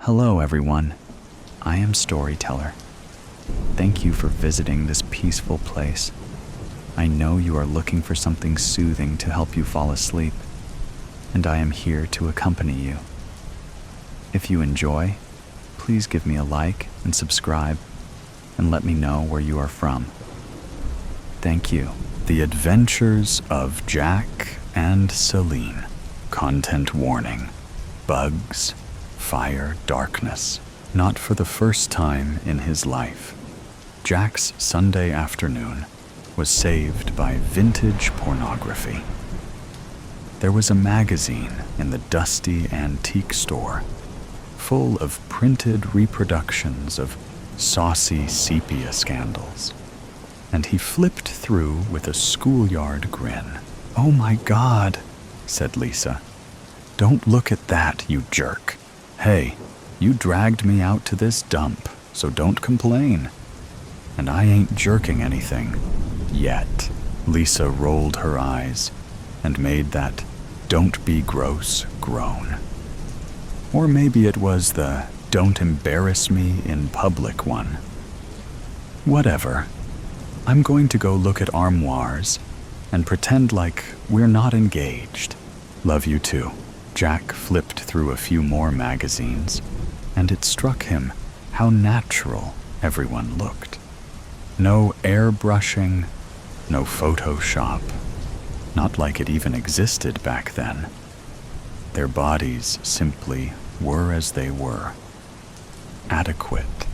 Hello, everyone. I am Storyteller. Thank you for visiting this peaceful place. I know you are looking for something soothing to help you fall asleep, and I am here to accompany you. If you enjoy, please give me a like and subscribe, and let me know where you are from. Thank you. The Adventures of Jack and Celine. Content warning. Bugs, fire, darkness. Not for the first time in his life, Jack's Sunday afternoon was saved by vintage pornography. There was a magazine in the dusty antique store, full of printed reproductions of saucy sepia scandals, and he flipped through with a schoolyard grin. "Oh my God," said Lisa. "Don't look at that, you jerk. Hey, you dragged me out to this dump, so don't complain. And I ain't jerking anything. Yet." Lisa rolled her eyes and made that "don't be gross" groan. Or maybe it was the "don't embarrass me in public" one. Whatever. I'm going to go look at armoires and pretend like we're not engaged. Love you too. Jack flipped through a few more magazines, and it struck him how natural everyone looked. No airbrushing, no Photoshop, not like it even existed back then. Their bodies simply were as they were, adequate.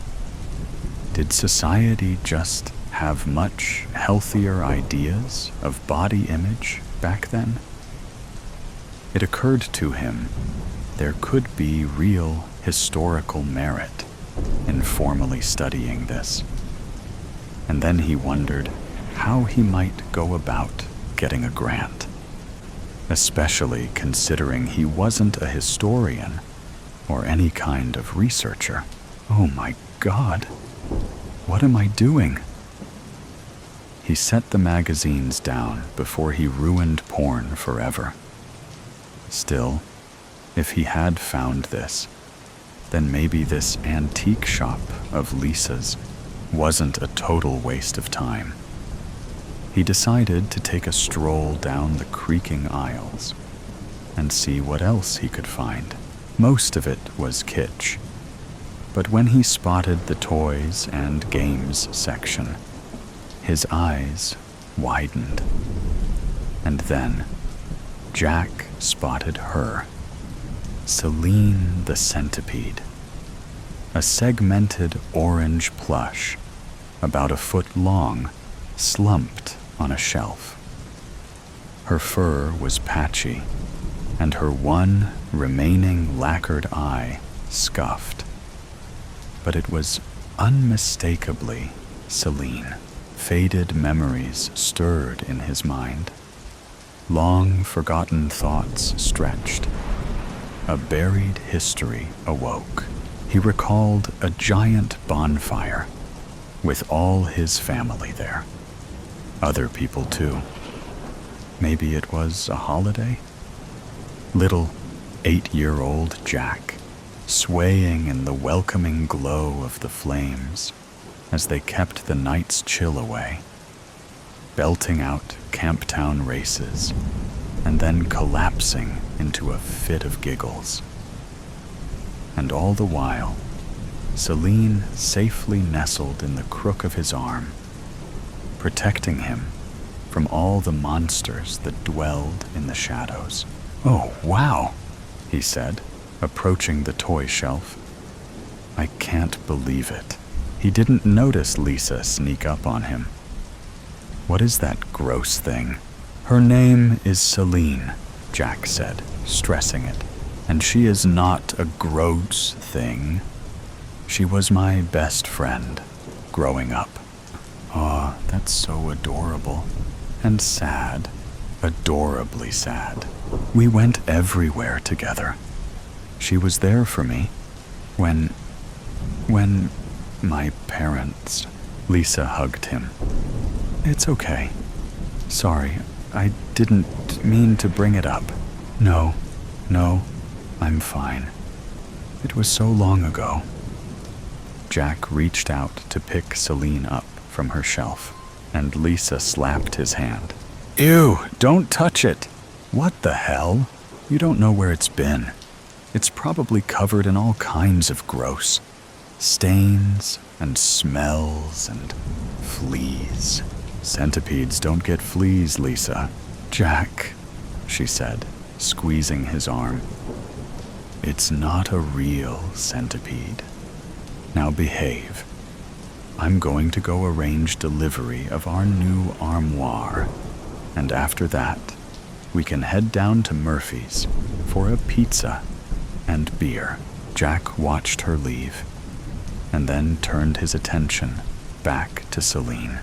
Did society just have much healthier ideas of body image back then? It occurred to him there could be real historical merit in formally studying this. And then he wondered how he might go about getting a grant, especially considering he wasn't a historian or any kind of researcher. Oh my God, what am I doing? He set the magazines down before he ruined porn forever. Still, if he had found this, then maybe this antique shop of Lisa's wasn't a total waste of time. He decided to take a stroll down the creaking aisles and see what else he could find. Most of it was kitsch, but when he spotted the toys and games section, his eyes widened. And then Jack spotted her, Celine the centipede, a segmented orange plush, about a foot long, slumped on a shelf. Her fur was patchy, and her one remaining lacquered eye scuffed. But it was unmistakably Celine. Faded memories stirred in his mind. Long forgotten thoughts stretched. A buried history awoke. He recalled a giant bonfire with all his family there. Other people too. Maybe it was a holiday? Little 8-year-old Jack, swaying in the welcoming glow of the flames as they kept the night's chill away, belting out Camptown races, and then collapsing into a fit of giggles. And all the while, Celine safely nestled in the crook of his arm, protecting him from all the monsters that dwelled in the shadows. "Oh, wow," he said, approaching the toy shelf. I can't believe it. He didn't notice Lisa sneak up on him. "What is that gross thing?" "Her name is Celine," Jack said, stressing it. "And she is not a gross thing. She was my best friend growing up." "Aw, that's so adorable. And sad. Adorably sad. We went everywhere together. She was there for me when my parents..." Lisa hugged him. "It's okay. Sorry, I didn't mean to bring it up." No, I'm fine. It was so long ago. Jack reached out to pick Celine up from her shelf, and Lisa slapped his hand. Ew, don't touch it! What the hell? You don't know where it's been. It's probably covered in all kinds of gross stains and smells and fleas. Centipedes don't get fleas, Lisa. Jack, she said, squeezing his arm. It's not a real centipede. Now behave. I'm going to go arrange delivery of our new armoire, and after that, we can head down to Murphy's for a pizza and beer. Jack watched her leave, and then turned his attention back to Celine.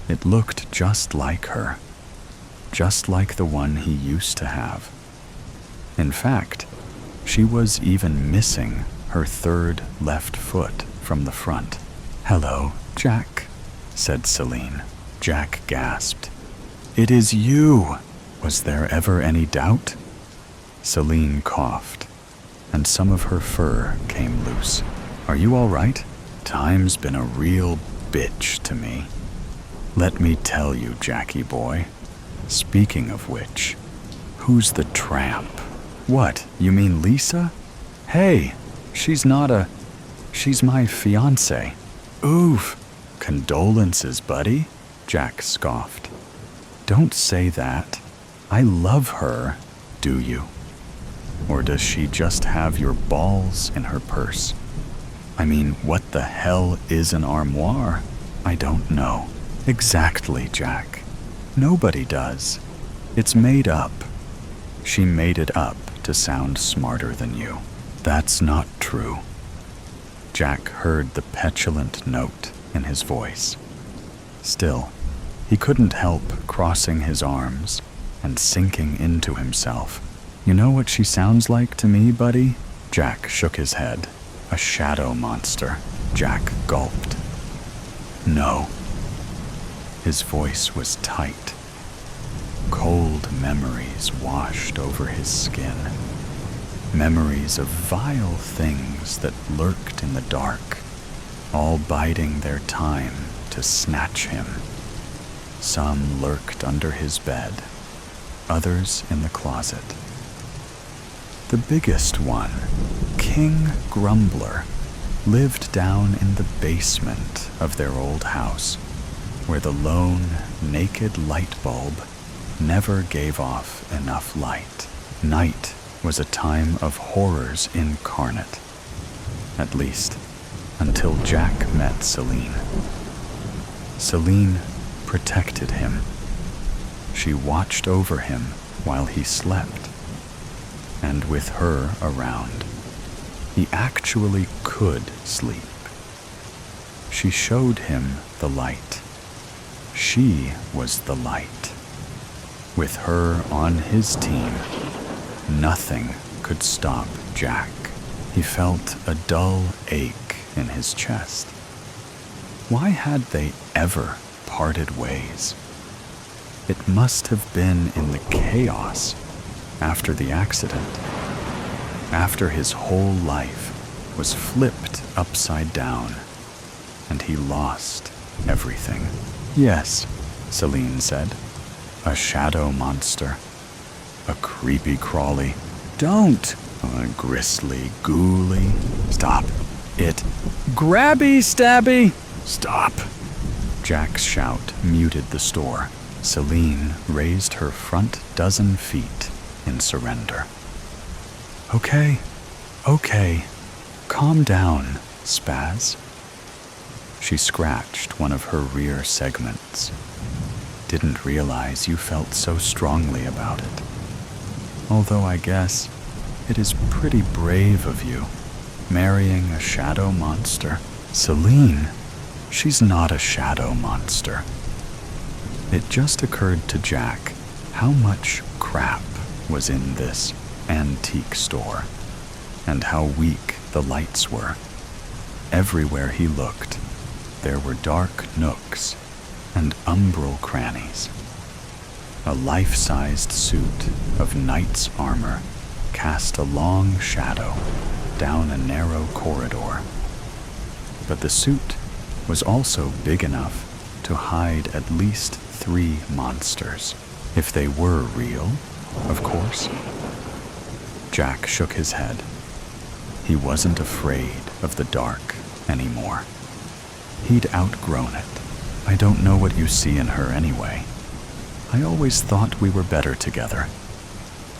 It looked just like her, just like the one he used to have. In fact, she was even missing her third left foot from the front. Hello, Jack, said Celine. Jack gasped. It is you! Was there ever any doubt? Celine coughed, and some of her fur came loose. Are you all right? Time's been a real bitch to me. Let me tell you, Jackie boy. Speaking of which, who's the tramp? What, you mean Lisa? Hey, she's not a... she's my fiancé. Oof, condolences, buddy, Jack scoffed. Don't say that. I love her, do you? Or does she just have your balls in her purse? I mean, what the hell is an armoire? I don't know. Exactly, Jack. Nobody does. It's made up. She made it up to sound smarter than you. That's not true. Jack heard the petulant note in his voice. Still, he couldn't help crossing his arms and sinking into himself. You know what she sounds like to me, buddy? Jack shook his head. A shadow monster. Jack gulped. No. His voice was tight. Cold memories washed over his skin. Memories of vile things that lurked in the dark, all biding their time to snatch him. Some lurked under his bed, others in the closet. The biggest one, King Grumbler, lived down in the basement of their old house, where the lone, naked light bulb never gave off enough light. Night was a time of horrors incarnate, at least until Jack met Celine. Celine protected him. She watched over him while he slept, and with her around, he actually could sleep. She showed him the light. She was the light. With her on his team, nothing could stop Jack. He felt a dull ache in his chest. Why had they ever parted ways? It must have been in the chaos after the accident, after his whole life was flipped upside down and he lost everything. Yes, Celine said. A shadow monster. A creepy crawly. Don't! A gristly ghouly. Stop. It. Grabby stabby! Stop. Jack's shout muted the store. Celine raised her front dozen feet in surrender. Okay. Calm down, Spaz. She scratched one of her rear segments. Didn't realize you felt so strongly about it. Although I guess it is pretty brave of you, marrying a shadow monster. Celine, she's not a shadow monster. It just occurred to Jack how much crap was in this antique store, and how weak the lights were. Everywhere he looked, there were dark nooks and umbral crannies. A life-sized suit of knight's armor cast a long shadow down a narrow corridor. But the suit was also big enough to hide at least 3 monsters, if they were real, of course. Jack shook his head. He wasn't afraid of the dark anymore. He'd outgrown it. I don't know what you see in her anyway. I always thought we were better together.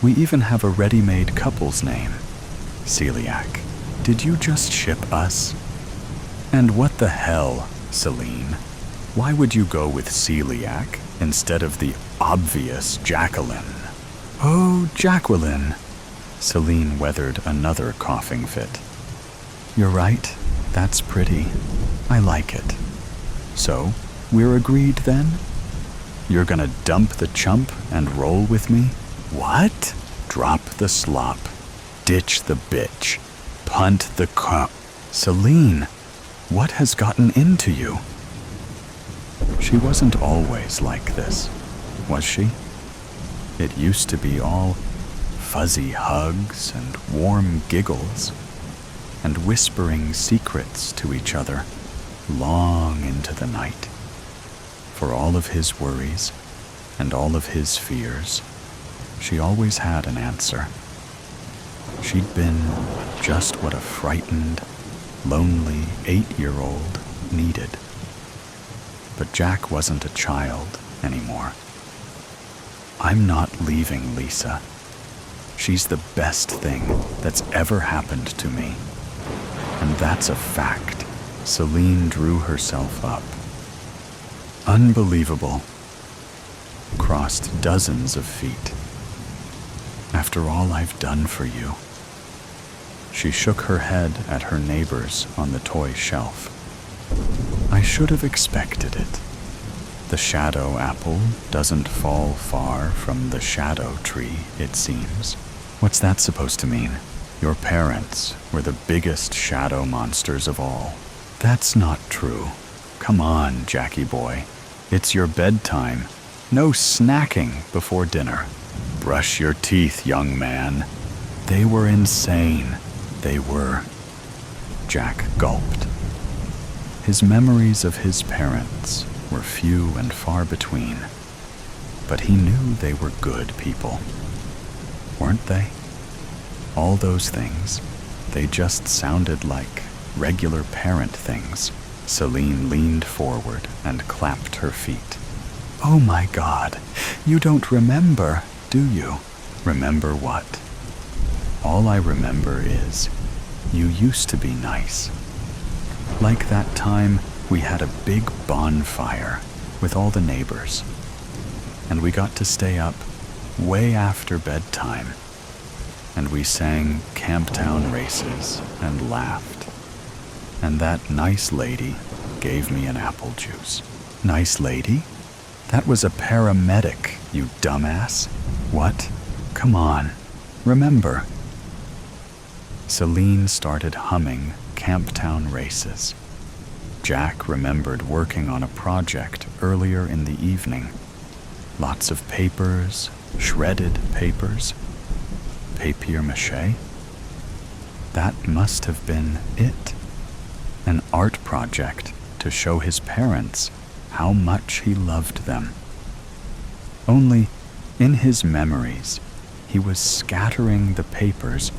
We even have a ready-made couple's name. Celiac. Did you just ship us? And what the hell, Celine? Why would you go with Celiac instead of the obvious Jacqueline? Oh, Jacqueline. Celine weathered another coughing fit. You're right. That's pretty. I like it. So, we're agreed then? You're gonna dump the chump and roll with me? What? Drop the slop. Ditch the bitch. Punt the Celine, what has gotten into you? She wasn't always like this, was she? It used to be all fuzzy hugs and warm giggles and whispering secrets to each other long into the night. For all of his worries and all of his fears, she always had an answer. She'd been just what a frightened, lonely 8-year-old needed. But Jack wasn't a child anymore. I'm not leaving Lisa. She's the best thing that's ever happened to me. And that's a fact. Celine drew herself up. Unbelievable. Crossed dozens of feet. After all I've done for you. She shook her head at her neighbors on the toy shelf. I should have expected it. The shadow apple doesn't fall far from the shadow tree, it seems. What's that supposed to mean? Your parents were the biggest shadow monsters of all. That's not true. Come on, Jackie boy. It's your bedtime. No snacking before dinner. Brush your teeth, young man. They were insane. They were. Jack gulped. His memories of his parents were few and far between, but he knew they were good people. Weren't they? All those things, they just sounded like regular parent things. Celine leaned forward and clapped her feet. Oh my God, you don't remember, do you? Remember what? All I remember is, you used to be nice. Like that time we had a big bonfire with all the neighbors, and we got to stay up way after bedtime, and we sang Camptown races and laughed, and that nice lady gave me an apple juice. Nice lady? That was a paramedic, you dumbass. What? Come on, remember. Celine started humming Camptown races. Jack remembered working on a project earlier in the evening. Lots of papers, shredded papers, papier-mâché. That must have been it. An art project to show his parents how much he loved them. Only, in his memories, he was scattering the papers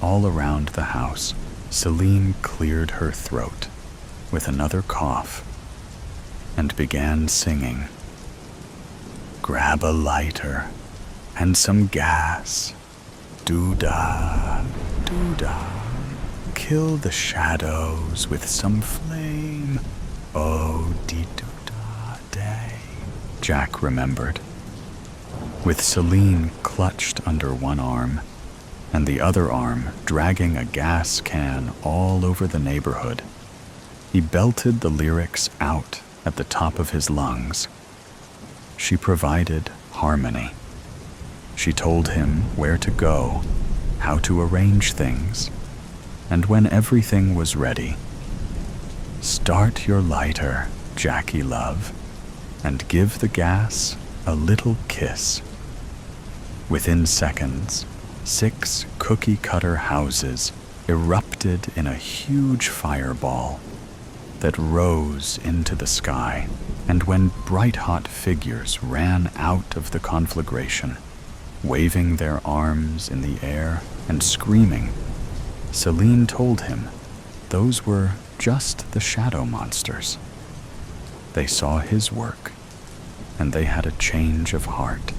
all around the house. Celine cleared her throat with another cough and began singing. Grab a lighter and some gas. Doo-dah, doo-dah. Kill the shadows with some flame. Oh, dee-doo-dah day. Jack remembered. With Celine clutched under one arm and the other arm dragging a gas can all over the neighborhood, he belted the lyrics out at the top of his lungs. She provided harmony. She told him where to go, how to arrange things, and when everything was ready, start your lighter, Jackie love, and give the gas a little kiss. Within seconds, 6 cookie-cutter houses erupted in a huge fireball that rose into the sky, and when bright-hot figures ran out of the conflagration, waving their arms in the air and screaming, Celine told him those were just the shadow monsters. They saw his work, and they had a change of heart,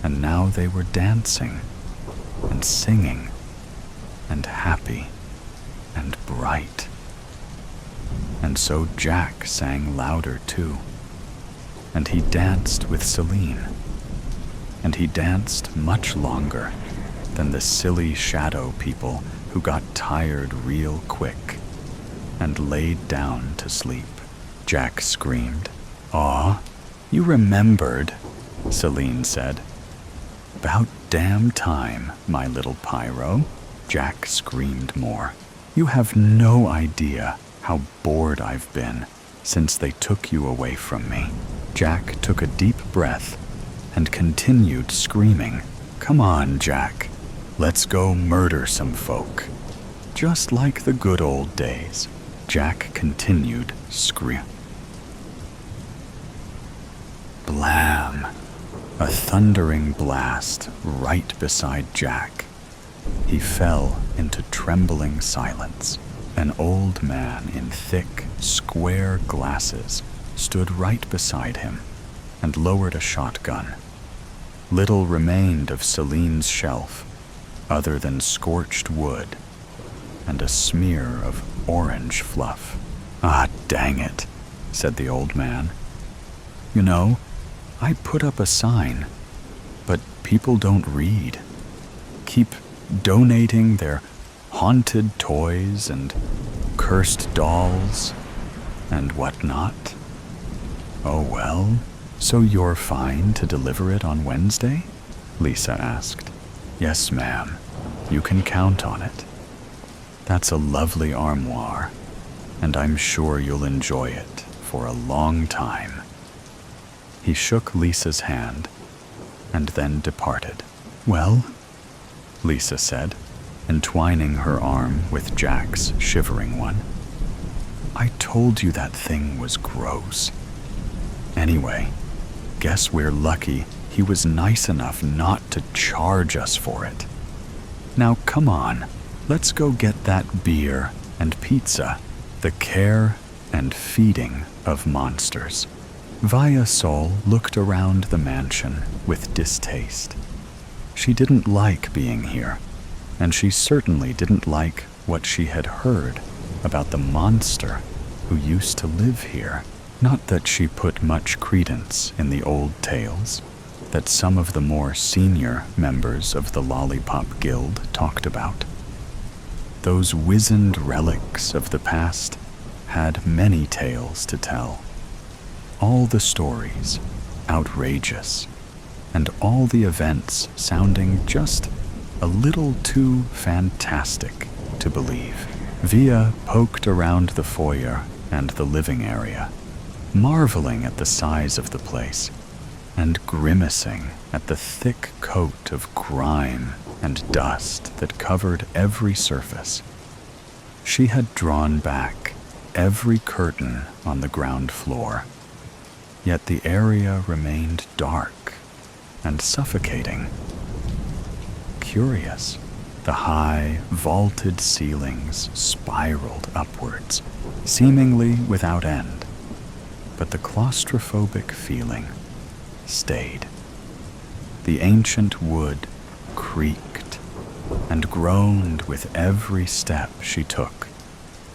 and now they were dancing and singing and happy and bright. And so Jack sang louder too, and he danced with Celine, and he danced much longer than the silly shadow people who got tired real quick and laid down to sleep. Jack screamed. "Aw, you remembered," Celine said. "'Bout damn time, my little pyro," Jack screamed more. "You have no idea how bored I've been since they took you away from me." Jack took a deep breath and continued screaming. "Come on, Jack. Let's go murder some folk. Just like the good old days." Jack continued screaming. Blam! A thundering blast right beside Jack. He fell into trembling silence. An old man in thick, square glasses stood right beside him and lowered a shotgun. Little remained of Celine's shelf other than scorched wood and a smear of orange fluff. "Ah, dang it," said the old man. "You know, I put up a sign, but people don't read. Keep donating their haunted toys and cursed dolls and whatnot. Oh well, so you're fine to deliver it on Wednesday?" Lisa asked. "Yes, ma'am. You can count on it. That's a lovely armoire, and I'm sure you'll enjoy it for a long time." He shook Lisa's hand and then departed. "Well," Lisa said, entwining her arm with Jack's shivering one, "I told you that thing was gross. Anyway, guess we're lucky he was nice enough not to charge us for it. Now come on, let's go get that beer and pizza, the care and feeding of monsters." Via Sol looked around the mansion with distaste. She didn't like being here, and she certainly didn't like what she had heard about the monster who used to live here. Not that she put much credence in the old tales that some of the more senior members of the Lollipop Guild talked about. Those wizened relics of the past had many tales to tell. All the stories outrageous, and all the events sounding just a little too fantastic to believe. Via poked around the foyer and the living area, marveling at the size of the place and grimacing at the thick coat of grime and dust that covered every surface. She had drawn back every curtain on the ground floor, yet the area remained dark and suffocating. Curious, the high, vaulted ceilings spiraled upwards, seemingly without end, but the claustrophobic feeling stayed. The ancient wood creaked and groaned with every step she took,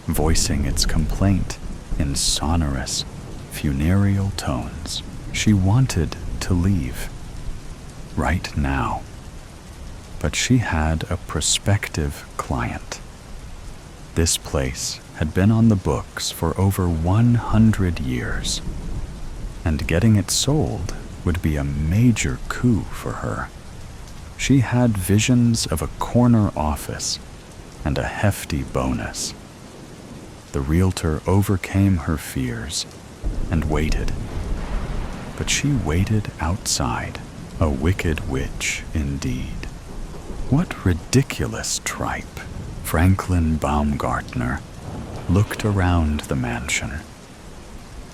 voicing its complaint in sonorous, funereal tones. She wanted to leave right now, but she had a prospective client. This place had been on the books for over 100 years, and getting it sold would be a major coup for her. She had visions of a corner office and a hefty bonus. The realtor overcame her fears and waited. But she waited outside, a wicked witch indeed. What ridiculous tripe. Franklin Baumgartner looked around the mansion.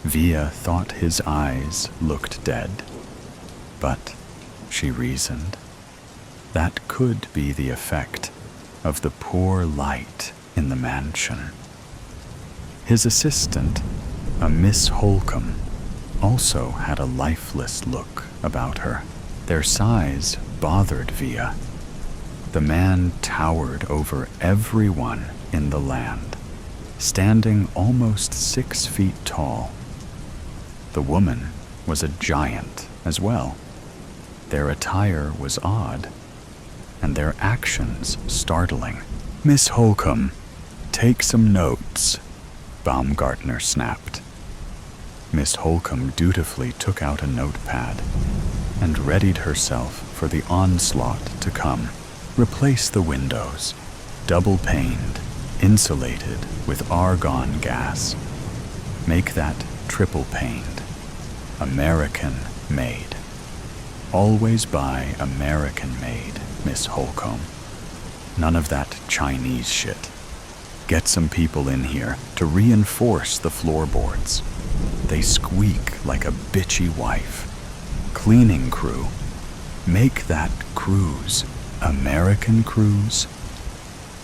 Via thought his eyes looked dead, but, she reasoned, that could be the effect of the poor light in the mansion. His assistant, a Miss Holcomb, also had a lifeless look about her. Their size bothered Via. The man towered over everyone in the land, standing almost 6 feet tall. The woman was a giant as well. Their attire was odd, and their actions startling. "Miss Holcomb, take some notes," Baumgartner snapped. Miss Holcomb dutifully took out a notepad and readied herself for the onslaught to come. "Replace the windows, double-paned, insulated with argon gas. Make that triple-paned, American-made. Always buy American-made, Miss Holcomb. None of that Chinese shit. Get some people in here to reinforce the floorboards. They squeak like a bitchy wife. Cleaning crew. Make that cruise American cruise."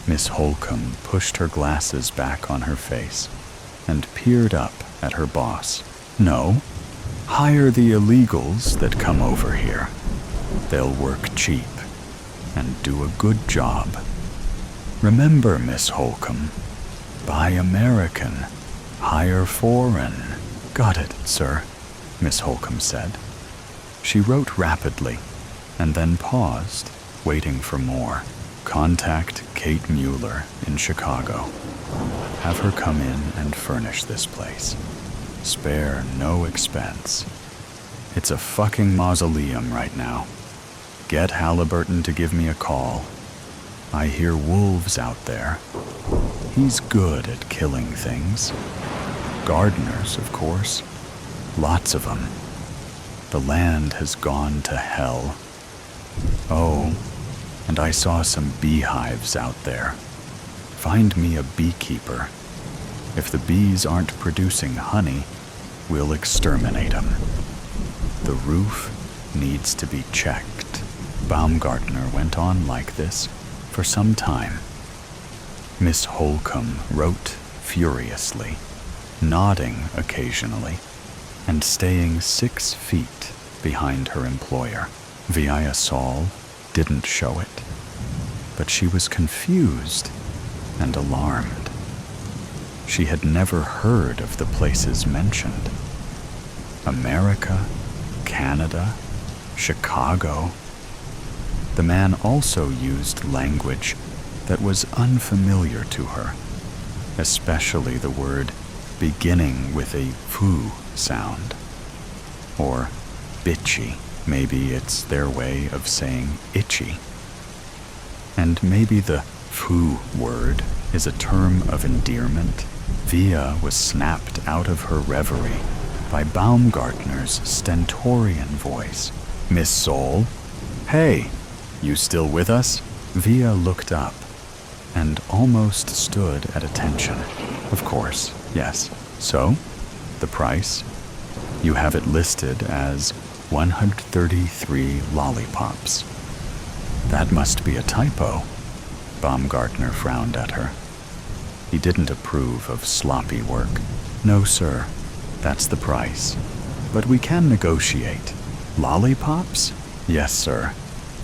Miss Holcomb pushed her glasses back on her face and peered up at her boss. "No, hire the illegals that come over here. They'll work cheap and do a good job. Remember, Miss Holcomb, buy American, hire foreign." "Got it, sir," Miss Holcomb said. She wrote rapidly and then paused, waiting for more. "Contact Kate Mueller in Chicago. Have her come in and furnish this place. Spare no expense. It's a fucking mausoleum right now. Get Halliburton to give me a call. I hear wolves out there. He's good at killing things. Gardeners, of course. Lots of them. The land has gone to hell. Oh, and I saw some beehives out there. Find me a beekeeper. If the bees aren't producing honey, we'll exterminate them. The roof needs to be checked." Baumgartner went on like this for some time. Miss Holcomb wrote furiously, nodding occasionally, and staying 6 feet behind her employer. Via Saul didn't show it, but she was confused and alarmed. She had never heard of the places mentioned. America, Canada, Chicago. The man also used language that was unfamiliar to her, especially the word beginning with a foo sound, or bitchy. Maybe it's their way of saying itchy. And maybe the foo word is a term of endearment. Via was snapped out of her reverie by Baumgartner's stentorian voice. "Miss Soul? Hey, you still with us?" Via looked up and almost stood at attention. "Of course, yes. So, the price? You have it listed as 133 lollipops. That must be a typo." Baumgartner frowned at her. He didn't approve of sloppy work. "No, sir, that's the price. But we can negotiate." "Lollipops?" "Yes, sir.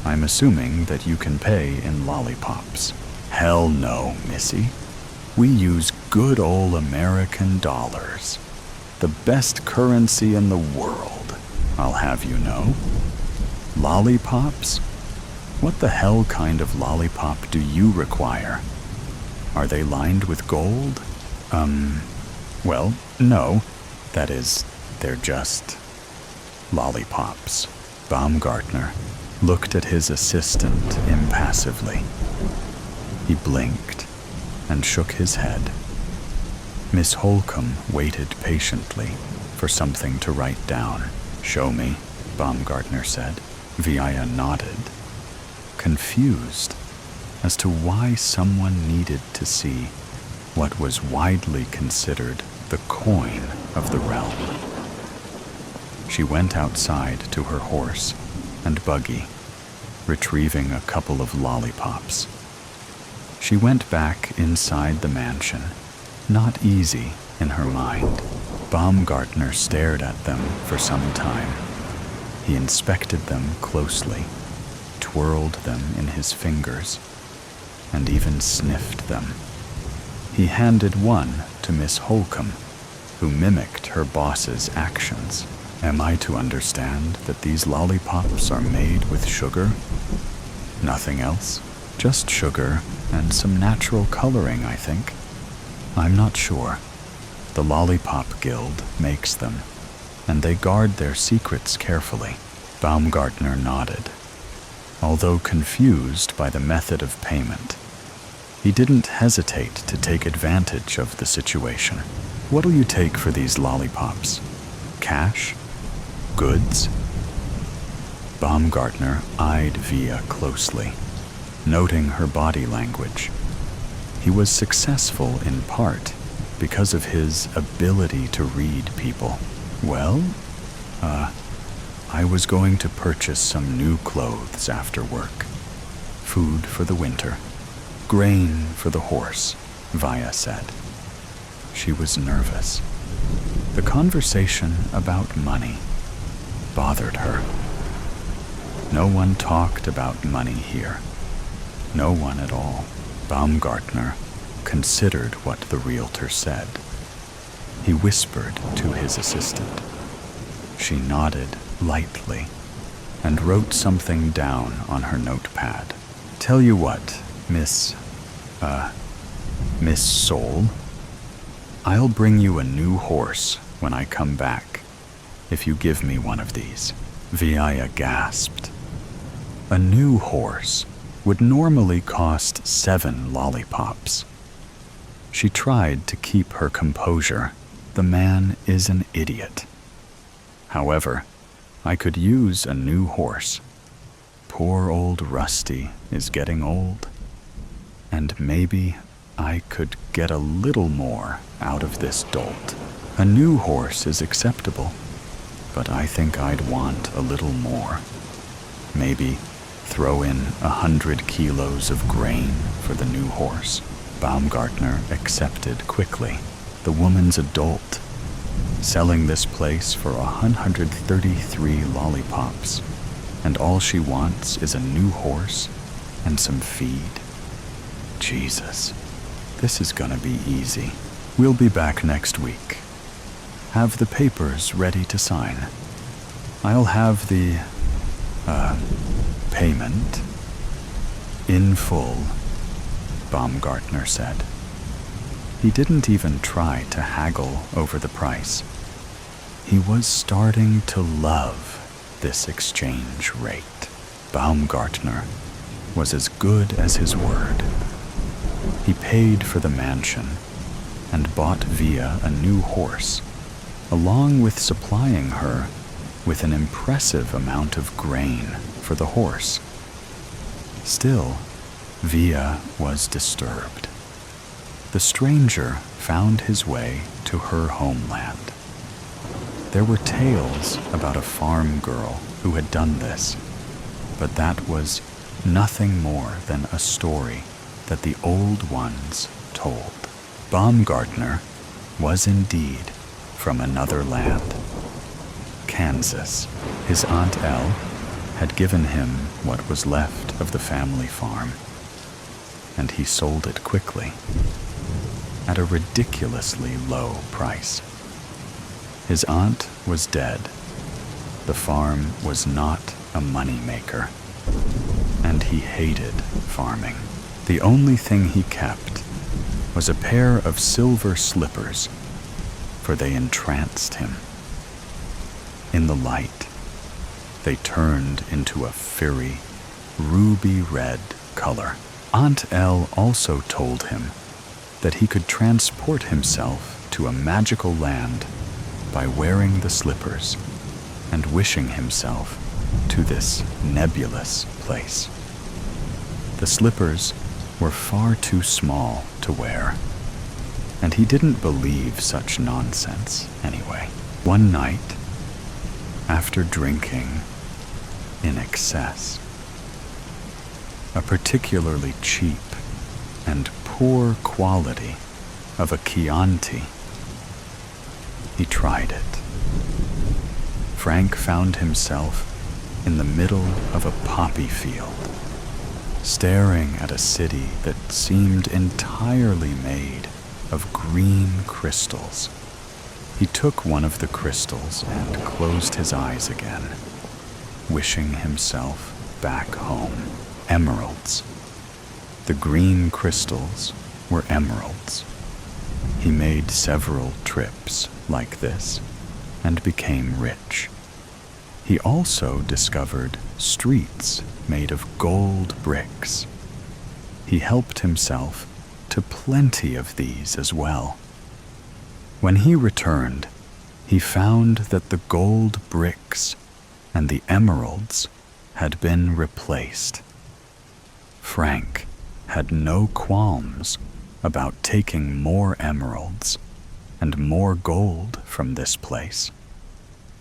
I'm assuming that you can pay in lollipops." "Hell no, missy. We use good old American dollars. The best currency in the world, I'll have you know." "Lollipops? What the hell kind of lollipop do you require? Are they lined with gold?" Well, no. That is, they're just lollipops." Baumgartner looked at his assistant impassively. He blinked and shook his head. Miss Holcomb waited patiently for something to write down. "Show me," Baumgartner said. Via nodded, confused. as to why someone needed to see what was widely considered the coin of the realm. She went outside to her horse and buggy, retrieving a couple of lollipops. She went back inside the mansion, not easy in her mind. Baumgartner stared at them for some time. He inspected them closely, twirled them in his fingers, and even sniffed them. He handed one to Miss Holcomb, who mimicked her boss's actions. Am I to understand that these lollipops are made with sugar? Nothing else? Just sugar and some natural coloring, I think. I'm not sure. The Lollipop Guild makes them, and they guard their secrets carefully. Baumgartner nodded. Although confused by the method of payment, he didn't hesitate to take advantage of the situation. What'll you take for these lollipops? Cash? Goods? Baumgartner eyed Via closely, noting her body language. He was successful in part because of his ability to read people. Well, I was going to purchase some new clothes after work. Food for the winter. Grain for the horse, Via said. She was nervous. The conversation about money bothered her. No one talked about money here. No one at all. Baumgartner considered what the realtor said. He whispered to his assistant. She nodded lightly and wrote something down on her notepad. Tell you what, Miss Soul, I'll bring you a new horse when I come back, if you give me one of these. Via gasped. A new horse would normally cost 7 lollipops. She tried to keep her composure. The man is an idiot. However, I could use a new horse. Poor old Rusty is getting old. And maybe I could get a little more out of this dolt. A new horse is acceptable, but I think I'd want a little more. Maybe throw in 100 kilos of grain for the new horse. Baumgartner accepted quickly. The woman's a dolt, selling this place for 133 lollipops, and all she wants is a new horse and some feed. Jesus, this is gonna be easy. We'll be back next week. Have the papers ready to sign. I'll have the, payment in full, Baumgartner said. He didn't even try to haggle over the price. He was starting to love this exchange rate. Baumgartner was as good as his word. He paid for the mansion and bought Via a new horse, along with supplying her with an impressive amount of grain for the horse. Still, Via was disturbed. The stranger found his way to her homeland. There were tales about a farm girl who had done this, but that was nothing more than a story that the old ones told. Baumgartner was indeed from another land, Kansas. His Aunt Elle had given him what was left of the family farm, and he sold it quickly, at a ridiculously low price. His aunt was dead. The farm was not a money-maker, and he hated farming. The only thing he kept was a pair of silver slippers, for they entranced him. In the light, they turned into a fiery, ruby-red color. Aunt Elle also told him that he could transport himself to a magical land by wearing the slippers and wishing himself to this nebulous place. The slippers were far too small to wear, and he didn't believe such nonsense anyway. One night, after drinking in excess, a particularly cheap and poor quality of a Chianti, he tried it. Frank found himself in the middle of a poppy field, staring at a city that seemed entirely made of green crystals. He took one of the crystals and closed his eyes again, wishing himself back home. Emeralds. The green crystals were emeralds. He made several trips like this and became rich. He also discovered streets made of gold bricks. He helped himself to plenty of these as well. When he returned, he found that the gold bricks and the emeralds had been replaced. Frank had no qualms about taking more emeralds and more gold from this place.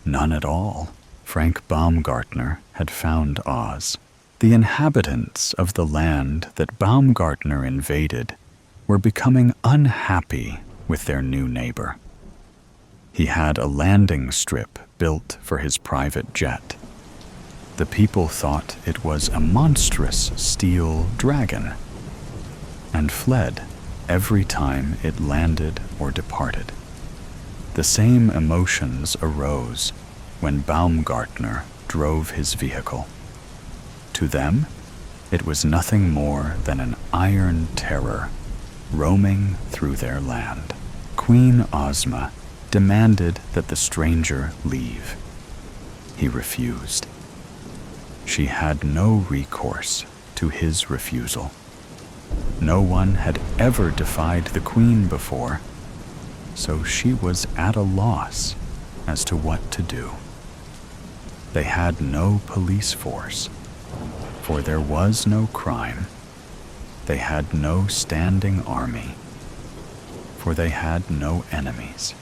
None at all. Frank Baumgartner had found Oz. The inhabitants of the land that Baumgartner invaded were becoming unhappy with their new neighbor. He had a landing strip built for his private jet. The people thought it was a monstrous steel dragon and fled every time it landed or departed. The same emotions arose when Baumgartner drove his vehicle. To them, it was nothing more than an iron terror roaming through their land. Queen Ozma demanded that the stranger leave. He refused. She had no recourse to his refusal. No one had ever defied the queen before, so she was at a loss as to what to do. They had no police force, for there was no crime. They had no standing army, for they had no enemies.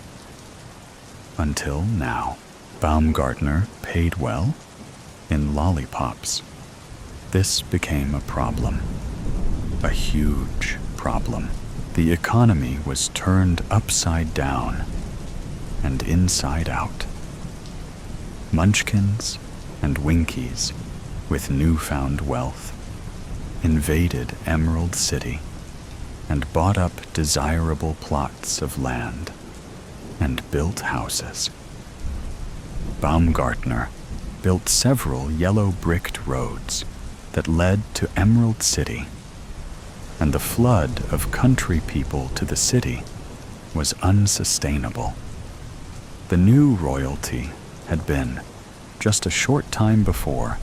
Until now, Baumgartner paid well in lollipops. This became a problem, a huge problem. The economy was turned upside down and inside out. Munchkins and Winkies, with newfound wealth, invaded Emerald City and bought up desirable plots of land and built houses. Baumgartner built several yellow-bricked roads that led to Emerald City, and the flood of country people to the city was unsustainable. The new royalty had been, just a short time before,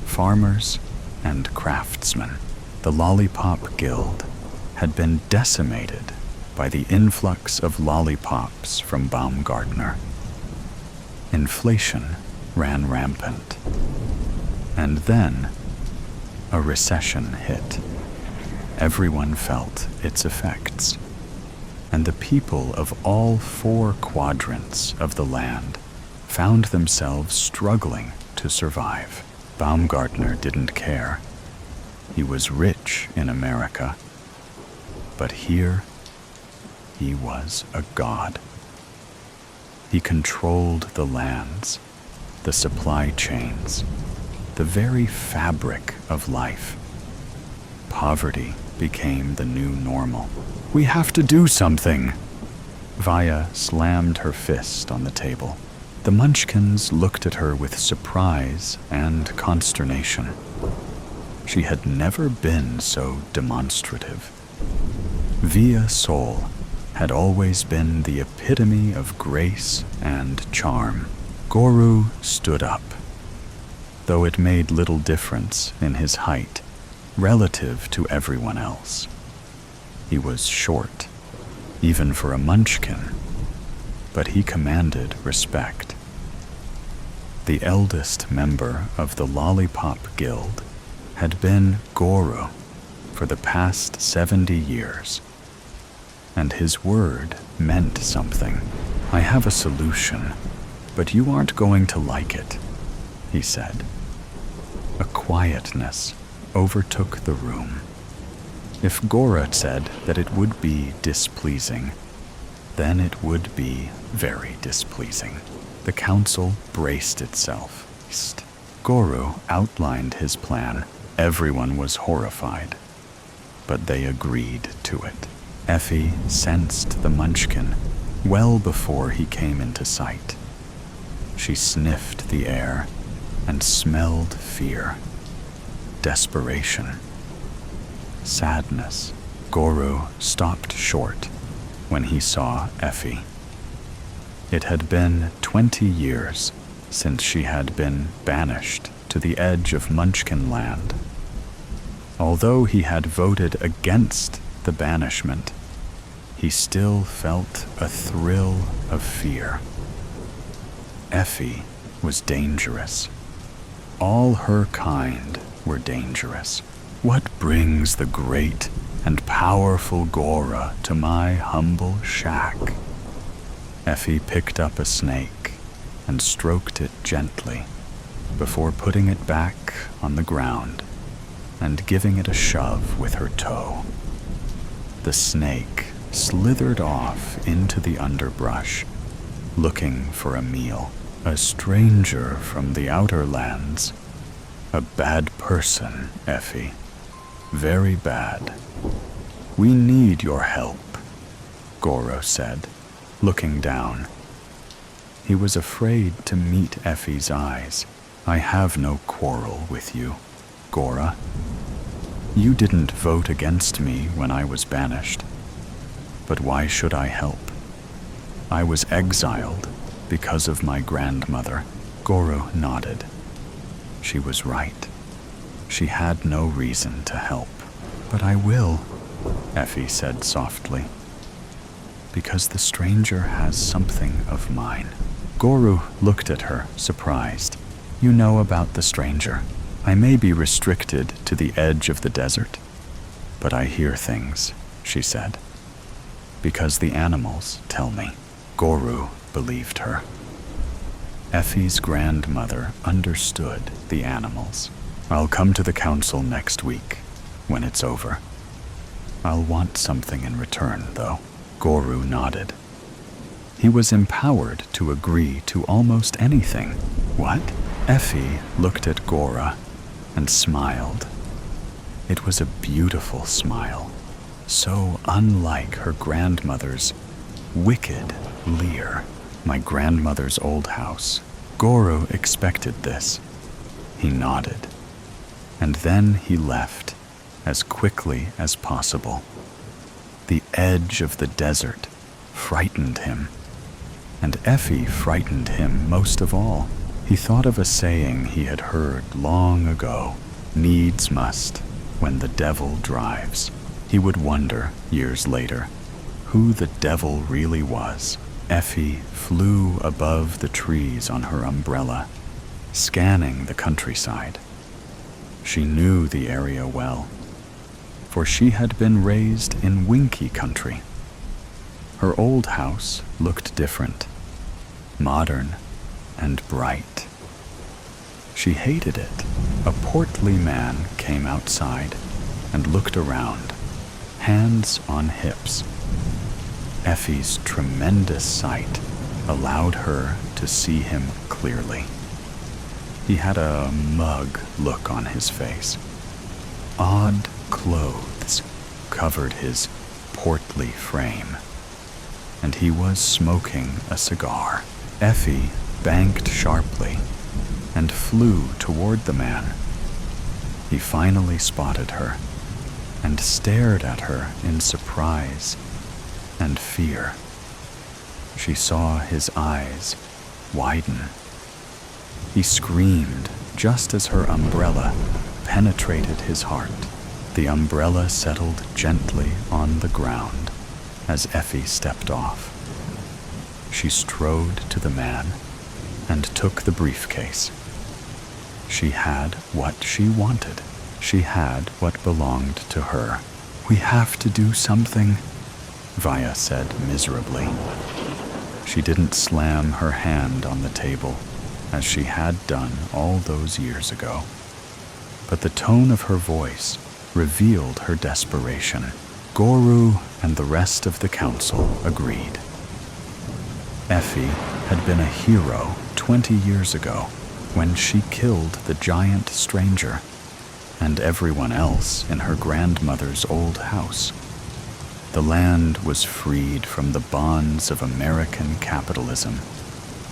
farmers and craftsmen. The Lollipop Guild had been decimated by the influx of lollipops from Baumgartner. Inflation ran rampant, and then a recession hit. Everyone felt its effects, and the people of all 4 quadrants of the land found themselves struggling to survive. Baumgartner didn't care. He was rich in America, but here he was a god. He controlled the lands, the supply chains, the very fabric of life. Poverty became the new normal. "We have to do something!" Vaya slammed her fist on the table. The Munchkins looked at her with surprise and consternation. She had never been so demonstrative. Via Sol had always been the epitome of grace and charm. Goru stood up, though it made little difference in his height relative to everyone else. He was short, even for a Munchkin, but he commanded respect. The eldest member of the Lollipop Guild had been Goru for the past 70 years. And his word meant something. "I have a solution, but you aren't going to like it," he said. A quietness overtook the room. If Gora said that it would be displeasing, then it would be very displeasing. The council braced itself. Goro outlined his plan. Everyone was horrified, but they agreed to it. Effie sensed the munchkin well before he came into sight. She sniffed the air and smelled fear, desperation, sadness. Goro stopped short when he saw Effie. It had been 20 years since she had been banished to the edge of Munchkin Land. Although he had voted against the banishment, he still felt a thrill of fear. Effie was dangerous. All her kind were dangerous. What brings the great and powerful Gora to my humble shack? Effie picked up a snake and stroked it gently before putting it back on the ground and giving it a shove with her toe. The snake slithered off into the underbrush, looking for a meal. A stranger from the outer lands. A bad person, Effie. Very bad. "We need your help," Goro said, looking down. He was afraid to meet Effie's eyes. "I have no quarrel with you, Gora. You didn't vote against me when I was banished. But why should I help? I was exiled because of my grandmother." Goro nodded. She was right. She had no reason to help. "But I will," Effie said softly, "because the stranger has something of mine." Goro looked at her, surprised. "You know about the stranger. I may be restricted to the edge of the desert, but I hear things," she said. "Because the animals tell me." Goro believed her. Effie's grandmother understood the animals. "I'll come to the council next week, when it's over. I'll want something in return, though." Goro nodded. He was empowered to agree to almost anything. "What?" Effie looked at Gora and smiled. It was a beautiful smile, so unlike her grandmother's wicked leer. "My grandmother's old house." Goro expected this. He nodded, and then he left as quickly as possible. The edge of the desert frightened him, and Effie frightened him most of all. He thought of a saying he had heard long ago, "Needs must when the devil drives." He would wonder, years later, who the devil really was. Effie flew above the trees on her umbrella, scanning the countryside. She knew the area well, for she had been raised in Winky country. Her old house looked different, modern and bright. She hated it. A portly man came outside and looked around, hands on hips. Effie's tremendous sight allowed her to see him clearly. He had a mug look on his face. Odd clothes covered his portly frame, and he was smoking a cigar. Effie banked sharply and flew toward the man. He finally spotted her and stared at her in surprise and fear. She saw his eyes widen. He screamed just as her umbrella penetrated his heart. The umbrella settled gently on the ground as Effie stepped off. She strode to the man and took the briefcase. She had what she wanted. She had what belonged to her. "We have to do something," Vaya said miserably. She didn't slam her hand on the table, as she had done all those years ago. But the tone of her voice revealed her desperation. Goru and the rest of the council agreed. Effie had been a hero 20 years ago when she killed the giant stranger and everyone else in her grandmother's old house. The land was freed from the bonds of American capitalism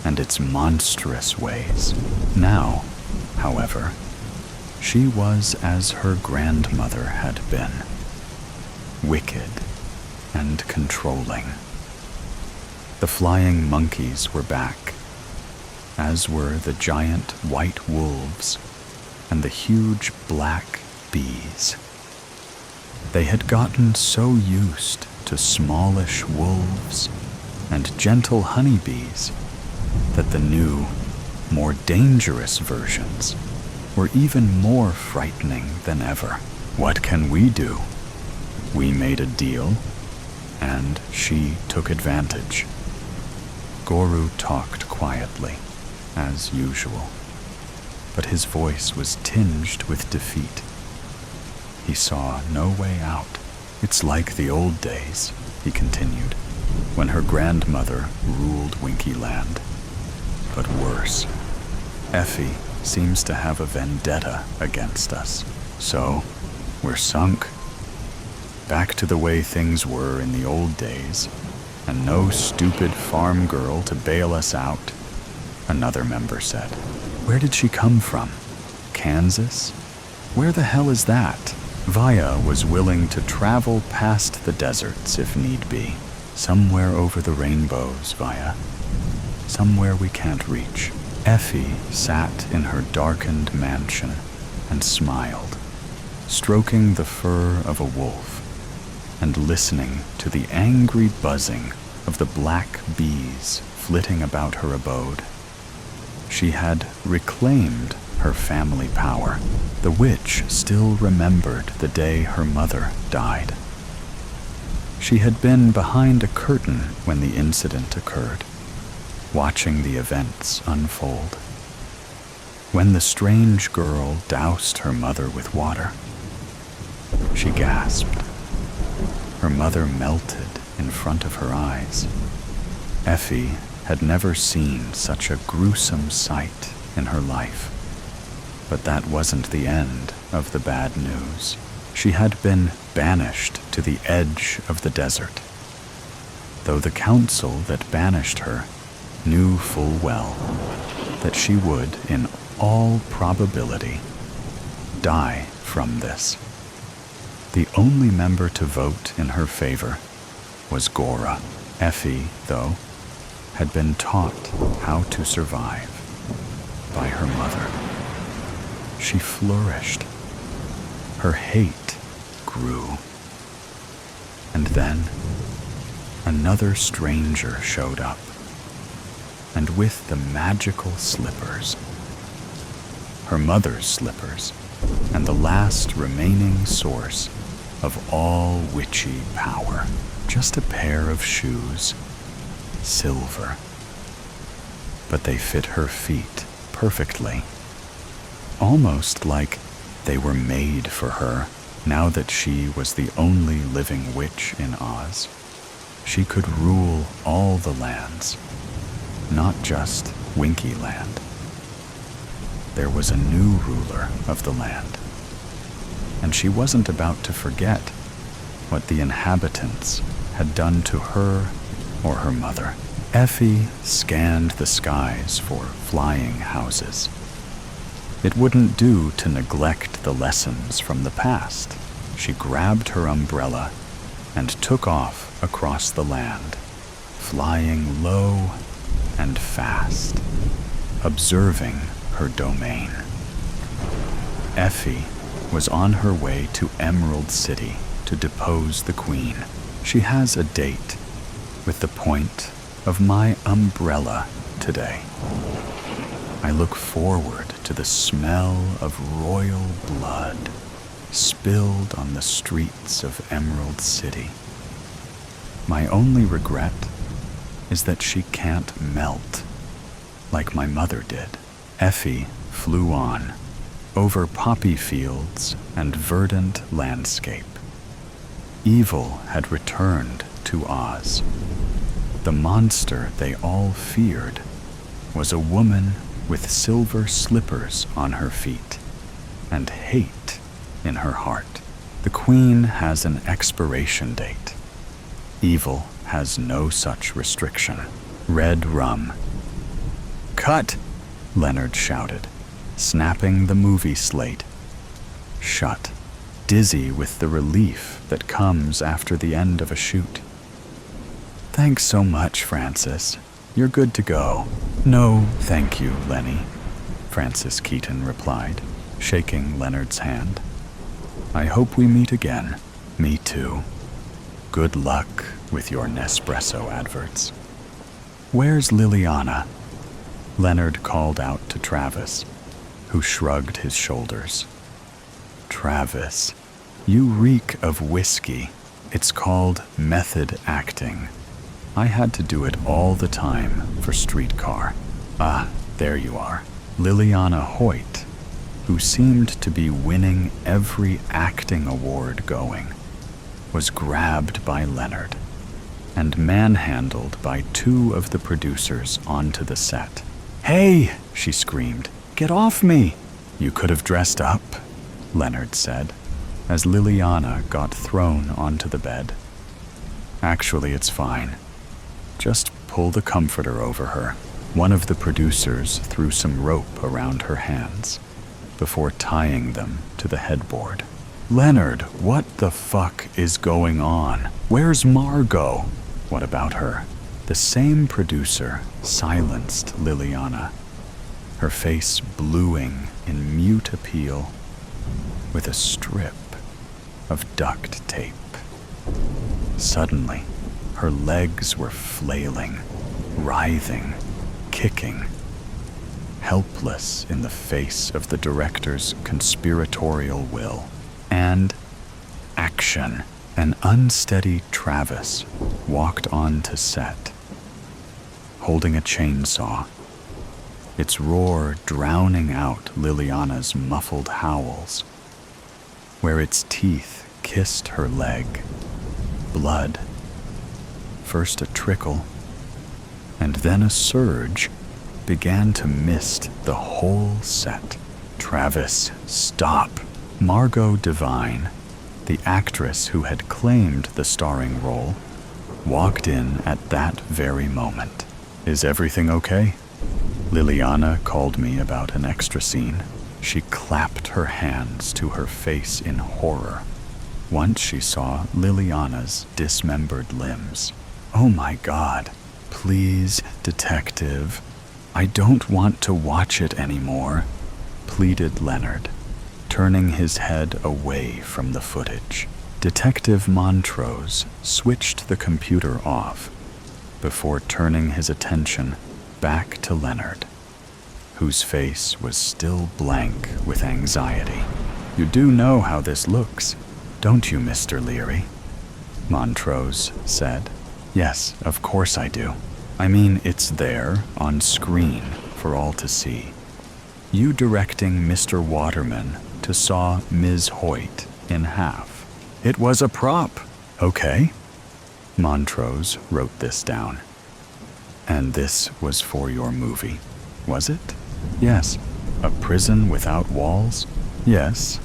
and its monstrous ways. Now, however, she was as her grandmother had been, wicked and controlling. The flying monkeys were back, as were the giant white wolves and the huge black bees. They had gotten so used to smallish wolves and gentle honeybees that the new, more dangerous versions were even more frightening than ever. What can we do? We made a deal, and she took advantage. Goru talked quietly, as usual, but his voice was tinged with defeat. He saw no way out. "It's like the old days," he continued, "when her grandmother ruled Winkyland. But worse. Effie seems to have a vendetta against us. So, we're sunk. Back to the way things were in the old days, and no stupid farm girl to bail us out," another member said. "Where did she come from? Kansas? Where the hell is that?" Vaya was willing to travel past the deserts if need be. "Somewhere over the rainbows, Vaya. Somewhere we can't reach." Effie sat in her darkened mansion and smiled, stroking the fur of a wolf and listening to the angry buzzing of the black bees flitting about her abode. She had reclaimed her family power. The witch still remembered the day her mother died. She had been behind a curtain when the incident occurred, watching the events unfold. When the strange girl doused her mother with water, she gasped. Her mother melted in front of her eyes. Effie had never seen such a gruesome sight in her life. But that wasn't the end of the bad news. She had been banished to the edge of the desert, though the council that banished her knew full well that she would, in all probability, die from this. The only member to vote in her favor was Gora. Effie, though, had been taught how to survive by her mother. She flourished. Her hate grew. And then another stranger showed up, and with the magical slippers. Her mother's slippers, and the last remaining source of all witchy power. Just a pair of shoes, silver. But they fit her feet perfectly, almost like they were made for her. Now that she was the only living witch in Oz, she could rule all the lands, not just Winkyland. There was a new ruler of the land, and she wasn't about to forget what the inhabitants had done to her or her mother. Effie scanned the skies for flying houses. It wouldn't do to neglect the lessons from the past. She grabbed her umbrella and took off across the land, flying low and fast, observing her domain. Effie was on her way to Emerald City to depose the queen. She has a date with the point of my umbrella today. I look forward to the smell of royal blood spilled on the streets of Emerald City. My only regret is that she can't melt like my mother did. Effie flew on, over poppy fields and verdant landscape. Evil had returned to Oz. The monster they all feared was a woman with silver slippers on her feet and hate in her heart. The Queen has an expiration date. Evil has no such restriction. Red rum. "Cut!" Leonard shouted, snapping the movie slate shut, dizzy with the relief that comes after the end of a shoot. "Thanks so much, Francis. You're good to go." "No, thank you, Lenny," Francis Keaton replied, shaking Leonard's hand. "I hope we meet again." "Me too. Good luck with your Nespresso adverts." "Where's Liliana?" Leonard called out to Travis, who shrugged his shoulders. "Travis, you reek of whiskey. It's called method acting. I had to do it all the time for Streetcar." "Ah, there you are." Liliana Hoyt, who seemed to be winning every acting award going, was grabbed by Leonard and manhandled by two of the producers onto the set. "Hey!" she screamed. "Get off me!" "You could have dressed up," Leonard said, as Liliana got thrown onto the bed. "Actually, it's fine. Just pull the comforter over her." One of the producers threw some rope around her hands before tying them to the headboard. "Leonard, what the fuck is going on? Where's Margot?" "What about her?" The same producer silenced Liliana, her face bluing in mute appeal with a strip of duct tape. Suddenly, her legs were flailing, writhing, kicking, helpless in the face of the director's conspiratorial will. And action. An unsteady Travis walked onto set, holding a chainsaw, its roar drowning out Liliana's muffled howls. Where its teeth kissed her leg, blood, first a trickle, and then a surge, began to mist the whole set. "Travis, stop!" Margot Devine, the actress who had claimed the starring role, walked in at that very moment. "Is everything okay?" Liliana called me about an extra scene. She clapped her hands to her face in horror once she saw Liliana's dismembered limbs. "Oh my God, please, detective. I don't want to watch it anymore," pleaded Leonard, turning his head away from the footage. Detective Montrose switched the computer off before turning his attention back to Leonard, whose face was still blank with anxiety. "You do know how this looks, don't you, Mr. Leary?" Montrose said. "Yes, of course I do. I mean, it's there on screen for all to see. You directing Mr. Waterman to saw Ms. Hoyt in half. It was a prop." "Okay." Montrose wrote this down. "And this was for your movie, was it?" "Yes." "A prison without walls?" "Yes,"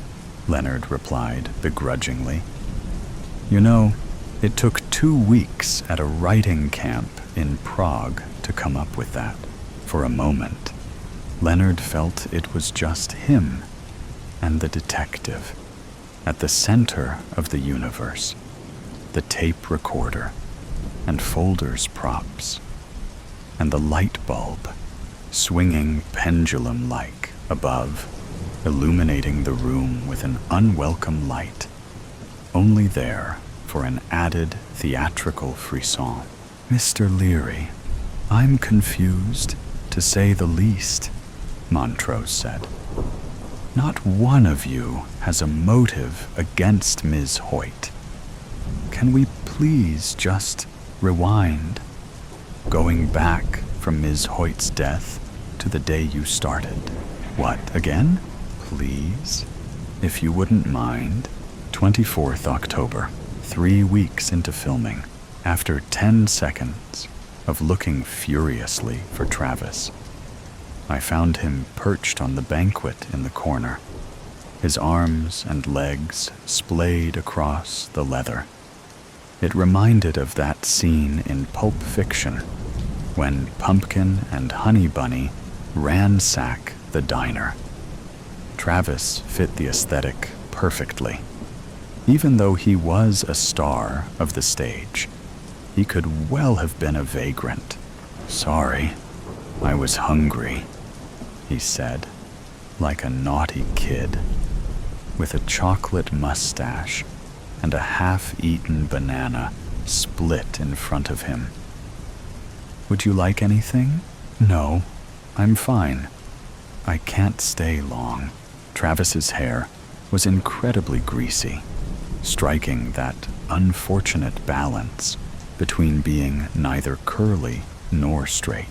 Leonard replied begrudgingly. "You know, it took 2 weeks at a writing camp in Prague to come up with that." For a moment, Leonard felt it was just him and the detective at the center of the universe, the tape recorder and folders props, and the light bulb swinging pendulum-like above, illuminating the room with an unwelcome light, only there for an added theatrical frisson. "Mr. Leary, I'm confused, to say the least," Montrose said. Not one of you has a motive against Ms. Hoyt. Can we please just rewind? Going back from Ms. Hoyt's death to the day you started. What, again? Please? If you wouldn't mind. 24th October, 3 weeks into filming, after 10 seconds of looking furiously for Travis, I found him perched on the banquet in the corner, his arms and legs splayed across the leather. It reminded of that scene in Pulp Fiction when Pumpkin and Honey Bunny ransack the diner. Travis fit the aesthetic perfectly. Even though he was a star of the stage, he could well have been a vagrant. Sorry, I was hungry, he said, like a naughty kid, with a chocolate mustache and a half-eaten banana split in front of him. Would you like anything? No, I'm fine. I can't stay long. Travis's hair was incredibly greasy, striking that unfortunate balance between being neither curly nor straight.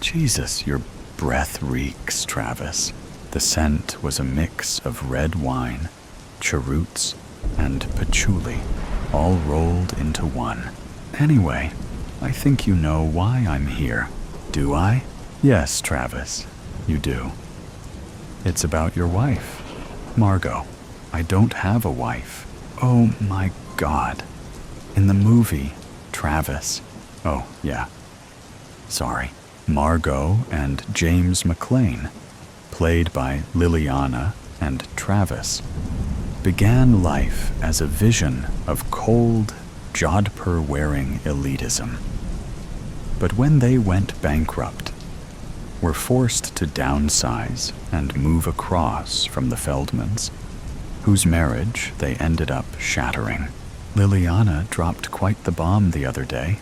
Jesus, your breath reeks, Travis. The scent was a mix of red wine, cheroots, and patchouli, all rolled into one. Anyway, I think you know why I'm here. Do I? Yes, Travis, you do. It's about your wife, Margot. I don't have a wife. Oh my God. In the movie, Travis. Oh, yeah. Sorry. Margot and James McClane, played by Liliana and Travis, began life as a vision of cold, jodhpur-wearing elitism. But when they went bankrupt, were forced to downsize and move across from the Feldmans, whose marriage they ended up shattering. Liliana dropped quite the bomb the other day,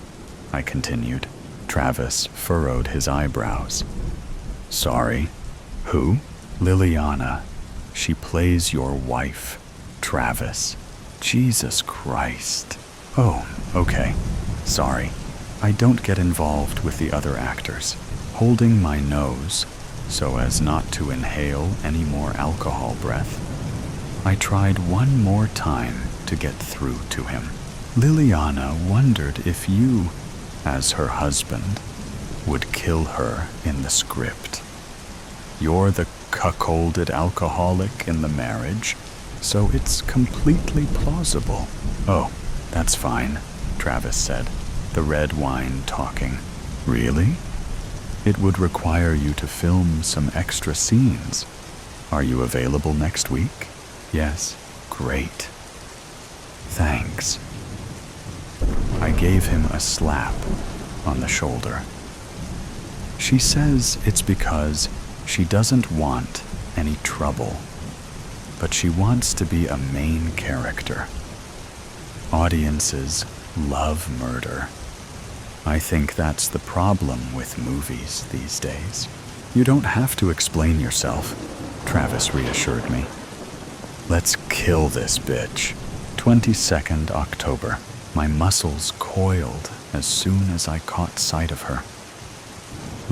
I continued. Travis furrowed his eyebrows. Sorry, who? Liliana. She plays your wife, Travis. Jesus Christ. Oh, okay. Sorry. I don't get involved with the other actors. Holding my nose so as not to inhale any more alcohol breath, I tried one more time to get through to him. Liliana wondered if you, as her husband, would kill her in the script. You're the cuckolded alcoholic in the marriage, so it's completely plausible. Oh, that's fine, Travis said, the red wine talking. Really? It would require you to film some extra scenes. Are you available next week? Yes. Great. Thanks. I gave him a slap on the shoulder. She says it's because she doesn't want any trouble, but she wants to be a main character. Audiences love murder. I think that's the problem with movies these days. You don't have to explain yourself, Travis reassured me. Let's kill this bitch. 22nd October. My muscles coiled as soon as I caught sight of her.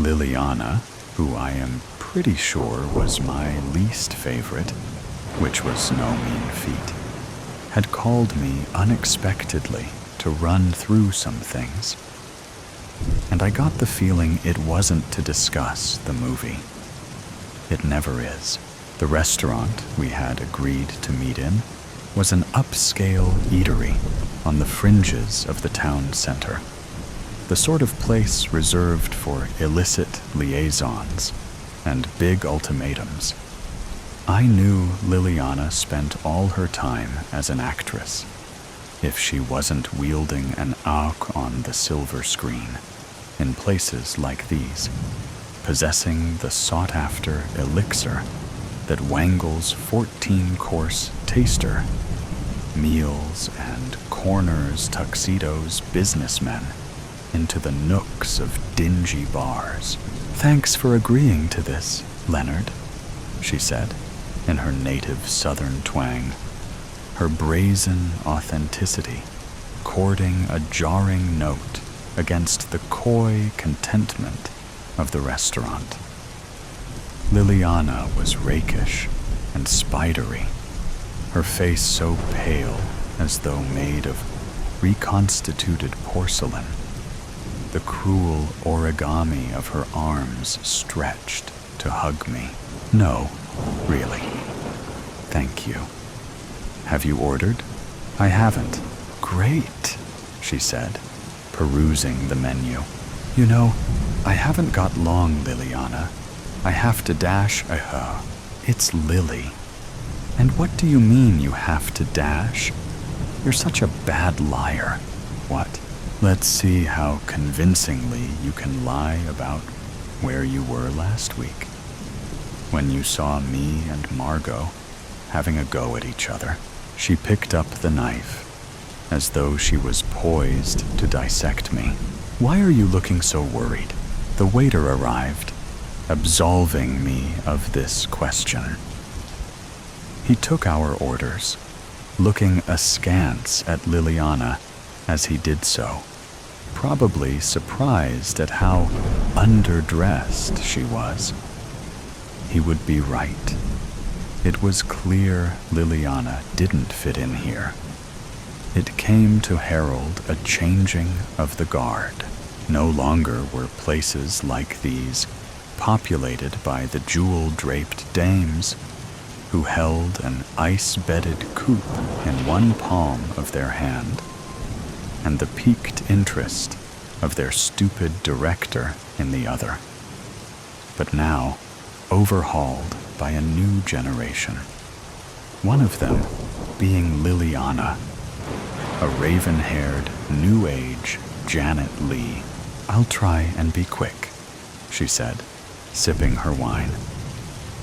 Liliana, who I am pretty sure was my least favorite, which was no mean feat, had called me unexpectedly to run through some things. And I got the feeling it wasn't to discuss the movie. It never is. The restaurant we had agreed to meet in was an upscale eatery on the fringes of the town center, the sort of place reserved for illicit liaisons and big ultimatums. I knew Liliana spent all her time as an actress, if she wasn't wielding an arc on the silver screen, in places like these, possessing the sought-after elixir that Wangle's 14-course taster, meals and corners tuxedos businessmen into the nooks of dingy bars. Thanks for agreeing to this, Leonard, she said. in her native southern twang, her brazen authenticity chording a jarring note against the coy contentment of the restaurant. Liliana was rakish and spidery, her face so pale as though made of reconstituted porcelain. The cruel origami of her arms stretched to hug me. No, really. Thank you. Have you ordered? I haven't. Great, she said, perusing the menu. You know, I haven't got long, Liliana. I have to dash. It's Lily. And what do you mean you have to dash? You're such a bad liar. What? Let's see how convincingly you can lie about where you were last week, when you saw me and Margot having a go at each other. She picked up the knife, as though she was poised to dissect me. Why are you looking so worried? The waiter arrived, absolving me of this question. He took our orders, looking askance at Liliana as he did so, probably surprised at how underdressed she was. He would be right. It was clear Liliana didn't fit in here. It came to herald a changing of the guard. No longer were places like these populated by the jewel-draped dames who held an ice-bedded coupe in one palm of their hand and the piqued interest of their stupid director in the other. But now, overhauled by a new generation. One of them being Liliana, a raven-haired, new-age Janet Lee. I'll try and be quick, she said, sipping her wine.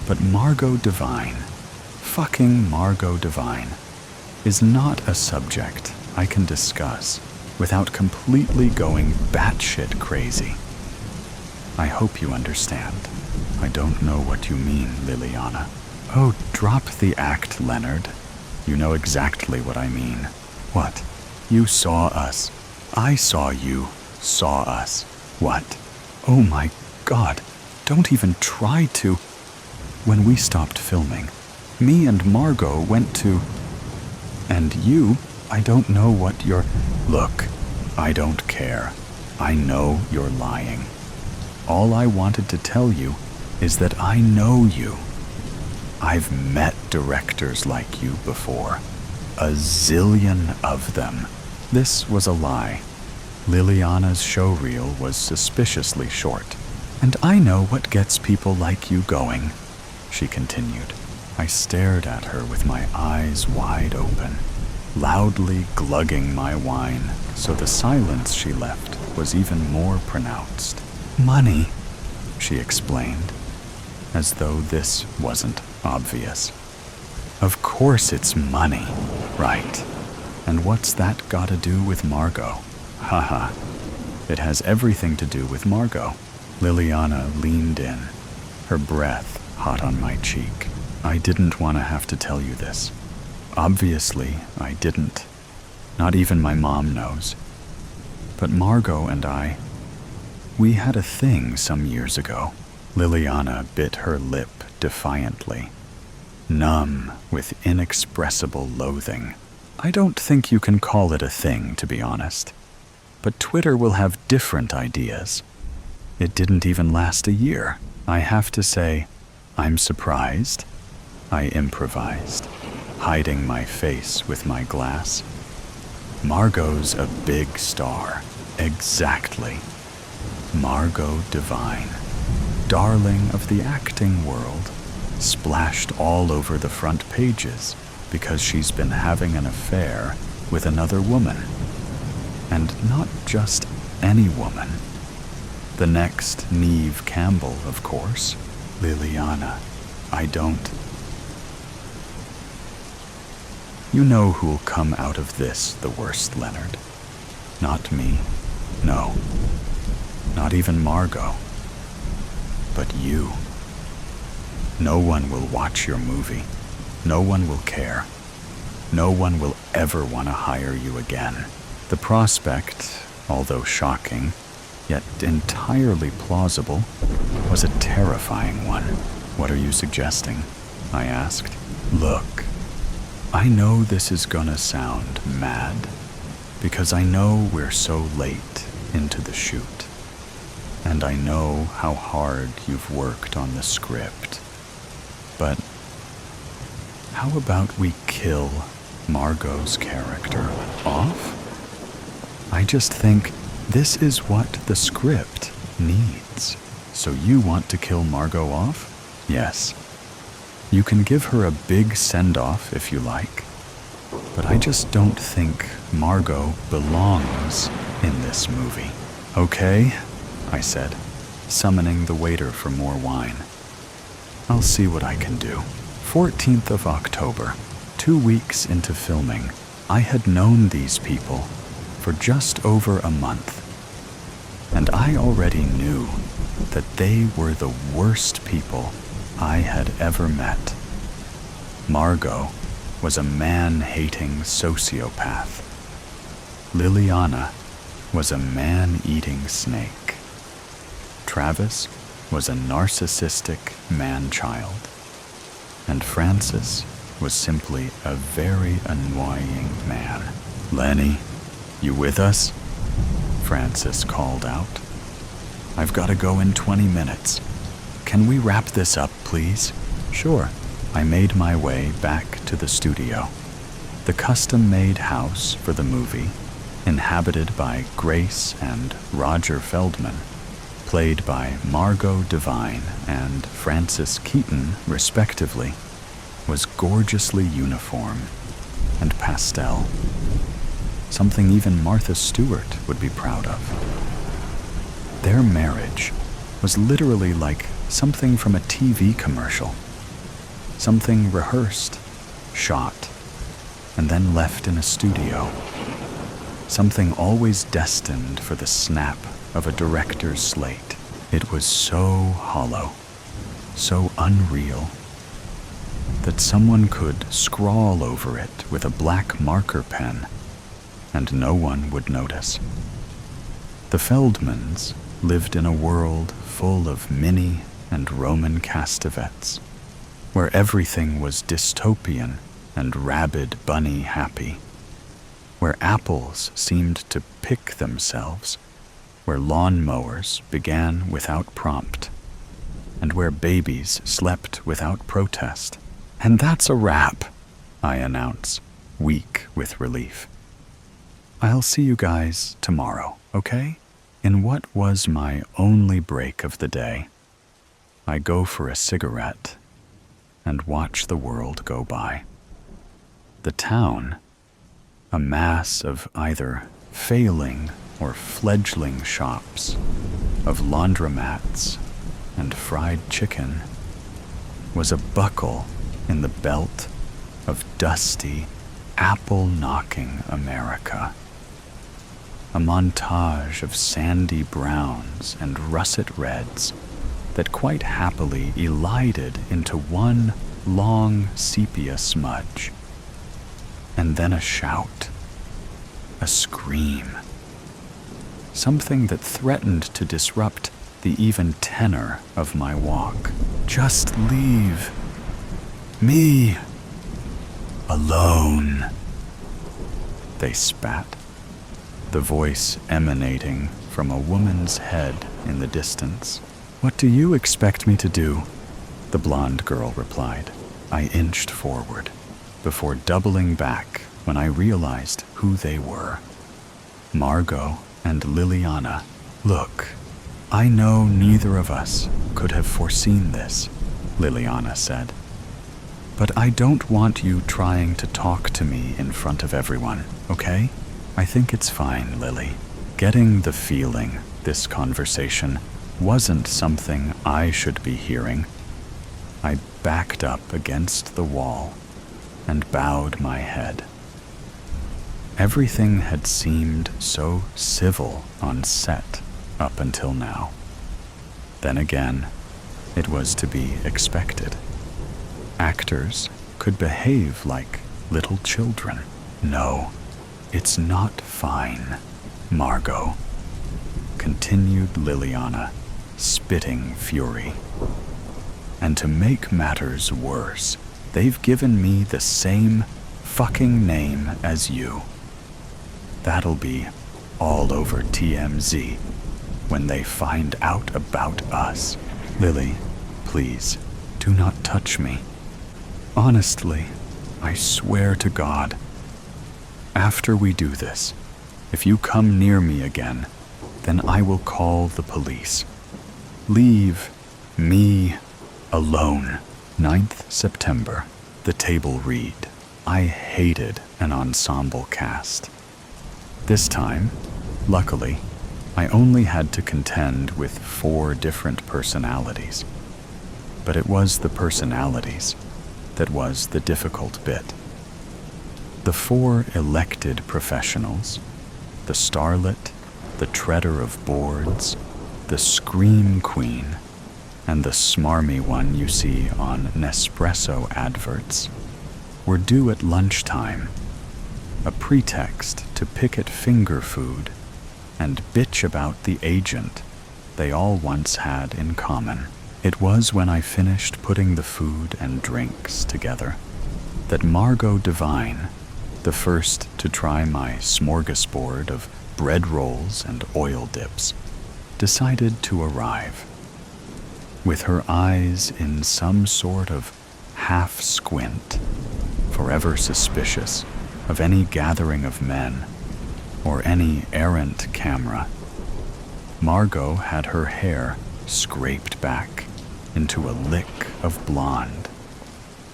But Margot Devine, fucking Margot Devine, is not a subject I can discuss without completely going batshit crazy. I hope you understand. I don't know what you mean, Liliana. Oh, drop the act, Leonard. You know exactly what I mean. What? You saw us. I saw you. Saw us. What? Oh my God. Don't even try to. When we stopped filming, me and Margot went to... And you, I don't know what you're... Look, I don't care. I know you're lying. All I wanted to tell you is that I know you. I've met directors like you before. A zillion of them. This was a lie. Liliana's showreel was suspiciously short. And I know what gets people like you going, she continued. I stared at her with my eyes wide open, loudly glugging my wine, so the silence she left was even more pronounced. Money, she explained, as though this wasn't obvious. Of course it's money, right? And what's that gotta do with Margot? Haha, it has everything to do with Margot. Liliana leaned in, her breath hot on my cheek. I didn't want to have to tell you this. Obviously, I didn't. Not even my mom knows. But Margot and I, we had a thing some years ago. Liliana bit her lip defiantly, numb with inexpressible loathing. I don't think you can call it a thing, to be honest. But Twitter will have different ideas. It didn't even last a year. I have to say, I'm surprised. I improvised, hiding my face with my glass. Margot's a big star. Exactly. Margot Devine, darling of the acting world, splashed all over the front pages because she's been having an affair with another woman. And not just any woman. The next Neve Campbell, of course. Liliana, I don't. You know who'll come out of this the worst, Leonard. Not me. No. Not even Margot. But you. No one will watch your movie. No one will care. No one will ever want to hire you again. The prospect, although shocking, yet entirely plausible, was a terrifying one. What are you suggesting? I asked. Look, I know this is gonna sound mad, because I know we're so late into the shoot, and I know how hard you've worked on the script. But how about we kill Margot's character off? I just think this is what the script needs. So you want to kill Margot off? Yes. You can give her a big send-off if you like, but I just don't think Margot belongs in this movie. Okay, I said, summoning the waiter for more wine. I'll see what I can do. 14th of October, 2 weeks into filming, I had known these people for just over a month, and I already knew that they were the worst people I had ever met. Margot was a man-hating sociopath. Liliana was a man-eating snake. Travis was a narcissistic man-child. And Francis was simply a very annoying man. Lenny, you with us? Francis called out. I've got to go in 20 minutes. Can we wrap this up, please? Sure. I made my way back to the studio. The custom-made house for the movie, inhabited by Grace and Roger Feldman, played by Margot Devine and Francis Keaton, respectively, was gorgeously uniform and pastel. Something even Martha Stewart would be proud of. Their marriage was literally like something from a TV commercial. Something rehearsed, shot, and then left in a studio. Something always destined for the snap of a director's slate. It was so hollow, so unreal, that someone could scrawl over it with a black marker pen and no one would notice. The Feldmans lived in a world full of Minnie and Roman Castevets, where everything was dystopian and rabid bunny happy, where apples seemed to pick themselves, where lawnmowers began without prompt, and where babies slept without protest. And that's a wrap, I announce, weak with relief. I'll see you guys tomorrow, okay? In what was my only break of the day, I go for a cigarette and watch the world go by. The town, a mass of either failing or fledgling shops, of laundromats and fried chicken, was a buckle in the belt of dusty, apple-knocking America. A montage of sandy browns and russet reds that quite happily elided into one long sepia smudge. And then a shout, a scream, something that threatened to disrupt the even tenor of my walk. Just leave me alone, they spat, the voice emanating from a woman's head in the distance. What do you expect me to do? The blonde girl replied. I inched forward, before doubling back when I realized who they were. Margot and Liliana. Look, I know neither of us could have foreseen this, Liliana said. But I don't want you trying to talk to me in front of everyone, okay? I think it's fine, Lily. Getting the feeling this conversation wasn't something I should be hearing. I backed up against the wall and bowed my head. Everything had seemed so civil on set up until now. Then again, it was to be expected. actors could behave like little children. No, it's not fine, Margot, continued Liliana, spitting fury. And to make matters worse, they've given me the same fucking name as you. That'll be all over TMZ when they find out about us. Lily, please, do not touch me. Honestly, I swear to God. After we do this, if you come near me again, then I will call the police. Leave me alone. 9th September. The table read. I hated an ensemble cast. This time, luckily, I only had to contend with 4 different personalities. But it was the personalities that was the difficult bit. The 4 elected professionals, the starlet, the treader of boards, the scream queen, and the smarmy one you see on Nespresso adverts, were due at lunchtime, a pretext to picket finger food and bitch about the agent they all once had in common. It was when I finished putting the food and drinks together that Margot Devine, the first to try my smorgasbord of bread rolls and oil dips, decided to arrive. With her eyes in some sort of half squint, forever suspicious of any gathering of men or any errant camera, Margot had her hair scraped back into a lick of blonde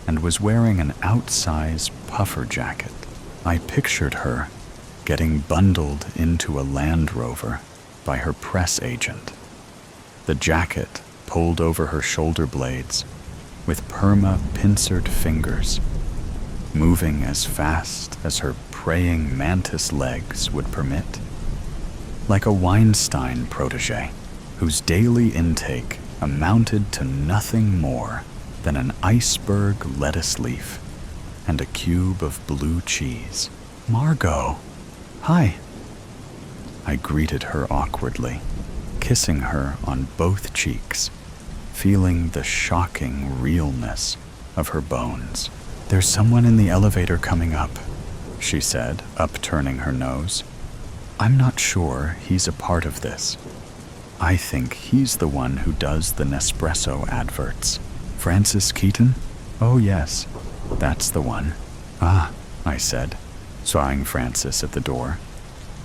and was wearing an outsize puffer jacket. I pictured her getting bundled into a Land Rover by her press agent, the jacket pulled over her shoulder blades with pincered fingers, moving as fast as her praying mantis legs would permit, like a Weinstein protege whose daily intake amounted to nothing more than an iceberg lettuce leaf and a cube of blue cheese. Margot, hi. I greeted her awkwardly, kissing her on both cheeks, feeling the shocking realness of her bones. There's someone in the elevator coming up, she said, upturning her nose. I'm not sure he's a part of this. I think he's the one who does the Nespresso adverts. Francis Keaton? Oh yes, that's the one. Ah, I said, sawing Francis at the door.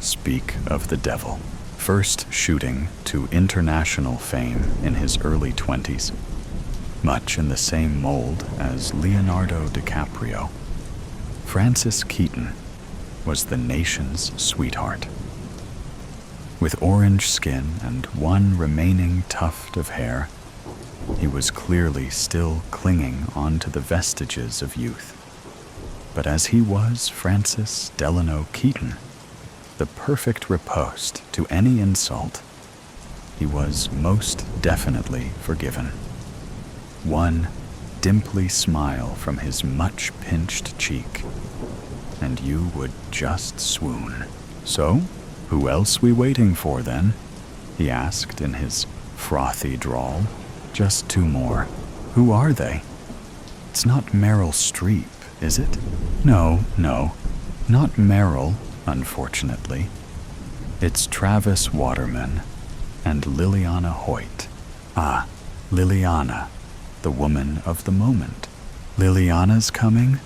Speak of the devil. First shooting to international fame in his early 20s, much in the same mold as Leonardo DiCaprio. Francis Keaton was the nation's sweetheart. With orange skin and one remaining tuft of hair, he was clearly still clinging onto the vestiges of youth. But as he was Francis Delano Keaton, the perfect riposte to any insult, he was most definitely forgiven. One dimply smile from his much-pinched cheek, and you would just swoon. So, who else we waiting for then? He asked in his frothy drawl. Just 2 more. Who are they? It's not Meryl Streep, is it? No, not Meryl, unfortunately. It's Travis Waterman and Liliana Hoyt. Ah, Liliana, the woman of the moment. Liliana's coming?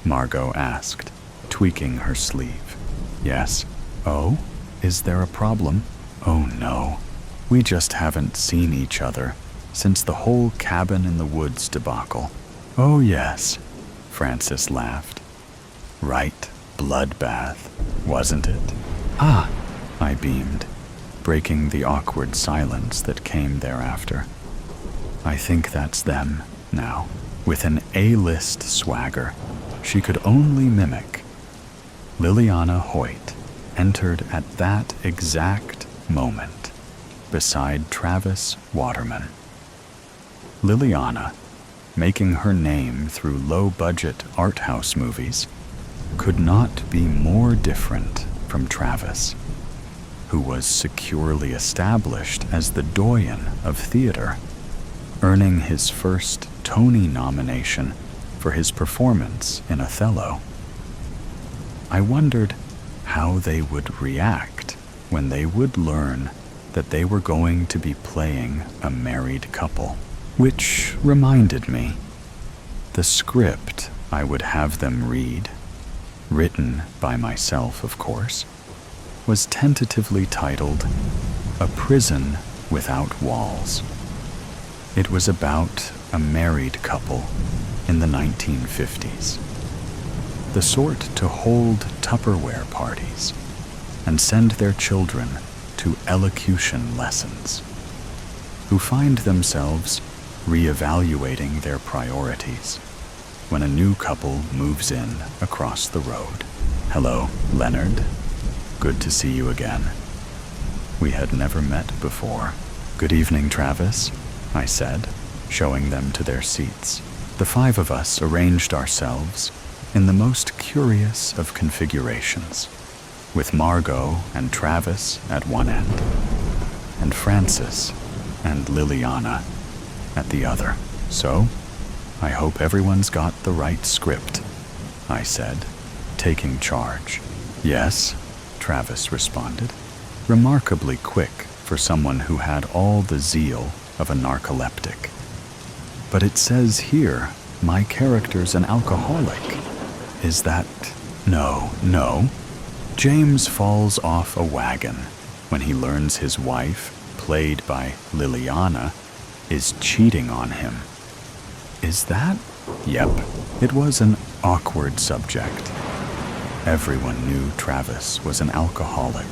Margot asked, tweaking her sleeve. Yes. Oh? Is there a problem? Oh no. We just haven't seen each other since the whole cabin in the woods debacle. Oh yes, Francis laughed. Right, bloodbath, wasn't it? Ah, I beamed, breaking the awkward silence that came thereafter. I think that's them now. With an A-list swagger she could only mimic, Liliana Hoyt entered at that exact moment beside Travis Waterman. Liliana making her name through low-budget art house movies, could not be more different from Travis, who was securely established as the doyen of theater, earning his first Tony nomination for his performance in Othello. I wondered how they would react when they would learn that they were going to be playing a married couple. Which reminded me, the script I would have them read, written by myself of course, was tentatively titled A Prison Without Walls. It was about a married couple in the 1950s, the sort to hold Tupperware parties and send their children to elocution lessons, who find themselves reevaluating their priorities when a new couple moves in across the road. "Hello, Leonard. Good to see you again." We had never met before. "Good evening, Travis," I said, showing them to their seats. The five of us arranged ourselves in the most curious of configurations, with Margot and Travis at one end, and Francis and Liliana at the other. "So, I hope everyone's got the right script," I said, taking charge. "Yes," Travis responded, remarkably quick for someone who had all the zeal of a narcoleptic. "But it says here my character's an alcoholic. Is that—" No. James falls off a wagon when he learns his wife, played by Liliana, is cheating on him. Is that? Yep, it was an awkward subject. Everyone knew Travis was an alcoholic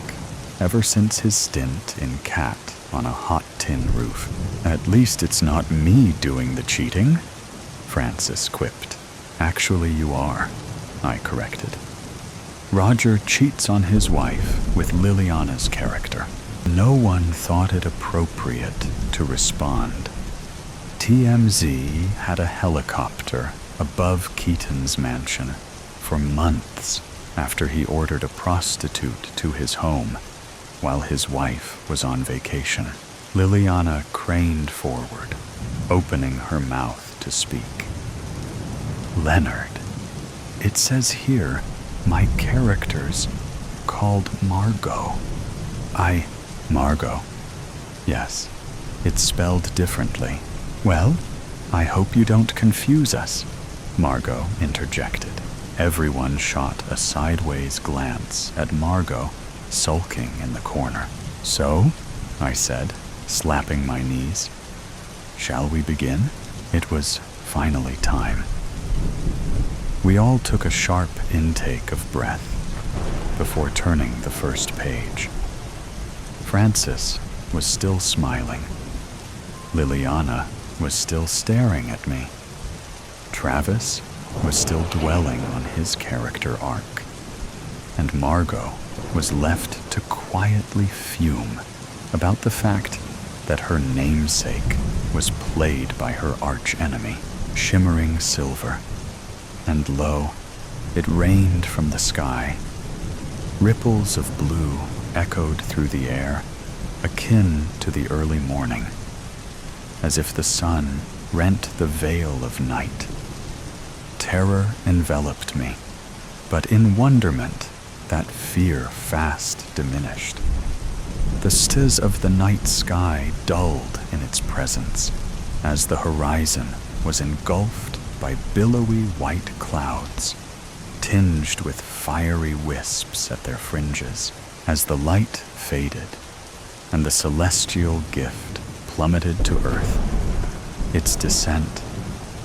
ever since his stint in Cat on a hot tin roof. "At least it's not me doing the cheating," Francis quipped. "Actually, you are," I corrected. Roger cheats on his wife with Liliana's character. No one thought it appropriate to respond. TMZ had a helicopter above Keaton's mansion for months after he ordered a prostitute to his home while his wife was on vacation. Liliana craned forward, opening her mouth to speak. "Leonard, it says here my character's called Margot." Margot. Yes, it's spelled differently. "Well, I hope you don't confuse us," Margot interjected. Everyone shot a sideways glance at Margot sulking in the corner. "So," I said, slapping my knees, "shall we begin?" It was finally time. We all took a sharp intake of breath before turning the first page. Francis was still smiling. Liliana was still staring at me. Travis was still dwelling on his character arc. And Margot was left to quietly fume about the fact that her namesake was played by her archenemy, Shimmering Silver. And lo, it rained from the sky. Ripples of blue echoed through the air, akin to the early morning, as if the sun rent the veil of night. Terror enveloped me, but in wonderment, that fear fast diminished. The stiz of the night sky dulled in its presence, as the horizon was engulfed by billowy white clouds, tinged with fiery wisps at their fringes. As the light faded, and the celestial gift plummeted to earth, its descent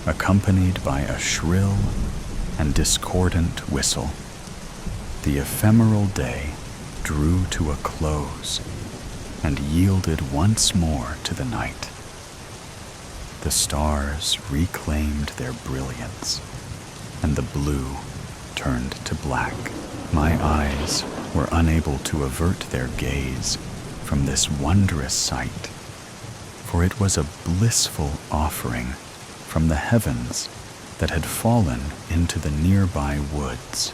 accompanied by a shrill and discordant whistle, the ephemeral day drew to a close and yielded once more to the night. The stars reclaimed their brilliance, and the blue turned to black. My eyes were unable to avert their gaze from this wondrous sight, for it was a blissful offering from the heavens that had fallen into the nearby woods.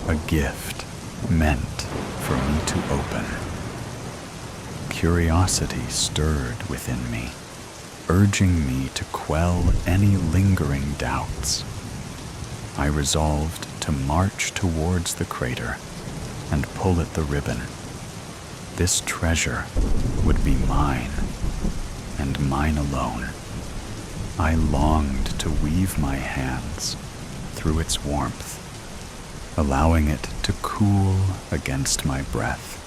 A gift meant for me to open. Curiosity stirred within me, urging me to quell any lingering doubts. I resolved to march towards the crater and pull at the ribbon. This treasure would be mine, and mine alone. I longed to weave my hands through its warmth, allowing it to cool against my breath.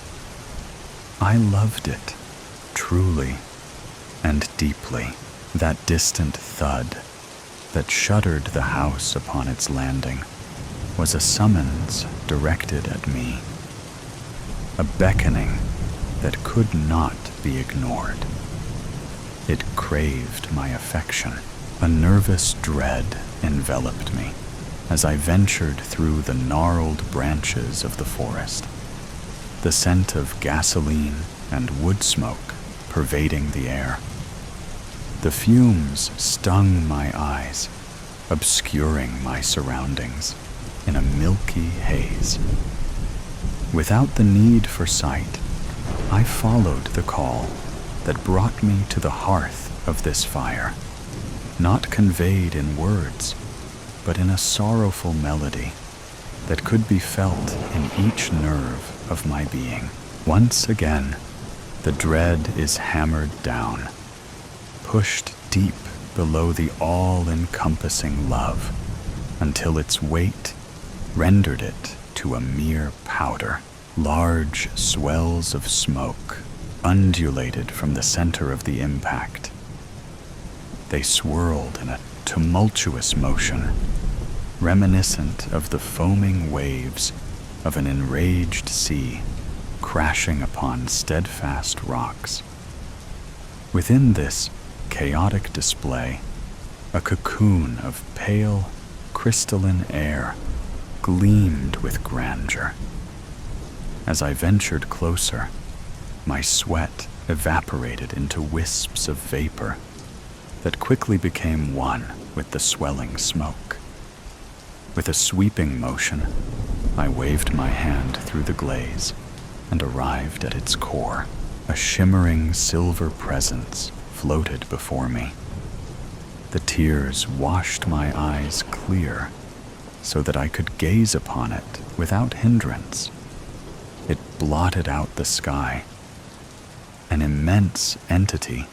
I loved it, truly and deeply. That distant thud that shuddered the house upon its landing was a summons directed at me, a beckoning that could not be ignored. It craved my affection. A nervous dread enveloped me as I ventured through the gnarled branches of the forest, the scent of gasoline and wood smoke pervading the air. The fumes stung my eyes, obscuring my surroundings in a milky haze. Without the need for sight, I followed the call that brought me to the hearth of this fire, not conveyed in words, but in a sorrowful melody that could be felt in each nerve of my being. Once again, the dread is hammered down, pushed deep below the all-encompassing love, until its weight rendered it to a mere powder. Large swells of smoke undulated from the center of the impact. They swirled in a tumultuous motion, reminiscent of the foaming waves of an enraged sea crashing upon steadfast rocks. Within this chaotic display, a cocoon of pale, crystalline air gleamed with grandeur. As I ventured closer, my sweat evaporated into wisps of vapor that quickly became one with the swelling smoke. With a sweeping motion, I waved my hand through the glaze and arrived at its core. A shimmering silver presence floated before me. The tears washed my eyes clear so that I could gaze upon it without hindrance. It blotted out the sky, an immense entity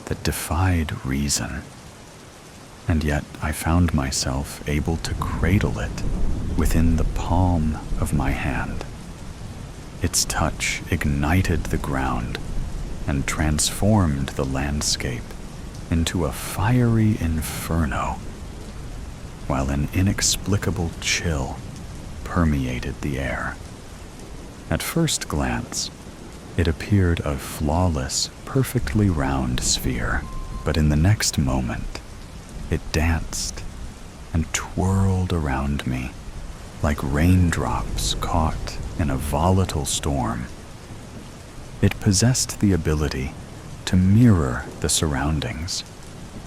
that defied reason. And yet I found myself able to cradle it within the palm of my hand. Its touch ignited the ground and transformed the landscape into a fiery inferno, while an inexplicable chill permeated the air. At first glance, it appeared a flawless, perfectly round sphere, but in the next moment, it danced and twirled around me like raindrops caught in a volatile storm. It possessed the ability to mirror the surroundings,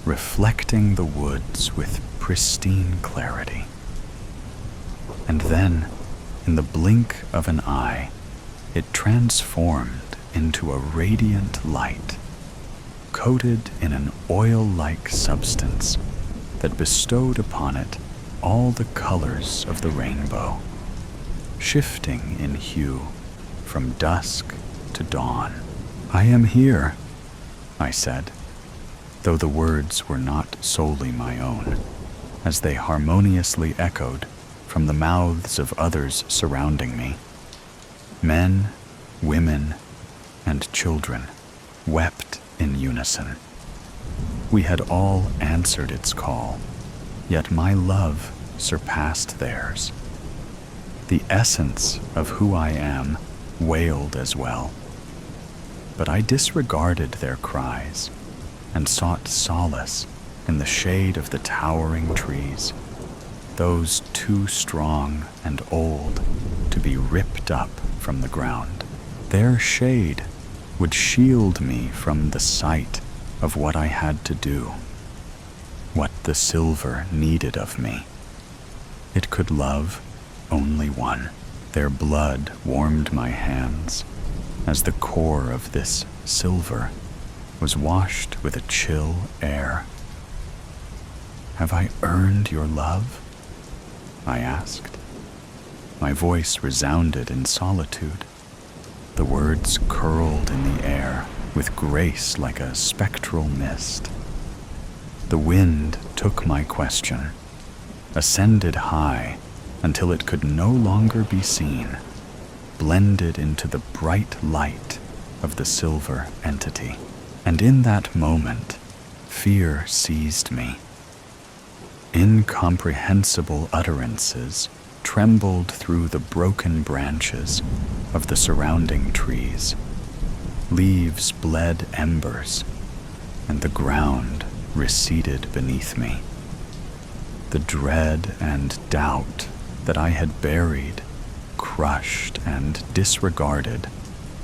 reflecting the woods with pristine clarity. And then, in the blink of an eye, it transformed into a radiant light, coated in an oil-like substance that bestowed upon it all the colors of the rainbow, shifting in hue from dusk to dawn. "I am here," I said, though the words were not solely my own, as they harmoniously echoed from the mouths of others surrounding me. Men, women, and children wept in unison. We had all answered its call, yet my love surpassed theirs. The essence of who I am wailed as well, but I disregarded their cries and sought solace in the shade of the towering trees, those too strong and old to be ripped up from the ground. Their shade would shield me from the sight of what I had to do. what the silver needed of me. It could love only one. Their blood warmed my hands as the core of this silver was washed with a chill air. "Have I earned your love?" I asked. My voice resounded in solitude. The words curled in the air with grace like a spectral mist. The wind took my question, ascended high until it could no longer be seen, blended into the bright light of the silver entity. And in that moment, fear seized me. Incomprehensible utterances trembled through the broken branches of the surrounding trees. Leaves bled embers, and the ground receded beneath me. The dread and doubt that I had buried, crushed, and disregarded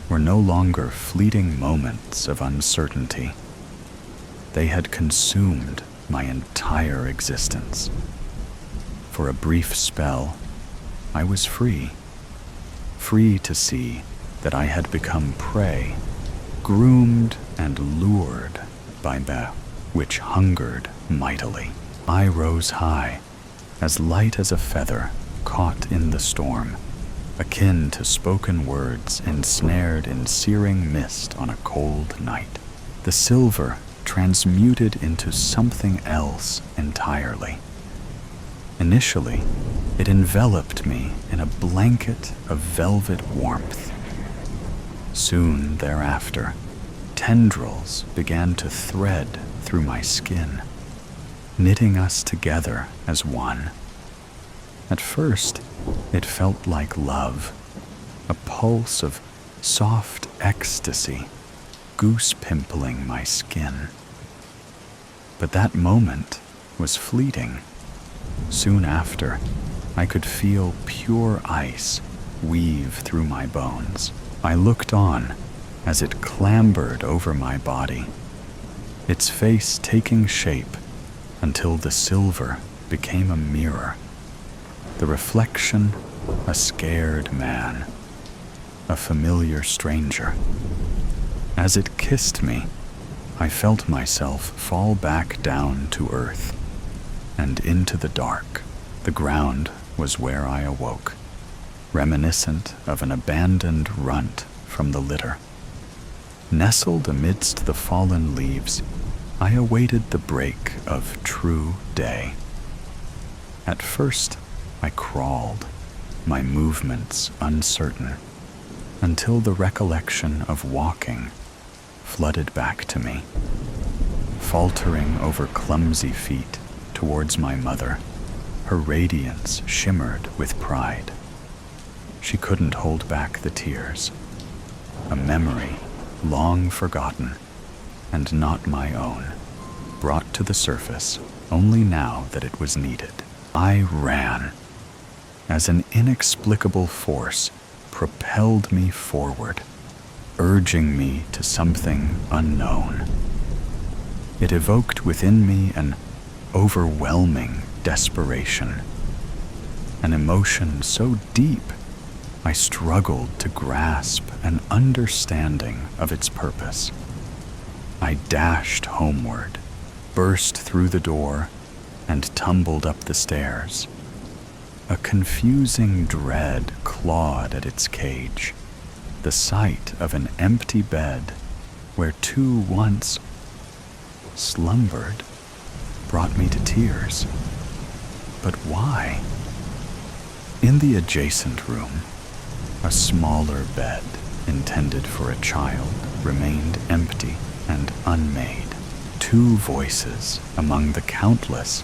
were no longer fleeting moments of uncertainty. They had consumed my entire existence. For a brief spell, I was free to see that I had become prey, groomed and lured by that which hungered mightily. I rose high, as light as a feather caught in the storm, akin to spoken words ensnared in searing mist on a cold night. The silver transmuted into something else entirely. Initially, it enveloped me in a blanket of velvet warmth. Soon thereafter, tendrils began to thread through my skin, knitting us together as one. At first, it felt like love, a pulse of soft ecstasy, goose-pimpling my skin. But that moment was fleeting. Soon after, I could feel pure ice weave through my bones. I looked on as it clambered over my body, its face taking shape until the silver became a mirror, the reflection a scared man, a familiar stranger. As it kissed me, I felt myself fall back down to earth and into the dark. The ground was where I awoke, reminiscent of an abandoned runt from the litter. Nestled amidst the fallen leaves, I awaited the break of true day. At first, I crawled, my movements uncertain, until the recollection of walking flooded back to me. Faltering over clumsy feet towards my mother, her radiance shimmered with pride. She couldn't hold back the tears. A memory long forgotten and not my own, brought to the surface only now that it was needed. I ran as an inexplicable force propelled me forward, urging me to something unknown. It evoked within me an overwhelming desperation, an emotion so deep I struggled to grasp an understanding of its purpose. I dashed homeward, burst through the door, and tumbled up the stairs. A confusing dread clawed at its cage. The sight of an empty bed where two once slumbered brought me to tears. But why? In the adjacent room, a smaller bed intended for a child remained empty and unmade. Two voices among the countless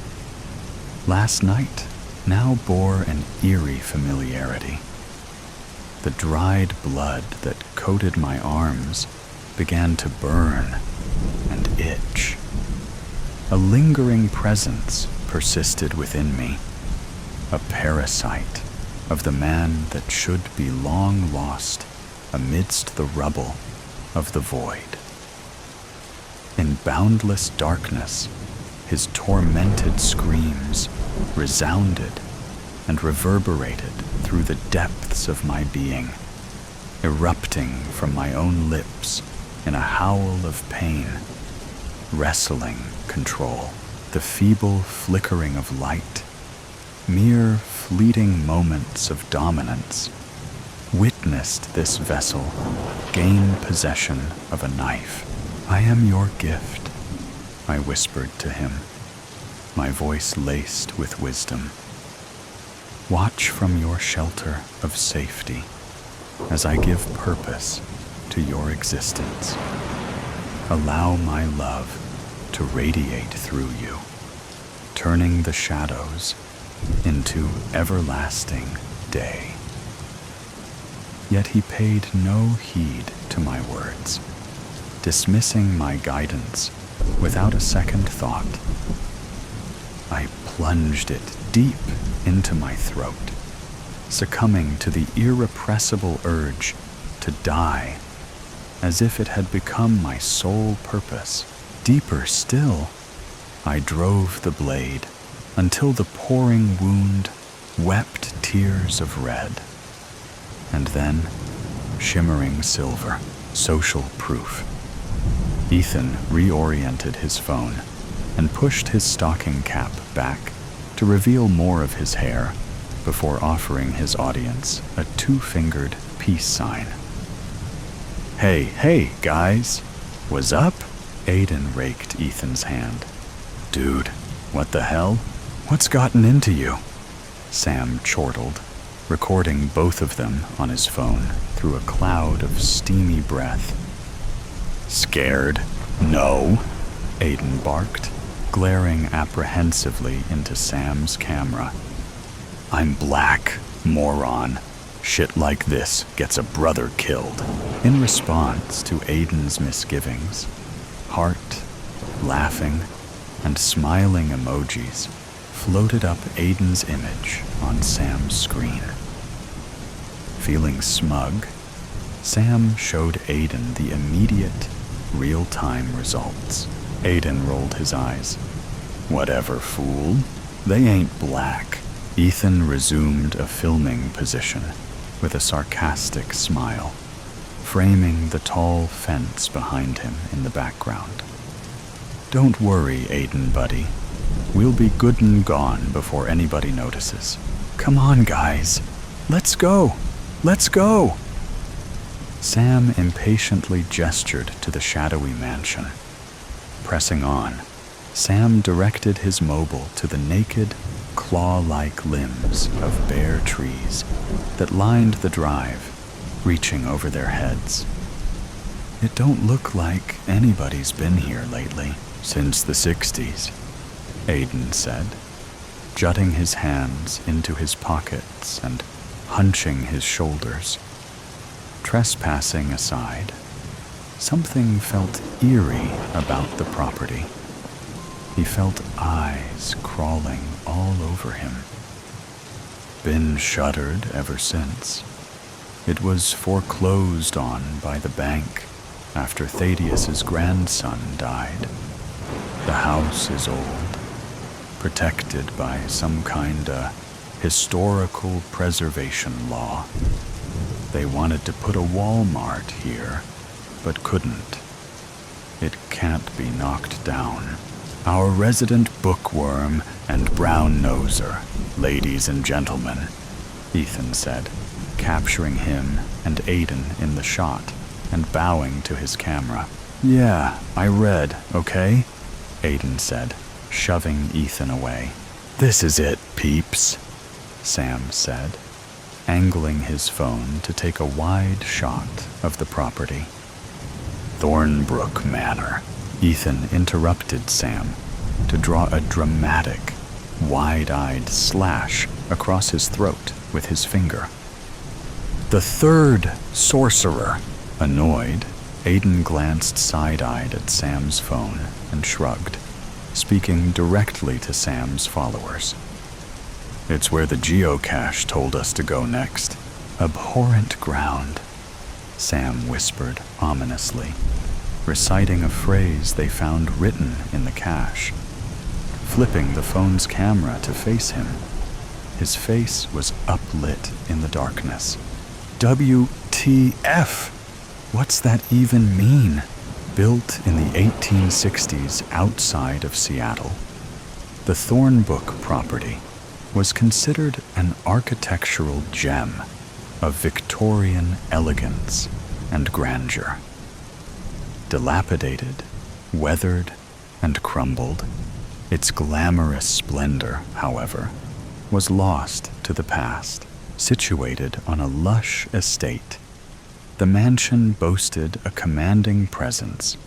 last night now bore an eerie familiarity. The dried blood that coated my arms began to burn and itch. A lingering presence persisted within me, a parasite of the man that should be long lost amidst the rubble of the void. In boundless darkness, His tormented screams resounded and reverberated through the depths of my being, erupting from my own lips in a howl of pain, wrestling control. The feeble flickering of light, mere fleeting moments of dominance, witnessed this vessel gain possession of a knife. "I am your gift," I whispered to him, my voice laced with wisdom. "Watch from your shelter of safety as I give purpose to your existence. Allow my love to radiate through you, turning the shadows into everlasting day." Yet he paid no heed to my words, dismissing my guidance without a second thought. I plunged it deep into my throat, succumbing to the irrepressible urge to die, as if it had become my sole purpose. Deeper still, I drove the blade until the pouring wound wept tears of red. And then, shimmering silver, social proof. Ethan reoriented his phone and pushed his stocking cap back to reveal more of his hair before offering his audience a two-fingered peace sign. Hey, guys, what's up?" Aiden raked Ethan's hand. "Dude, what the hell? What's gotten into you?" Sam chortled, recording both of them on his phone through a cloud of steamy breath. "Scared? No," Aiden barked, glaring apprehensively into Sam's camera. "I'm black, moron. Shit like this gets a brother killed." In response to Aiden's misgivings, heart, laughing, and smiling emojis floated up Aiden's image on Sam's screen. Feeling smug, Sam showed Aiden the immediate, real-time results. Aiden rolled his eyes. "Whatever, fool. They ain't black." Ethan resumed a filming position with a sarcastic smile, framing the tall fence behind him in the background. "Don't worry, Aiden, buddy. We'll be good and gone before anybody notices. Come on, guys. Let's go. Let's go." Sam impatiently gestured to the shadowy mansion. Pressing on, Sam directed his mobile to the naked, claw-like limbs of bare trees that lined the drive, reaching over their heads. "It don't look like anybody's been here lately, since the 60s, Aiden said, jutting his hands into his pockets and hunching his shoulders. Trespassing aside, something felt eerie about the property. He felt eyes crawling all over him. Been shuttered ever since. It was foreclosed on by the bank after Thaddeus's grandson died. The house is old, protected by some kinda historical preservation law. They wanted to put a Walmart here, but couldn't. It can't be knocked down. Our resident bookworm and brown noser, ladies and gentlemen, Ethan said, capturing him and Aiden in the shot and bowing to his camera. "Yeah, I read, okay?" Aiden said, shoving Ethan away. "This is it, peeps," Sam said, angling his phone to take a wide shot of the property. "Thornbrook Manor." Ethan interrupted Sam to draw a dramatic, wide-eyed slash across his throat with his finger. "The third sorcerer." Annoyed, Aiden glanced side-eyed at Sam's phone and shrugged, speaking directly to Sam's followers. "It's where the geocache told us to go next." "Abhorrent ground," Sam whispered ominously, reciting a phrase they found written in the cache. flipping the phone's camera to face him. His face was uplit in the darkness. WTF? What's that even mean? Built in the 1860s outside of Seattle, the Thornbrook property was considered an architectural gem of Victorian elegance and grandeur. Dilapidated, weathered, and crumbled, its glamorous splendor, however, was lost to the past. Situated on a lush estate, the mansion boasted a commanding presence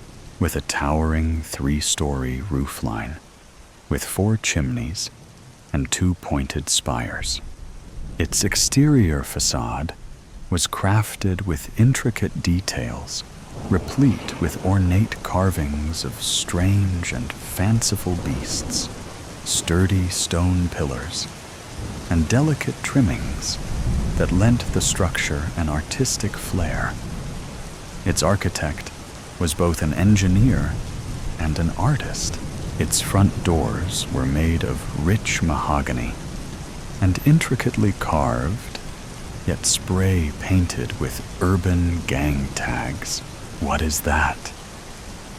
with a towering 3-story roofline, with 4 chimneys and 2 pointed spires. Its exterior facade was crafted with intricate details, replete with ornate carvings of strange and fanciful beasts, sturdy stone pillars, and delicate trimmings that lent the structure an artistic flair. Its architect was both an engineer and an artist. Its front doors were made of rich mahogany and intricately carved, yet spray painted with urban gang tags. "What is that?"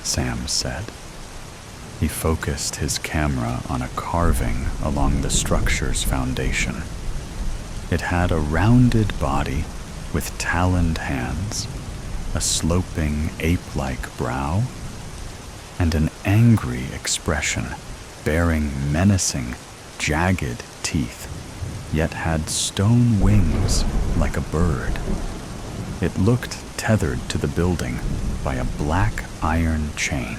Sam said. He focused his camera on a carving along the structure's foundation. It had a rounded body with taloned hands, a sloping ape-like brow, and an angry expression bearing menacing, jagged teeth, yet had stone wings like a bird. It looked tethered to the building by a black iron chain.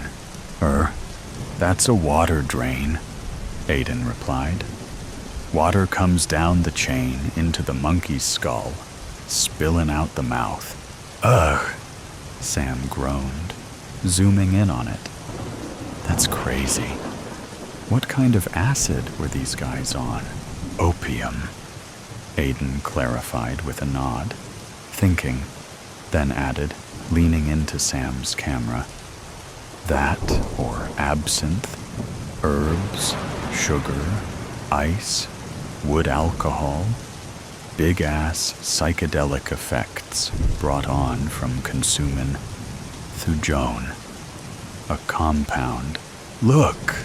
That's a water drain," Aiden replied. "Water comes down the chain into the monkey's skull, spilling out the mouth." "Ugh," Sam groaned, zooming in on it. "That's crazy. What kind of acid were these guys on?" "Opium," Aiden clarified with a nod, thinking, then added, leaning into Sam's camera. "That or absinthe, herbs, sugar, ice, wood alcohol, big-ass psychedelic effects brought on from consuming thujone, a compound." Look!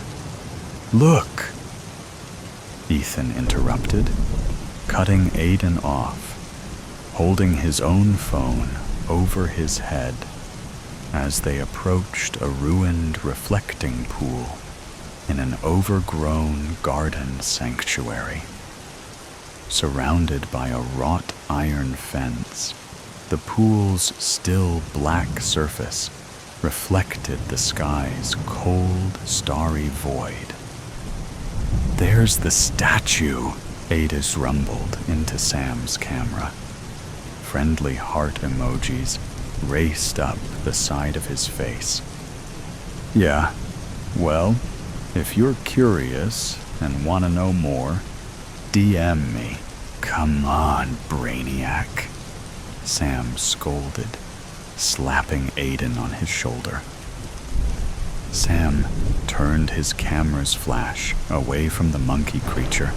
Ethan interrupted, cutting Aiden off, holding his own phone over his head as they approached a ruined reflecting pool in an overgrown garden sanctuary. Surrounded by a wrought iron fence, the pool's still black surface reflected the sky's cold, starry void. "There's the statue," Adis rumbled into Sam's camera. Friendly heart emojis raced up the side of his face. "Yeah, well, if you're curious and want to know more, DM me." "Come on, Brainiac," Sam scolded, slapping Aiden on his shoulder. Sam turned his camera's flash away from the monkey creature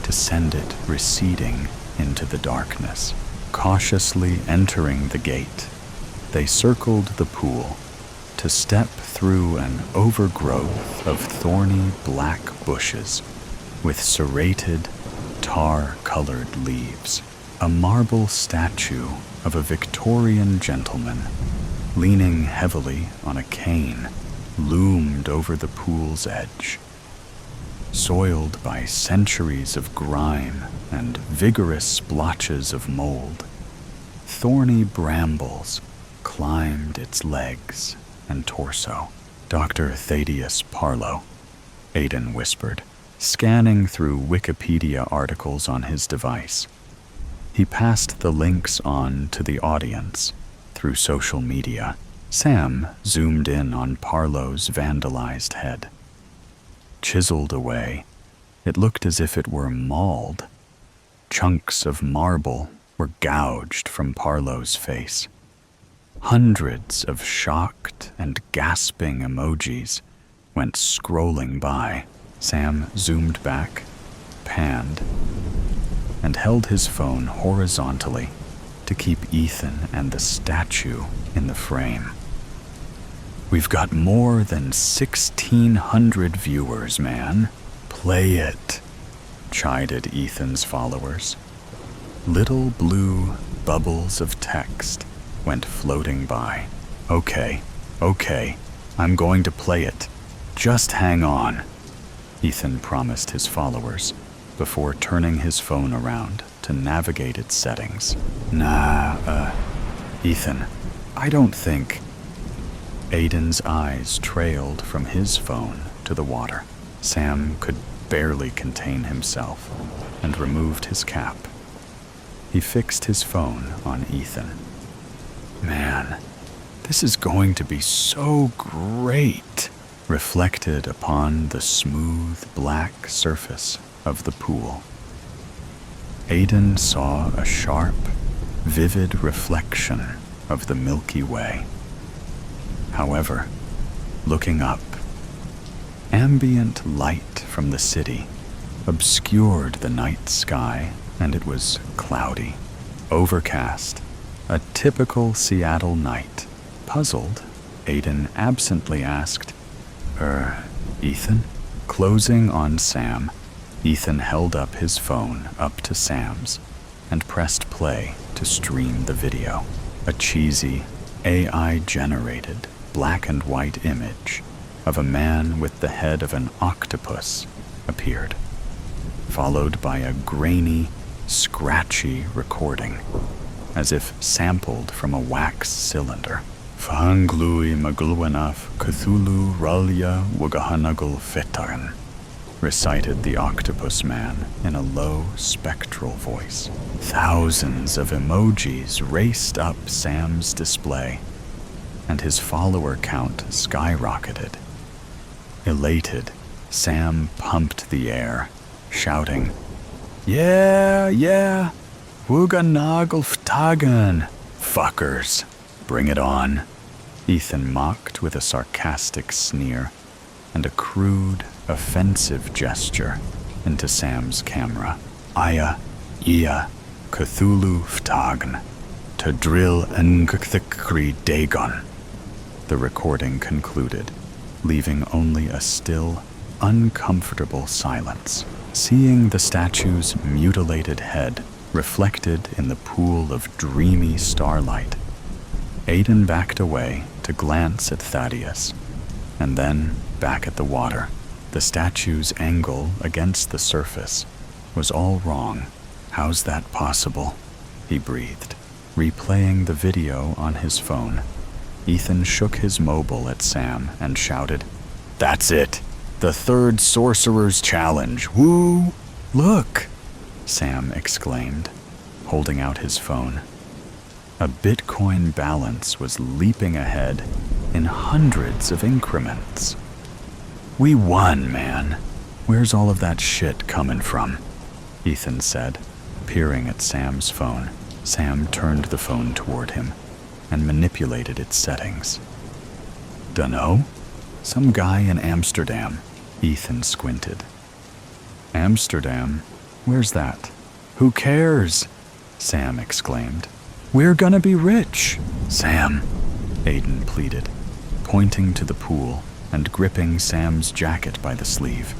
to send it receding into the darkness. Cautiously entering the gate, they circled the pool to step through an overgrowth of thorny black bushes with serrated, tar-colored leaves. A marble statue of a Victorian gentleman, leaning heavily on a cane, loomed over the pool's edge. Soiled by centuries of grime and vigorous splotches of mold, thorny brambles climbed its legs and torso. "Dr. Thaddeus Parlow," Aiden whispered, scanning through Wikipedia articles on his device. He passed the links on to the audience through social media. Sam zoomed in on Parlow's vandalized head. Chiseled away, it looked as if it were mauled. Chunks of marble were gouged from Parlow's face. Hundreds of shocked and gasping emojis went scrolling by. Sam zoomed back, panned, and held his phone horizontally to keep Ethan and the statue in the frame. "We've got more than 1,600 viewers, man. Play it," chided Ethan's followers. Little blue bubbles of text went floating by. Okay, I'm going to play it. Just hang on," Ethan promised his followers before turning his phone around to navigate its settings. Ethan, I don't think..." Aiden's eyes trailed from his phone to the water. Sam could barely contain himself and removed his cap. He fixed his phone on Ethan. "Man, this is going to be so great," reflected upon the smooth black surface of the pool. Aiden saw a sharp, vivid reflection of the Milky Way. However, looking up, ambient light from the city obscured the night sky, and it was cloudy, overcast, a typical Seattle night. Puzzled, Aiden absently asked, Ethan?" Closing on Sam, Ethan held up his phone up to Sam's and pressed play to stream the video. A cheesy, AI-generated black and white image of a man with the head of an octopus appeared, followed by a grainy, scratchy recording, as if sampled from a wax cylinder. "Fahanglui maglwanaf Cthulhu ralya wagahanagul fetarn," recited the octopus man in a low, spectral voice. Thousands of emojis raced up Sam's display, and his follower count skyrocketed. Elated, Sam pumped the air, shouting, Yeah, Wuganagulftagan, fuckers, bring it on," Ethan mocked with a sarcastic sneer and a crude, offensive gesture into Sam's camera. "Aya, ia, Cthulhu ftagn, to drill ngthikri dagon," the recording concluded, leaving only a still, uncomfortable silence. Seeing the statue's mutilated head reflected in the pool of dreamy starlight, Aiden backed away to glance at Thaddeus, and then back at the water. The statue's angle against the surface was all wrong. "How's that possible?" he breathed. Replaying the video on his phone, Ethan shook his mobile at Sam and shouted, "That's it! The third Sorcerer's Challenge! Woo! Look!" Sam exclaimed, holding out his phone. A Bitcoin balance was leaping ahead in hundreds of increments. "We won, man. Where's all of that shit coming from?" Ethan said, peering at Sam's phone. Sam turned the phone toward him and manipulated its settings. "Dunno. Some guy in Amsterdam." Ethan squinted. "Amsterdam? Where's that?" "Who cares?" Sam exclaimed. "We're gonna be rich." "Sam," Aiden pleaded, pointing to the pool and gripping Sam's jacket by the sleeve.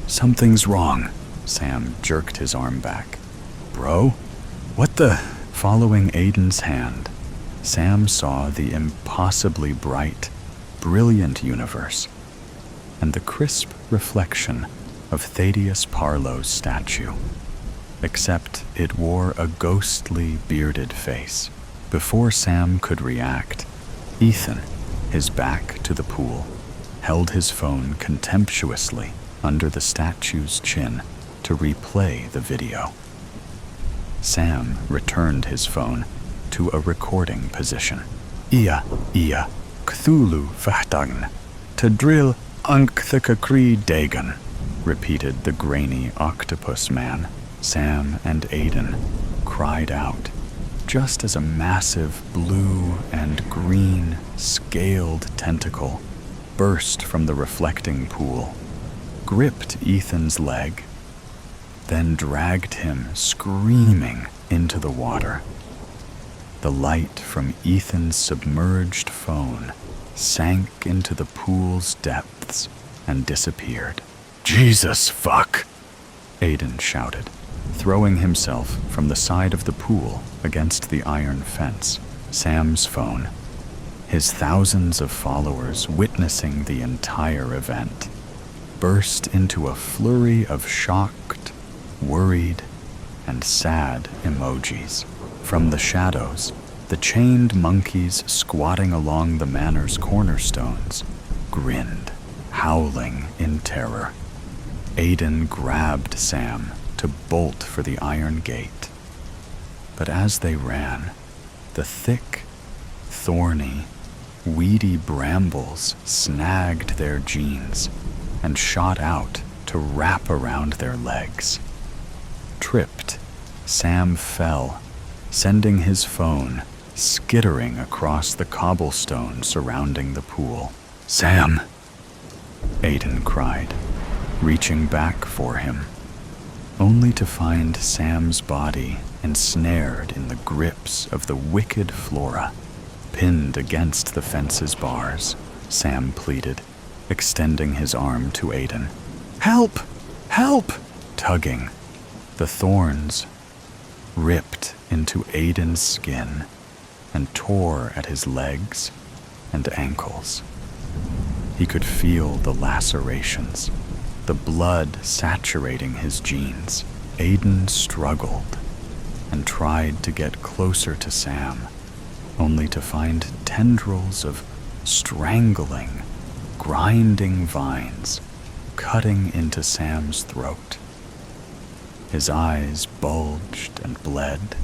"Something's wrong." Sam jerked his arm back. "Bro, what the..." Following Aiden's hand, Sam saw the impossibly bright, brilliant universe and the crisp reflection of Thaddeus Parlow's statue, except it wore a ghostly, bearded face. Before Sam could react, Ethan, his back to the pool, held his phone contemptuously under the statue's chin to replay the video. Sam returned his phone to a recording position. "Ia, Cthulhu Vahtagn, to drill Unkhthakakri Dagon," repeated the grainy octopus man. Sam and Aiden cried out, just as a massive blue and green scaled tentacle burst from the reflecting pool, gripped Ethan's leg, then dragged him screaming into the water. The light from Ethan's submerged phone sank into the pool's depths and disappeared. "Jesus fuck!" Aiden shouted, throwing himself from the side of the pool against the iron fence. Sam's phone, his thousands of followers witnessing the entire event, burst into a flurry of shocked, worried, and sad emojis. From the shadows, the chained monkeys squatting along the manor's cornerstones grinned, howling in terror. Aiden grabbed Sam to bolt for the iron gate. But as they ran, the thick, thorny, weedy brambles snagged their jeans and shot out to wrap around their legs. Tripped, Sam fell, sending his phone skittering across the cobblestone surrounding the pool. "Sam!" Aiden cried, reaching back for him, only to find Sam's body ensnared in the grips of the wicked Flora. Pinned against the fence's bars, Sam pleaded, extending his arm to Aiden. "Help! Help!" Tugging, the thorns ripped into Aiden's skin and tore at his legs and ankles. He could feel the lacerations, the blood saturating his jeans. Aiden struggled and tried to get closer to Sam, only to find tendrils of strangling, grinding vines cutting into Sam's throat. His eyes bulged and bled,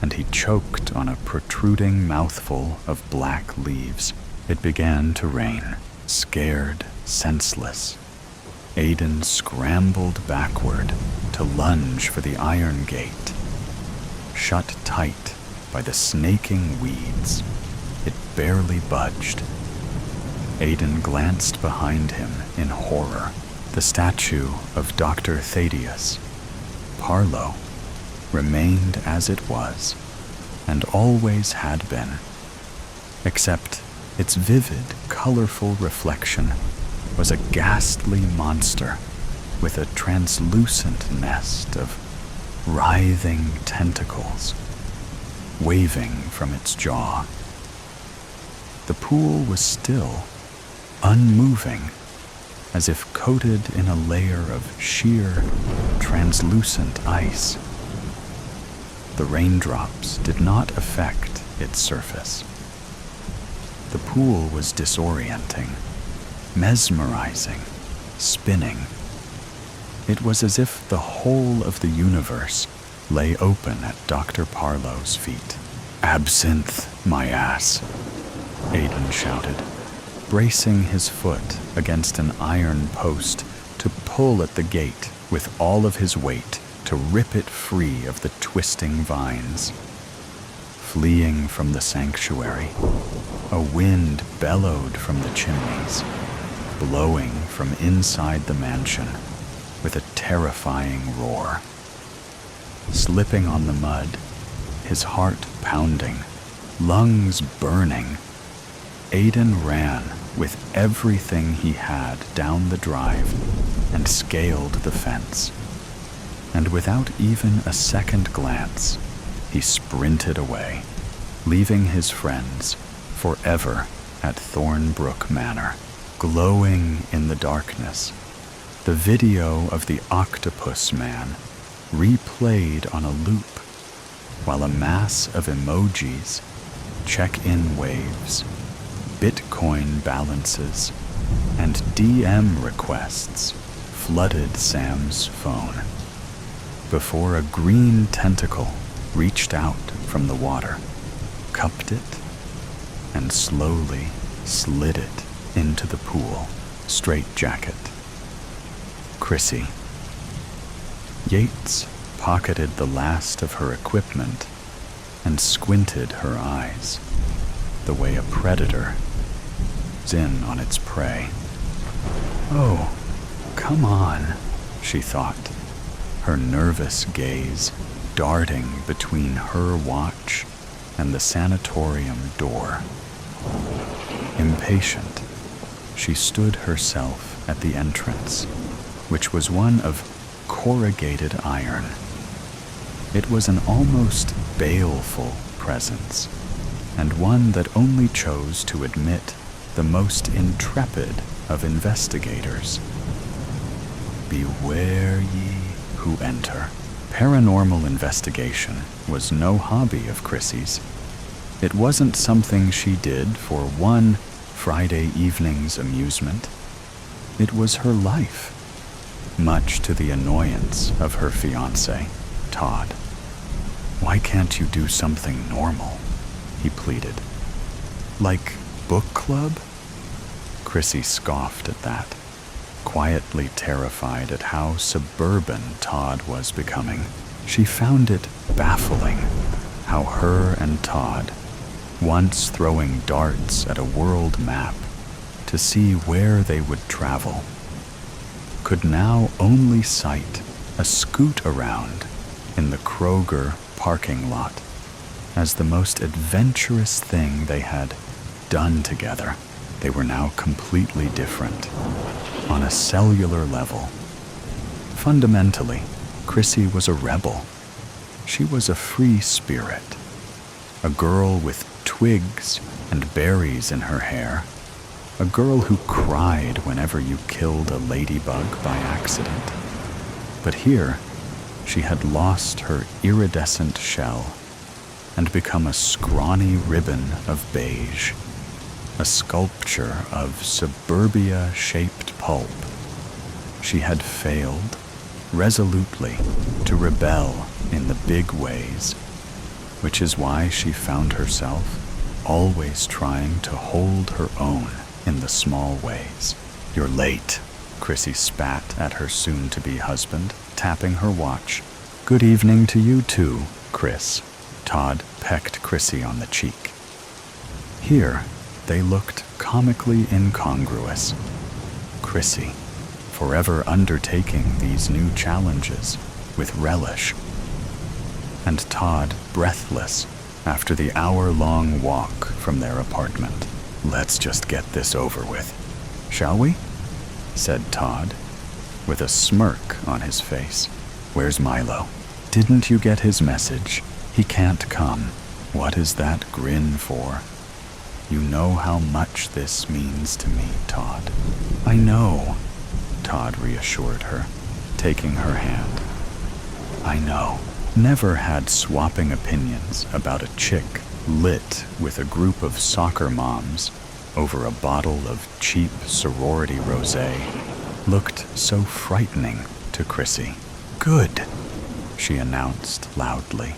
and he choked on a protruding mouthful of black leaves. It began to rain. Scared, senseless, Aiden scrambled backward to lunge for the iron gate. Shut tight by the snaking weeds, it barely budged. Aiden glanced behind him in horror. The statue of Dr. Thaddeus, Parlow, remained as it was, and always had been, except its vivid, colorful reflection was a ghastly monster with a translucent nest of writhing tentacles waving from its jaw. The pool was still, unmoving, as if coated in a layer of sheer, translucent ice. The raindrops did not affect its surface. The pool was disorienting, mesmerizing, spinning. It was as if the whole of the universe lay open at Dr. Parlow's feet. "Absinthe, my ass," Aiden shouted, bracing his foot against an iron post to pull at the gate with all of his weight to rip it free of the twisting vines. Fleeing from the sanctuary, a wind bellowed from the chimneys, blowing from inside the mansion with a terrifying roar. Slipping on the mud, his heart pounding, lungs burning, Aiden ran with everything he had down the drive and scaled the fence. And without even a second glance, he sprinted away, leaving his friends forever at Thornbrook Manor. Glowing in the darkness, the video of the octopus man replayed on a loop, while a mass of emojis, check-in waves, Bitcoin balances, and DM requests flooded Sam's phone, before a green tentacle reached out from the water, cupped it, and slowly slid it into the pool. Straitjacket. Chrissy. Yates pocketed the last of her equipment and squinted her eyes, the way a predator zooms in on its prey. "Oh, Come on, she thought, her nervous gaze darting between her watch and the sanatorium door. Impatient, she stood herself at the entrance, which was one of corrugated iron. It was an almost baleful presence, and one that only chose to admit the most intrepid of investigators. Beware ye who enter. Paranormal investigation was no hobby of Chrissy's. It wasn't something she did for one Friday evening's amusement. It was her life, much to the annoyance of her fiancé, Todd. Why can't you do something normal? He pleaded. Like book club? Chrissy scoffed at that, quietly terrified at how suburban Todd was becoming. She found it baffling how her and Todd, once throwing darts at a world map to see where they would travel, could now only sight a scoot around in the Kroger parking lot as the most adventurous thing they had done together. They were now completely different, on a cellular level. Fundamentally, Chrissy was a rebel. She was a free spirit, a girl with twigs and berries in her hair, a girl who cried whenever you killed a ladybug by accident. But here, she had lost her iridescent shell and become a scrawny ribbon of beige, a sculpture of suburbia-shaped pulp. She had failed, resolutely, to rebel in the big ways, which is why she found herself always trying to hold her own in the small ways. You're late, Chrissy spat at her soon-to-be husband, tapping her watch. Good evening to you too, Chris. Todd pecked Chrissy on the cheek. Here, they looked comically incongruous. Chrissy, forever undertaking these new challenges with relish, and Todd breathless after the hour-long walk from their apartment. Let's just get this over with, shall we? Said Todd, with a smirk on his face. Where's Milo? Didn't you get his message? He can't come. What is that grin for? You know how much this means to me, Todd. I know, Todd reassured her, taking her hand. I know. Never had swapping opinions about a chick lit with a group of soccer moms over a bottle of cheap sorority rosé looked so frightening to Chrissy. Good, she announced loudly,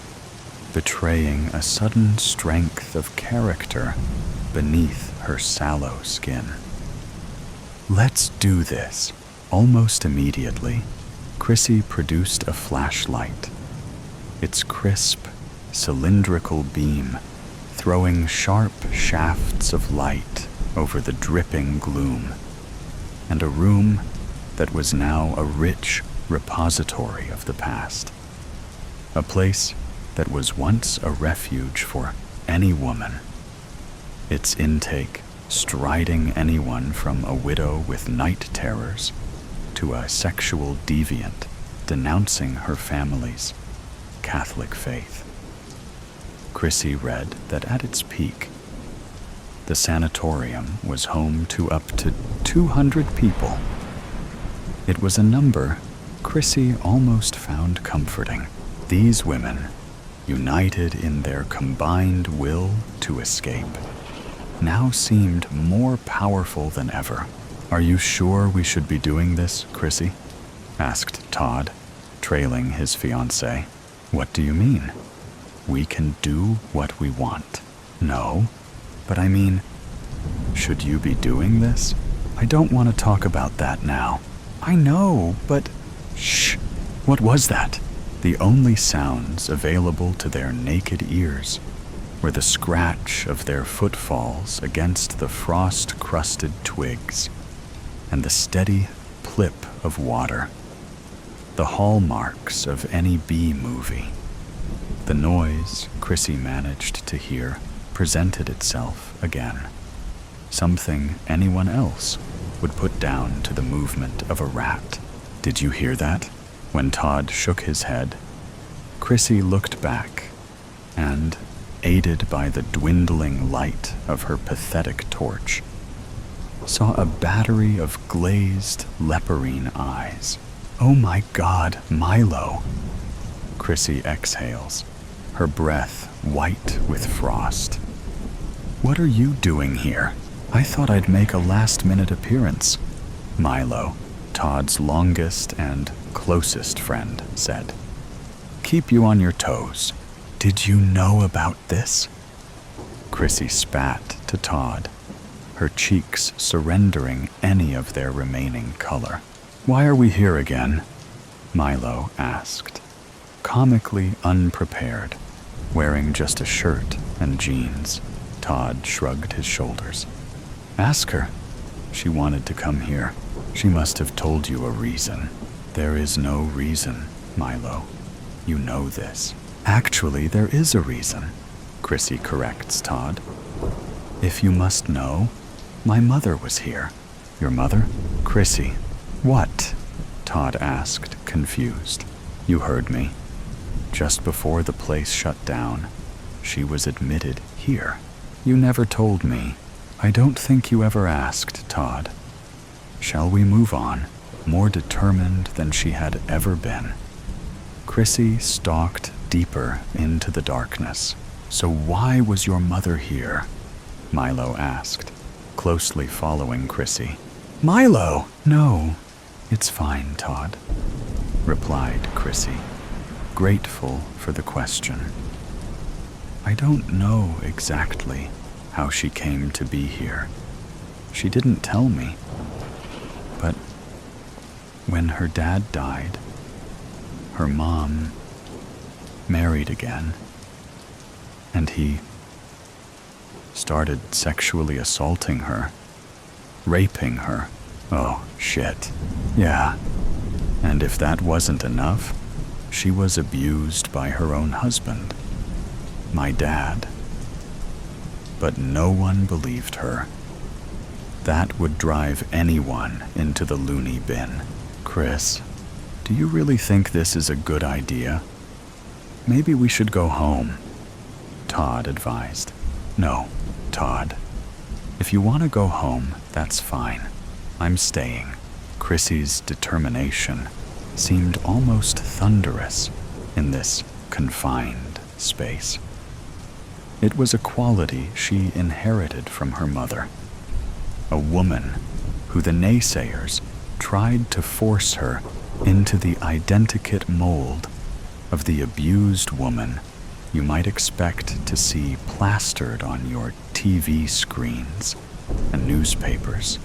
betraying a sudden strength of character beneath her sallow skin. Let's do this. Almost immediately, Chrissy produced a flashlight, its crisp, cylindrical beam throwing sharp shafts of light over the dripping gloom, and a room that was now a rich repository of the past, a place that was once a refuge for any woman, its intake striding anyone from a widow with night terrors to a sexual deviant denouncing her family's Catholic faith. Chrissy read that at its peak, the sanatorium was home to up to 200 people. It was a number Chrissy almost found comforting. These women, united in their combined will to escape, now seemed more powerful than ever. Are you sure we should be doing this, Chrissy? Asked Todd, trailing his fiancée. What do you mean? We can do what we want. No, but I mean, should you be doing this? I don't want to talk about that now. I know, but... Shh! What was that? The only sounds available to their naked ears were the scratch of their footfalls against the frost-crusted twigs and the steady plip of water. The hallmarks of any B-movie. The noise Chrissy managed to hear presented itself again. Something anyone else would put down to the movement of a rat. "Did you hear that?" When Todd shook his head, Chrissy looked back and, aided by the dwindling light of her pathetic torch, saw a battery of glazed leporine eyes. "Oh my God, Milo!" Chrissy exhales, her breath white with frost. "What are you doing here? I thought I'd make a last-minute appearance," Milo, Todd's longest and closest friend, said. "Keep you on your toes. Did you know about this?" Chrissy spat to Todd, her cheeks surrendering any of their remaining color. "Why are we here again?" Milo asked, comically unprepared, wearing just a shirt and jeans. Todd shrugged his shoulders. "Ask her. She wanted to come here. She must have told you a reason." "There is no reason, Milo. You know this." "Actually, there is a reason," Chrissy corrects Todd. "If you must know, my mother was here." "Your mother?" "Chrissy." "What?" Todd asked, confused. "You heard me. Just before the place shut down, she was admitted here." "You never told me." "I don't think you ever asked, Todd." Shall we move on, more determined than she had ever been? Chrissy stalked deeper into the darkness. "So why was your mother here?" Milo asked, closely following Chrissy. "Milo!" "No, it's fine, Todd," replied Chrissy, grateful for the question. "I don't know exactly how she came to be here. She didn't tell me. But when her dad died, her mom married again, and he started sexually assaulting her, raping her." "Oh, shit. Yeah. And if that wasn't enough, she was abused by her own husband, my dad. But no one believed her. That would drive anyone into the loony bin." "Chris, do you really think this is a good idea? Maybe we should go home," Todd advised. "No, Todd. If you want to go home, that's fine. I'm staying." Chrissy's determination seemed almost thunderous in this confined space. It was a quality she inherited from her mother, a woman who the naysayers tried to force her into the identikit mold of the abused woman you might expect to see plastered on your TV screens and newspapers,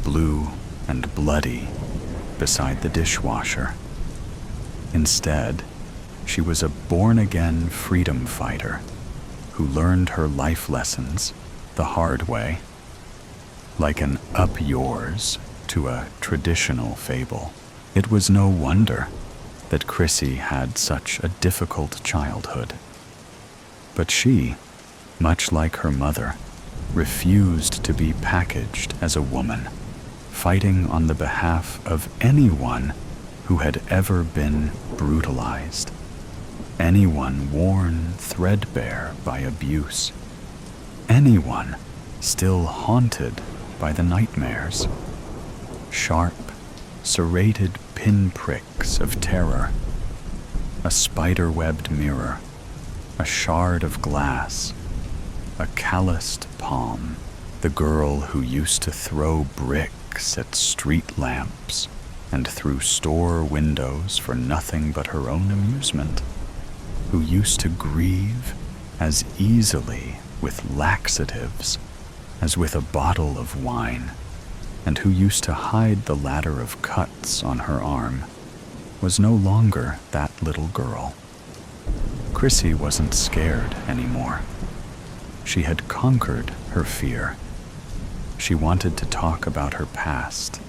blue and bloody beside the dishwasher. Instead, she was a born-again freedom fighter who learned her life lessons the hard way, like an up yours to a traditional fable. It was no wonder that Chrissy had such a difficult childhood. But she, much like her mother, refused to be packaged as a woman, fighting on the behalf of anyone who had ever been brutalized, anyone worn threadbare by abuse, anyone still haunted by the nightmares. Sharp, serrated pinpricks of terror, a spider-webbed mirror, a shard of glass, a calloused palm, the girl who used to throw bricks at street lamps and through store windows for nothing but her own amusement, who used to grieve as easily with laxatives as with a bottle of wine, and who used to hide the ladder of cuts on her arm, was no longer that little girl. Chrissy wasn't scared anymore. She had conquered her fear. She wanted to talk about her past,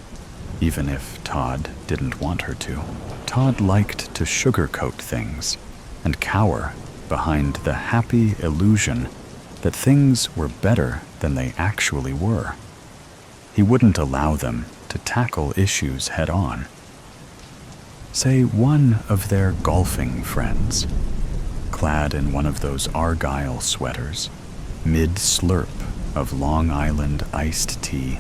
even if Todd didn't want her to. Todd liked to sugarcoat things and cower behind the happy illusion that things were better than they actually were. He wouldn't allow them to tackle issues head-on. Say one of their golfing friends, clad in one of those Argyle sweaters, mid-slurp of Long Island iced tea,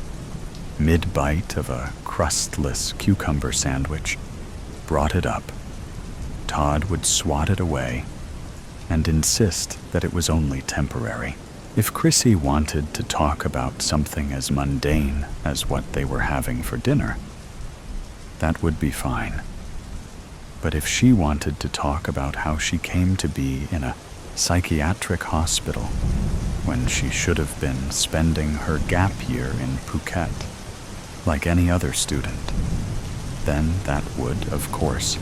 mid-bite of a crustless cucumber sandwich, brought it up. Todd would swat it away and insist that it was only temporary. If Chrissy wanted to talk about something as mundane as what they were having for dinner, that would be fine. But if she wanted to talk about how she came to be in a psychiatric hospital when she should have been spending her gap year in Phuket like any other student, then that would, of course,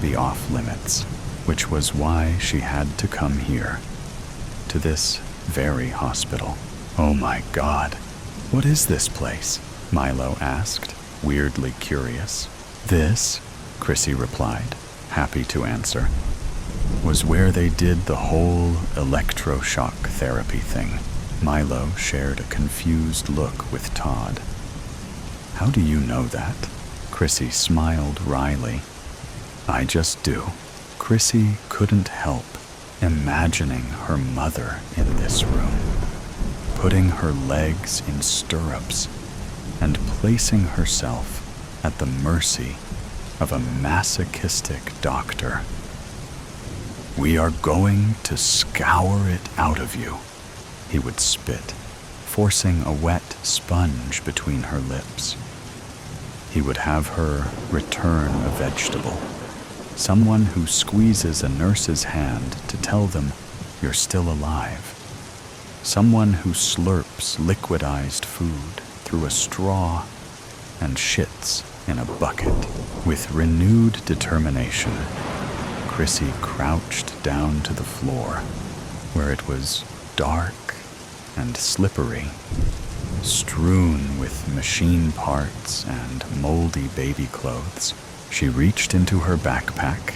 be off limits, which was why she had to come here, to this very hospital. "Oh my God, what is this place?" Milo asked, weirdly curious. "This," Chrissy replied, happy to answer, "was where they did the whole electroshock therapy thing." Milo shared a confused look with Todd. "How do you know that?" Chrissy smiled wryly. "I just do." Chrissy couldn't help imagining her mother in this room, putting her legs in stirrups and placing herself at the mercy of a masochistic doctor. "We are going to scour it out of you," he would spit, forcing a wet sponge between her lips. He would have her return a vegetable, someone who squeezes a nurse's hand to tell them you're still alive, someone who slurps liquidized food through a straw and shits in a bucket. With renewed determination, Chrissy crouched down to the floor, where it was dark and slippery, strewn with machine parts and moldy baby clothes. She reached into her backpack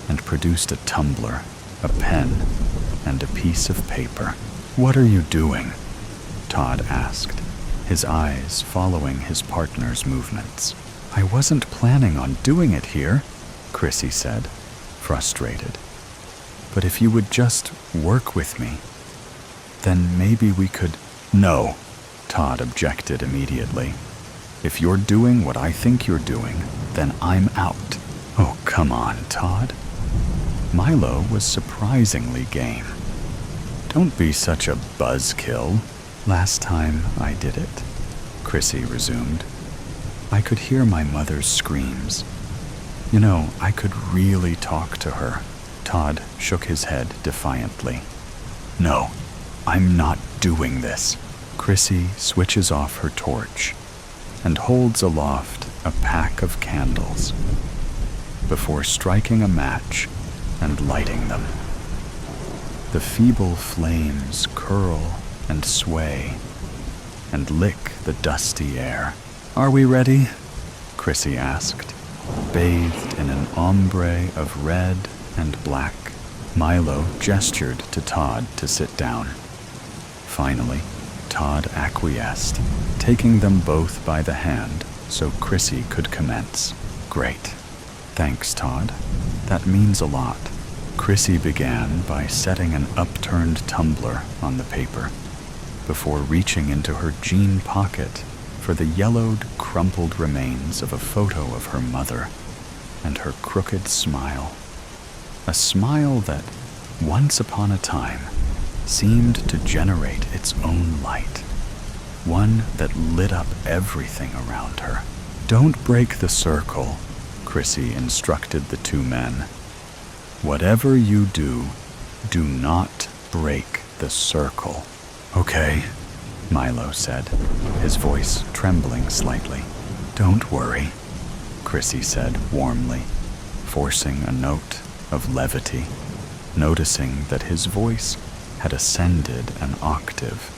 and produced a tumbler, a pen, and a piece of paper. "What are you doing?" Todd asked, his eyes following his partner's movements. "I wasn't planning on doing it here," Chrissy said, frustrated. "But if you would just work with me, then maybe we could—" "No," Todd objected immediately. "If you're doing what I think you're doing, then I'm out." "Oh, come on, Todd." Milo was surprisingly game. "Don't be such a buzzkill. Last time I did it," Chrissy resumed, "I could hear my mother's screams. You know, I could really talk to her." Todd shook his head defiantly. "No, I'm not doing this." Chrissy switches off her torch and holds aloft a pack of candles before striking a match and lighting them. The feeble flames curl and sway and lick the dusty air. "Are we ready?" Chrissy asked, bathed in an ombre of red and black. Milo gestured to Todd to sit down. Finally, Todd acquiesced, taking them both by the hand so Chrissy could commence. "Great. Thanks, Todd. That means a lot." Chrissy began by setting an upturned tumbler on the paper, before reaching into her jean pocket for the yellowed, crumpled remains of a photo of her mother and her crooked smile. A smile that, once upon a time, seemed to generate its own light, one that lit up everything around her. "Don't break the circle," Chrissy instructed the two men. "Whatever you do, do not break the circle." "Okay," Milo said, his voice trembling slightly. "Don't worry," Chrissy said warmly, forcing a note of levity, noticing that his voice had ascended an octave.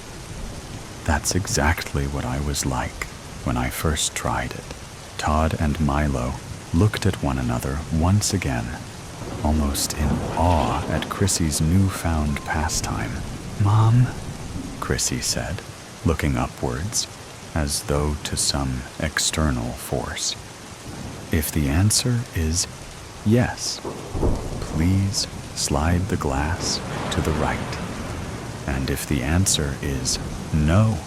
"That's exactly what I was like when I first tried it." Todd and Milo looked at one another once again, almost in awe at Chrissy's newfound pastime. "Mom," Chrissy said, looking upwards, as though to some external force. "If the answer is yes, please slide the glass to the right. And if the answer is no,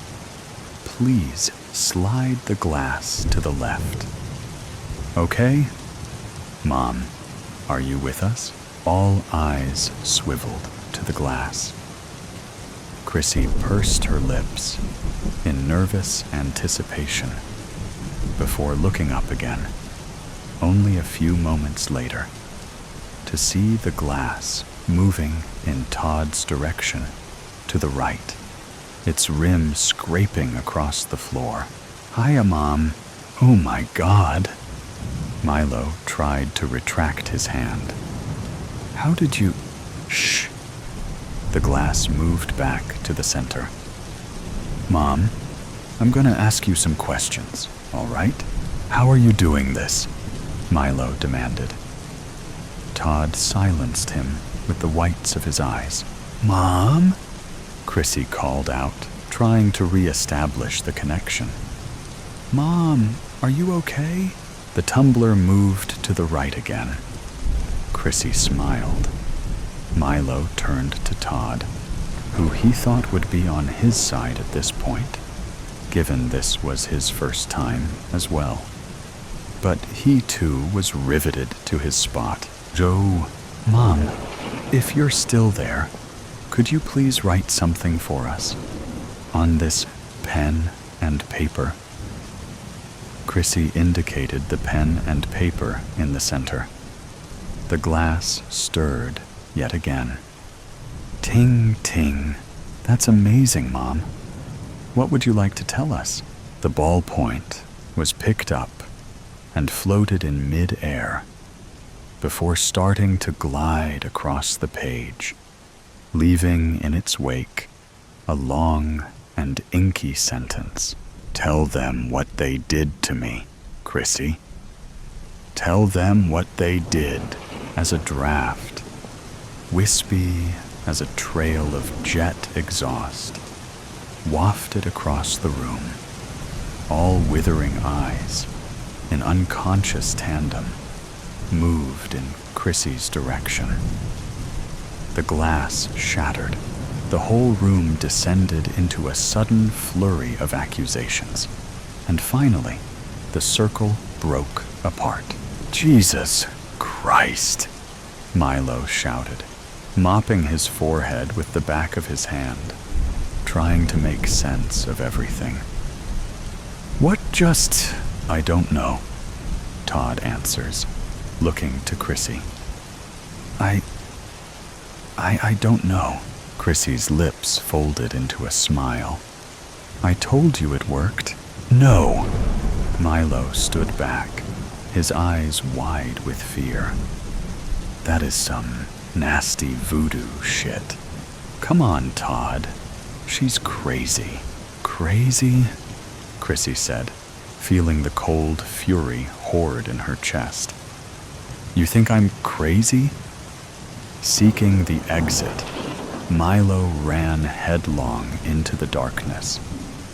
please slide the glass to the left. Okay? Mom, are you with us?" All eyes swiveled to the glass. Chrissy pursed her lips in nervous anticipation before looking up again, only a few moments later, to see the glass moving in Todd's direction to the right, its rim scraping across the floor. "Hiya, Mom." "Oh my God." Milo tried to retract his hand. "How did you—" "Shh." The glass moved back to the center. "Mom, I'm gonna ask you some questions, all right? How are you doing this?" Milo demanded. Todd silenced him with the whites of his eyes. "Mom?" Chrissy called out, trying to re-establish the connection. "Mom, are you okay?" The tumbler moved to the right again. Chrissy smiled. Milo turned to Todd, who he thought would be on his side at this point, given this was his first time as well. But he too was riveted to his spot. "Joe, Mom, if you're still there, could you please write something for us on this pen and paper?" Chrissy indicated the pen and paper in the center. The glass stirred yet again. "Ting, ting. That's amazing, Mom. What would you like to tell us?" The ballpoint was picked up and floated in mid-air before starting to glide across the page, leaving in its wake a long and inky sentence. "Tell them what they did to me, Chrissy. Tell them what they did," as a draft, wispy as a trail of jet exhaust, wafted across the room. All withering eyes, in unconscious tandem, moved in Chrissy's direction. The glass shattered. The whole room descended into a sudden flurry of accusations. And finally, the circle broke apart. "Jesus Christ!" Milo shouted, mopping his forehead with the back of his hand, trying to make sense of everything. "What just—" "I don't know," Todd answers, looking to Chrissy. I don't know." Chrissy's lips folded into a smile. "I told you it worked." "No!" Milo stood back, his eyes wide with fear. "That is some nasty voodoo shit. Come on, Todd. She's crazy." "Crazy?" Chrissy said, feeling the cold fury hoard in her chest. "You think I'm crazy?" Seeking the exit, Milo ran headlong into the darkness,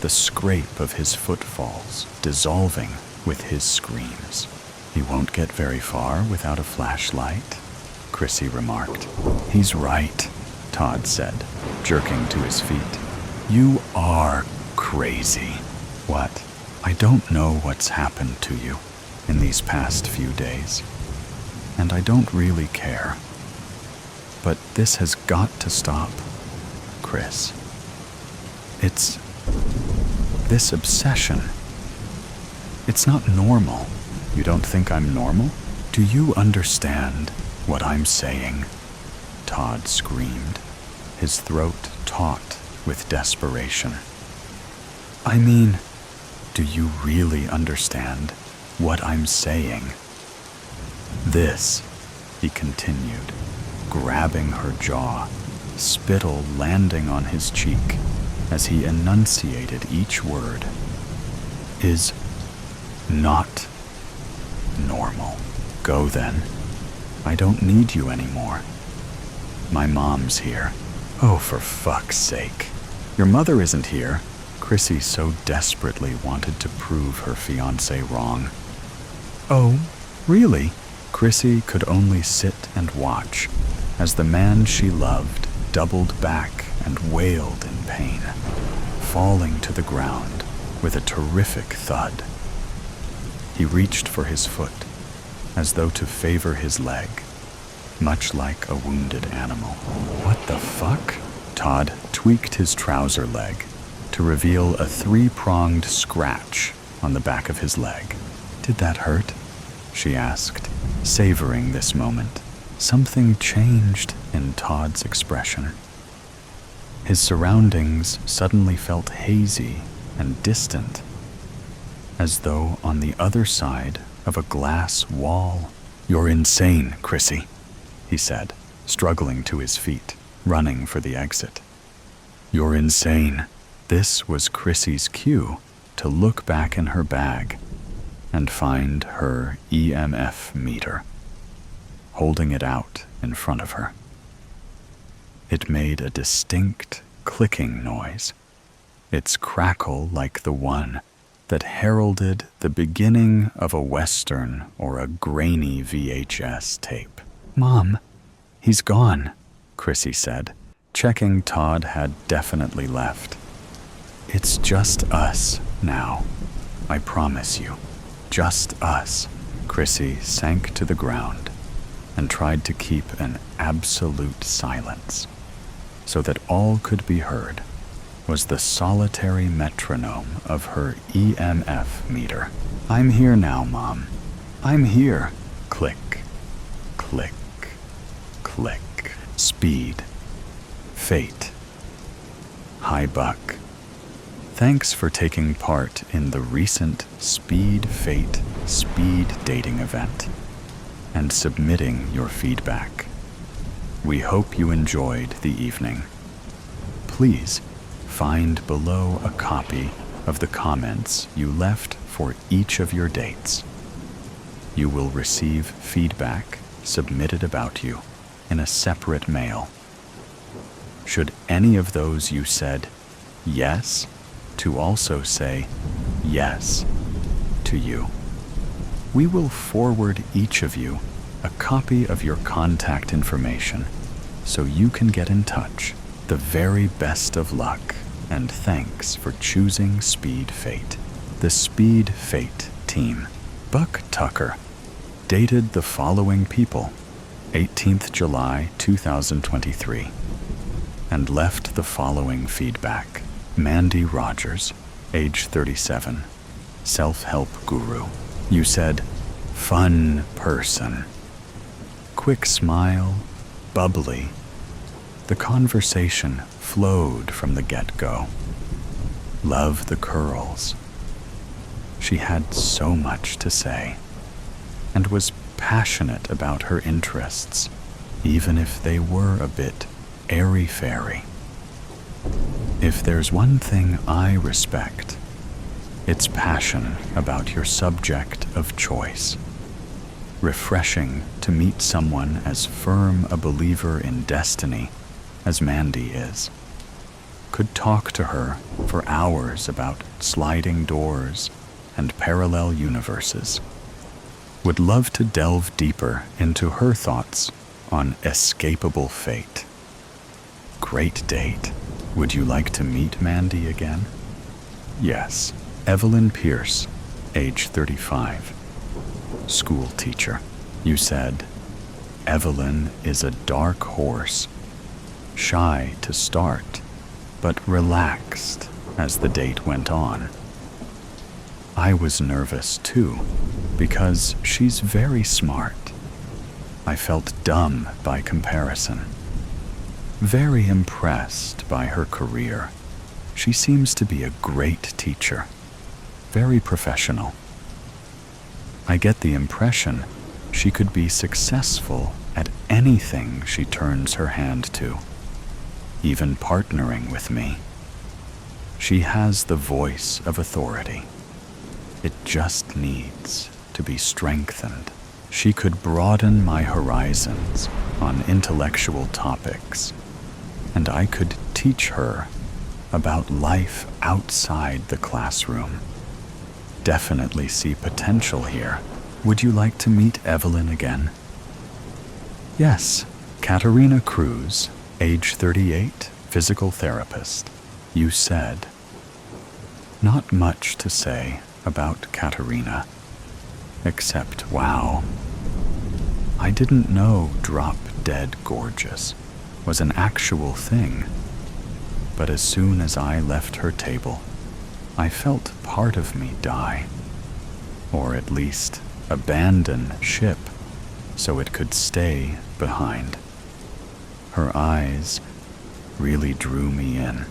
the scrape of his footfalls dissolving with his screams. "He won't get very far without a flashlight," Chrissy remarked. "He's right," Todd said, jerking to his feet. "You are crazy." "What?" "I don't know what's happened to you in these past few days, and I don't really care. But this has got to stop, Chris. It's this obsession. It's not normal." "You don't think I'm normal?" "Do you understand what I'm saying?" Todd screamed, his throat taut with desperation. "I mean, do you really understand what I'm saying?" "This," he continued, grabbing her jaw, spittle landing on his cheek as he enunciated each word, "is not Normal. Go then. I don't need you anymore. My mom's here. Oh, for fuck's sake. Your mother isn't here. Chrissy so desperately wanted to prove her fiancé wrong. Oh, really? Chrissy could only sit and watch as the man she loved doubled back and wailed in pain, falling to the ground with a terrific thud. He reached for his foot, as though to favor his leg, much like a wounded animal. What the fuck? Todd tweaked his trouser leg to reveal a 3-pronged scratch on the back of his leg. Did that hurt? She asked, savoring this moment. Something changed in Todd's expression. His surroundings suddenly felt hazy and distant, as though on the other side of a glass wall. You're insane, Chrissy, he said, struggling to his feet, running for the exit. You're insane. This was Chrissy's cue to look back in her bag and find her EMF meter, holding it out in front of her. It made a distinct clicking noise, its crackle like the one that heralded the beginning of a Western or a grainy VHS tape. Mom, he's gone, Chrissy said, checking Todd had definitely left. It's just us now, I promise you. Just us. Chrissy sank to the ground and tried to keep an absolute silence, so that all could be heard was the solitary metronome of her EMF meter. I'm here now, Mom. I'm here. Click, click, click. Speed. Fate. Hi, Buck. Thanks for taking part in the recent Speed Fate speed dating event and submitting your feedback. We hope you enjoyed the evening. Please find below a copy of the comments you left for each of your dates. You will receive feedback submitted about you in a separate mail. Should any of those you said yes to also say yes to you, we will forward each of you a copy of your contact information so you can get in touch. The very best of luck, and thanks for choosing Speed Fate. The Speed Fate team. Buck Tucker dated the following people: 18th July 2023, and left the following feedback. Mandy Rogers, age 37, self-help guru. You said, fun person. Quick smile, bubbly. The conversation flowed from the get-go. Love the curls. She had so much to say, and was passionate about her interests, even if they were a bit airy-fairy. If there's one thing I respect, it's passion about your subject of choice. Refreshing to meet someone as firm a believer in destiny as Mandy is. Could talk to her for hours about sliding doors and parallel universes. Would love to delve deeper into her thoughts on escapable fate. Great date. Would you like to meet Mandy again? Yes. Evelyn Pierce, age 35. School teacher. You said, Evelyn is a dark horse. Shy to start, but relaxed as the date went on. I was nervous too, because she's very smart. I felt dumb by comparison. Very impressed by her career. She seems to be a great teacher. Very professional. I get the impression she could be successful at anything she turns her hand to, even partnering with me. She has the voice of authority. It just needs to be strengthened. She could broaden my horizons on intellectual topics, and I could teach her about life outside the classroom. Definitely see potential here. Would you like to meet Evelyn again? Yes, Katerina Cruz, age 38, physical therapist. You said. Not much to say about Katerina, except wow. I didn't know drop dead gorgeous was an actual thing, but as soon as I left her table, I felt part of me die, or at least abandon ship so it could stay behind. Her eyes really drew me in,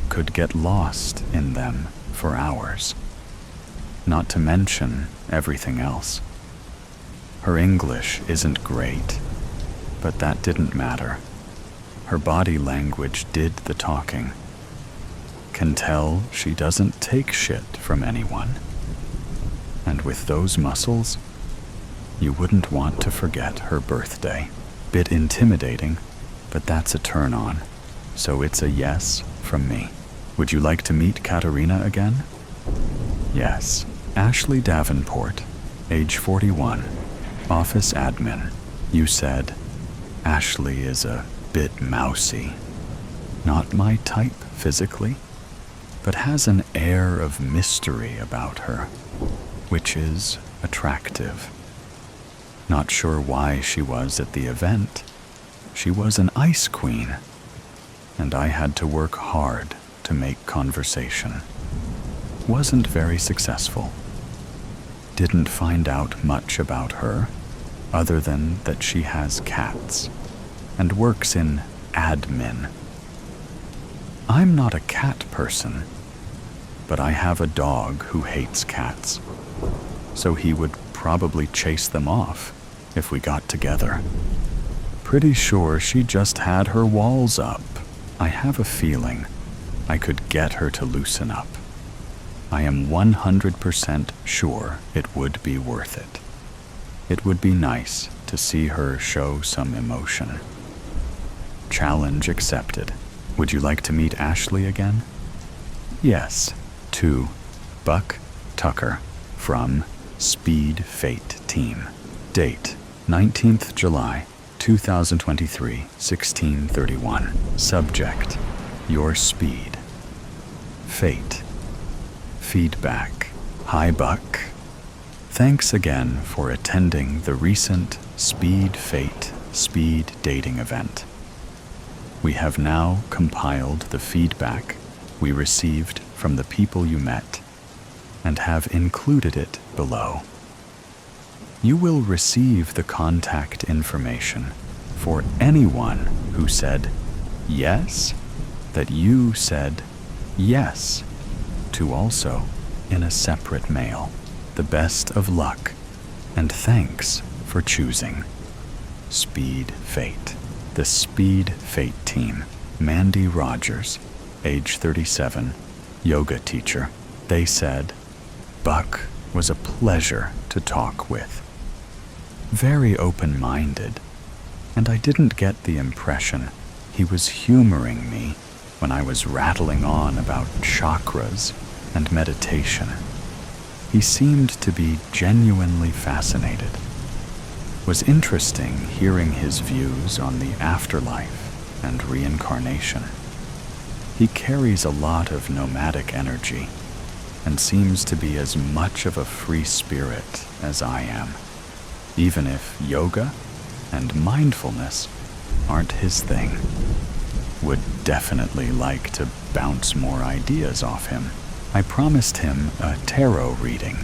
could get lost in them for hours, not to mention everything else. Her English isn't great, but that didn't matter. Her body language did the talking. Can tell she doesn't take shit from anyone. And with those muscles, you wouldn't want to forget her birthday. Bit intimidating, but that's a turn on. So it's a yes from me. Would you like to meet Katerina again? Yes. Ashley Davenport, age 41, office admin. You said, Ashley is a bit mousy. Not my type physically, but has an air of mystery about her, which is attractive. Not sure why she was at the event. She was an ice queen, and I had to work hard to make conversation. Wasn't very successful. Didn't find out much about her, other than that she has cats and works in admin. I'm not a cat person, but I have a dog who hates cats, so he would probably chase them off if we got together. Pretty sure she just had her walls up. I have a feeling I could get her to loosen up. I am 100% sure it would be worth it. It would be nice to see her show some emotion. Challenge accepted. Would you like to meet Ashley again? Yes. To Buck Tucker from Speed Fate Team. Date 19th July 2023, 16:31. Subject: Your speed. Fate. Feedback. Hi Buck. Thanks again for attending the recent Speed Fate speed dating event. We have now compiled the feedback we received from the people you met and have included it below. You will receive the contact information for anyone who said yes, that you said yes to, also in a separate mail. The best of luck, and thanks for choosing Speed Fate. The Speed Fate team. Mandy Rogers, age 37, yoga teacher. They said, Buck was a pleasure to talk with. Very open-minded, and I didn't get the impression he was humoring me when I was rattling on about chakras and meditation. He seemed to be genuinely fascinated. Was interesting hearing his views on the afterlife and reincarnation. He carries a lot of nomadic energy and seems to be as much of a free spirit as I am, even if yoga and mindfulness aren't his thing. Would definitely like to bounce more ideas off him. I promised him a tarot reading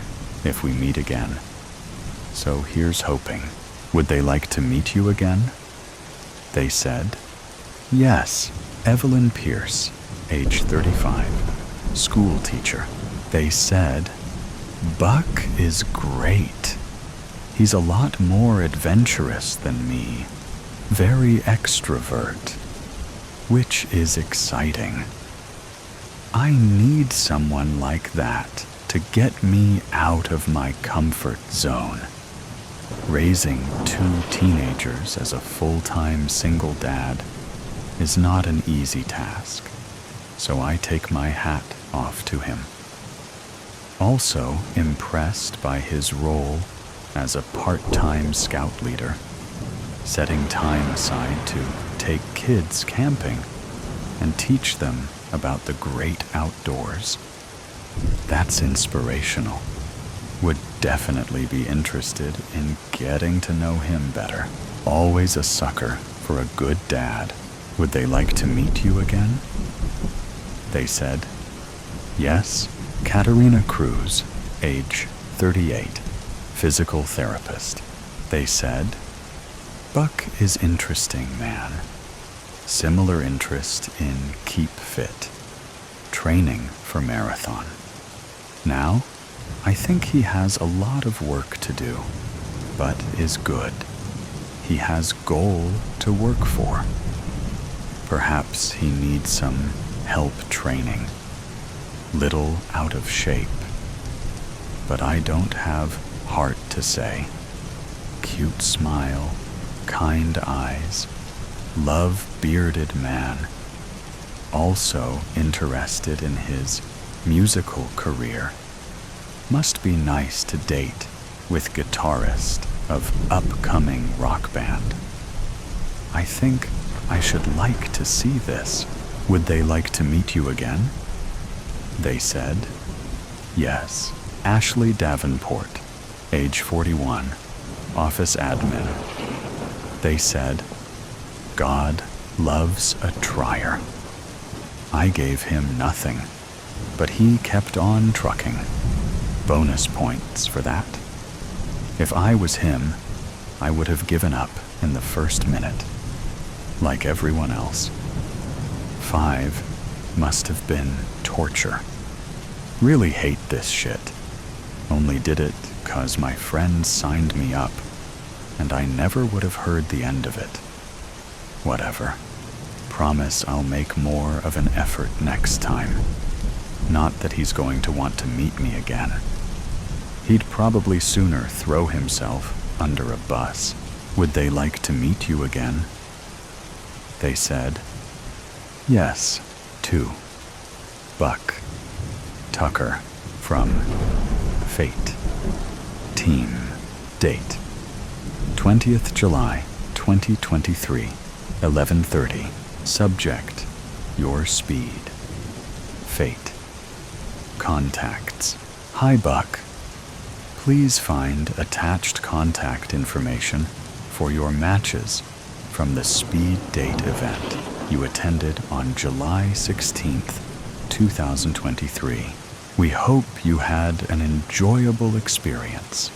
if we meet again, so here's hoping. Would they like to meet you again? They said, yes. Evelyn Pierce, age 35, school teacher. They said, Buck is great. He's a lot more adventurous than me, very extrovert, which is exciting. I need someone like that to get me out of my comfort zone. Raising 2 teenagers as a full-time single dad is not an easy task, so I take my hat off to him. Also impressed by his role as a part-time scout leader, setting time aside to take kids camping and teach them about the great outdoors. That's inspirational. Would definitely be interested in getting to know him better. Always a sucker for a good dad. Would they like to meet you again? They said, yes, Katerina Cruz, age 38, physical therapist. They said, Buck is interesting, man. Similar interest in keep fit, training for marathon. Now, I think he has a lot of work to do, but is good. He has goal to work for. Perhaps he needs some help training. Little out of shape. But I don't have heart to say. Cute smile, kind eyes, love-bearded man. Also interested in his musical career. Must be nice to date with guitarist of upcoming rock band. I think I should like to see this. Would they like to meet you again? They said, yes. Ashley Davenport, age 41, office admin. They said, God loves a trier. I gave him nothing, but he kept on trucking. Bonus points for that. If I was him, I would have given up in the first minute, like everyone else. 5 must have been torture. Really hate this shit. Only did it 'cause my friends signed me up, and I never would have heard the end of it. Whatever. Promise I'll make more of an effort next time. Not that he's going to want to meet me again. He'd probably sooner throw himself under a bus. Would they like to meet you again? They said, yes, 2. Buck. Tucker from Fate. Team. Date. 20th July, 2023, 11:30. Subject, your speed. Fate. Contacts. Hi, Buck. Please find attached contact information for your matches from the speed date event you attended on July 16th, 2023. We hope you had an enjoyable experience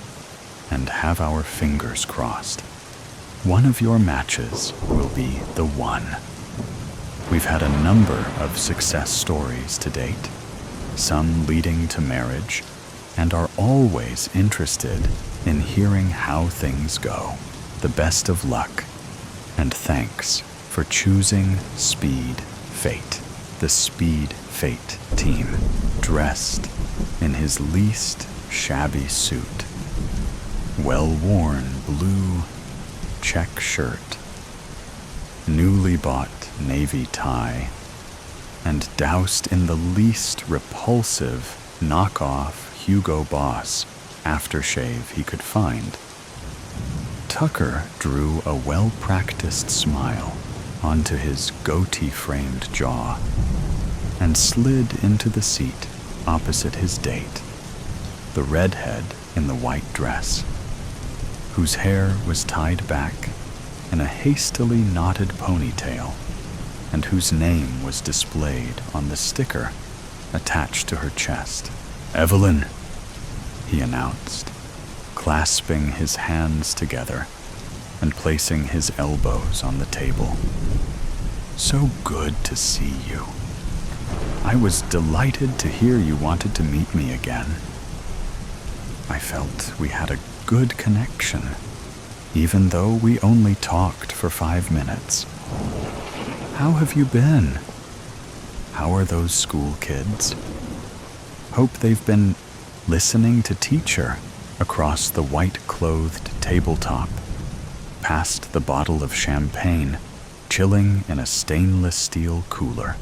and have our fingers crossed. One of your matches will be the one. We've had a number of success stories to date, some leading to marriage, and are always interested in hearing how things go. The best of luck, and thanks for choosing Speed Fate. The Speed Fate team, dressed in his least shabby suit, well-worn blue check shirt, newly bought navy tie, and doused in the least repulsive knockoff Hugo Boss aftershave he could find. Tucker drew a well-practiced smile onto his goatee-framed jaw and slid into the seat opposite his date, the redhead in the white dress, whose hair was tied back in a hastily knotted ponytail and whose name was displayed on the sticker attached to her chest. Evelyn, he announced, clasping his hands together and placing his elbows on the table. So good to see you. I was delighted to hear you wanted to meet me again. I felt we had a good connection, even though we only talked for 5 minutes. How have you been? How are those school kids? Hope they've been listening to teacher across the white-clothed tabletop, past the bottle of champagne chilling in a stainless steel cooler,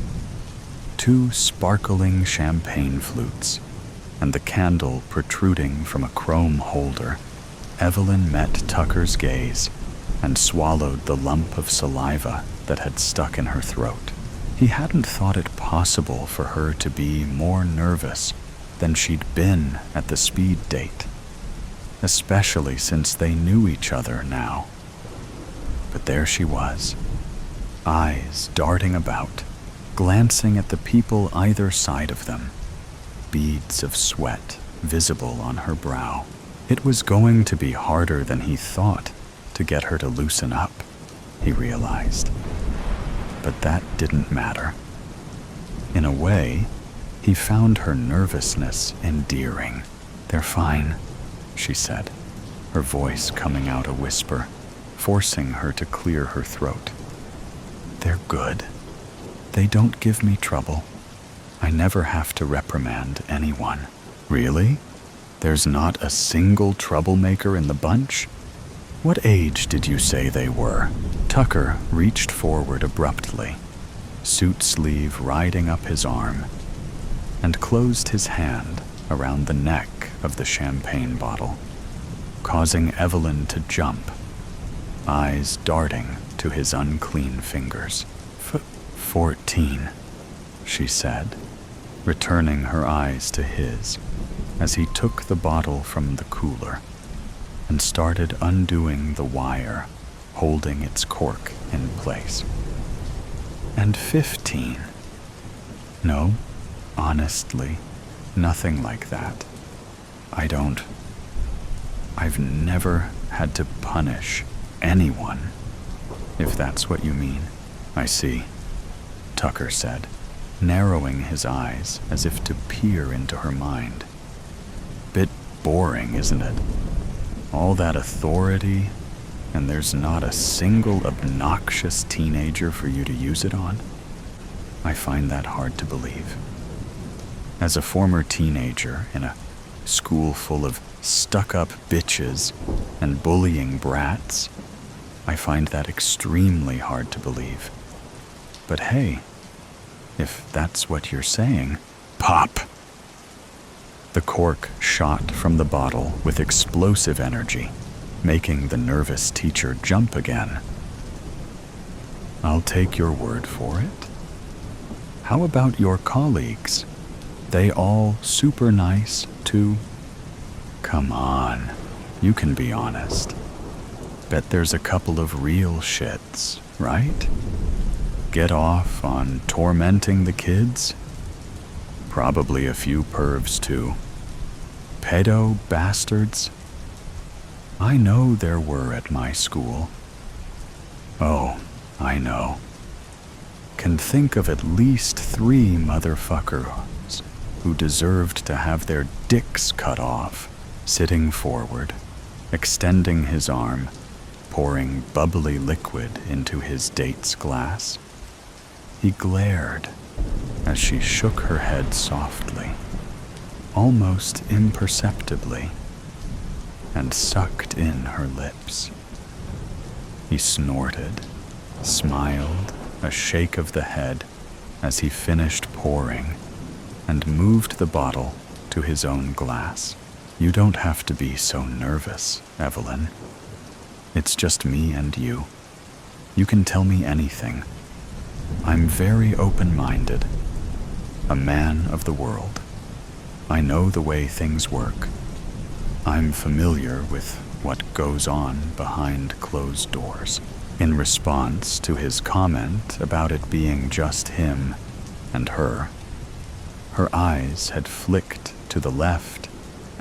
2 sparkling champagne flutes, and the candle protruding from a chrome holder. Evelyn met Tucker's gaze and swallowed the lump of saliva that had stuck in her throat. He hadn't thought it possible for her to be more nervous than she'd been at the speed date, especially since they knew each other now. But there she was, eyes darting about, glancing at the people either side of them, beads of sweat visible on her brow. It was going to be harder than he thought to get her to loosen up, he realized. But that didn't matter. In a way, he found her nervousness endearing. "They're fine," she said, her voice coming out a whisper, forcing her to clear her throat. "They're good. They don't give me trouble. I never have to reprimand anyone." "Really? There's not a single troublemaker in the bunch? What age did you say they were?" Tucker reached forward abruptly, suit sleeve riding up his arm, and closed his hand around the neck of the champagne bottle, causing Evelyn to jump, eyes darting to his unclean fingers. 14, she said, returning her eyes to his as he took the bottle from the cooler and started undoing the wire holding its cork in place. "And 15? No, honestly, nothing like that. I've never had to punish anyone, if that's what you mean." "I see," Tucker said, narrowing his eyes as if to peer into her mind. "Bit boring, isn't it? All that authority, and there's not a single obnoxious teenager for you to use it on? I find that hard to believe. As a former teenager in a school full of stuck-up bitches and bullying brats, I find that extremely hard to believe. But hey, if that's what you're saying, pop!" The cork shot from the bottle with explosive energy, making the nervous teacher jump again. "I'll take your word for it. How about your colleagues? They all super nice, too?" "Come on, you can be honest. Bet there's a couple of real shits, right? Get off on tormenting the kids? Probably a few pervs, too. Pedo bastards? I know there were at my school." "Oh, I know. Can think of at least 3 motherfuckers who deserved to have their dicks cut off." Sitting forward, extending his arm, pouring bubbly liquid into his date's glass, he glared as she shook her head softly, almost imperceptibly, and sucked in her lips. He snorted, smiled, a shake of the head as he finished pouring, and moved the bottle to his own glass. "You don't have to be so nervous, Evelyn. It's just me and you. You can tell me anything. I'm very open-minded, a man of the world. I know the way things work. I'm familiar with what goes on behind closed doors." In response to his comment about it being just him and her eyes had flicked to the left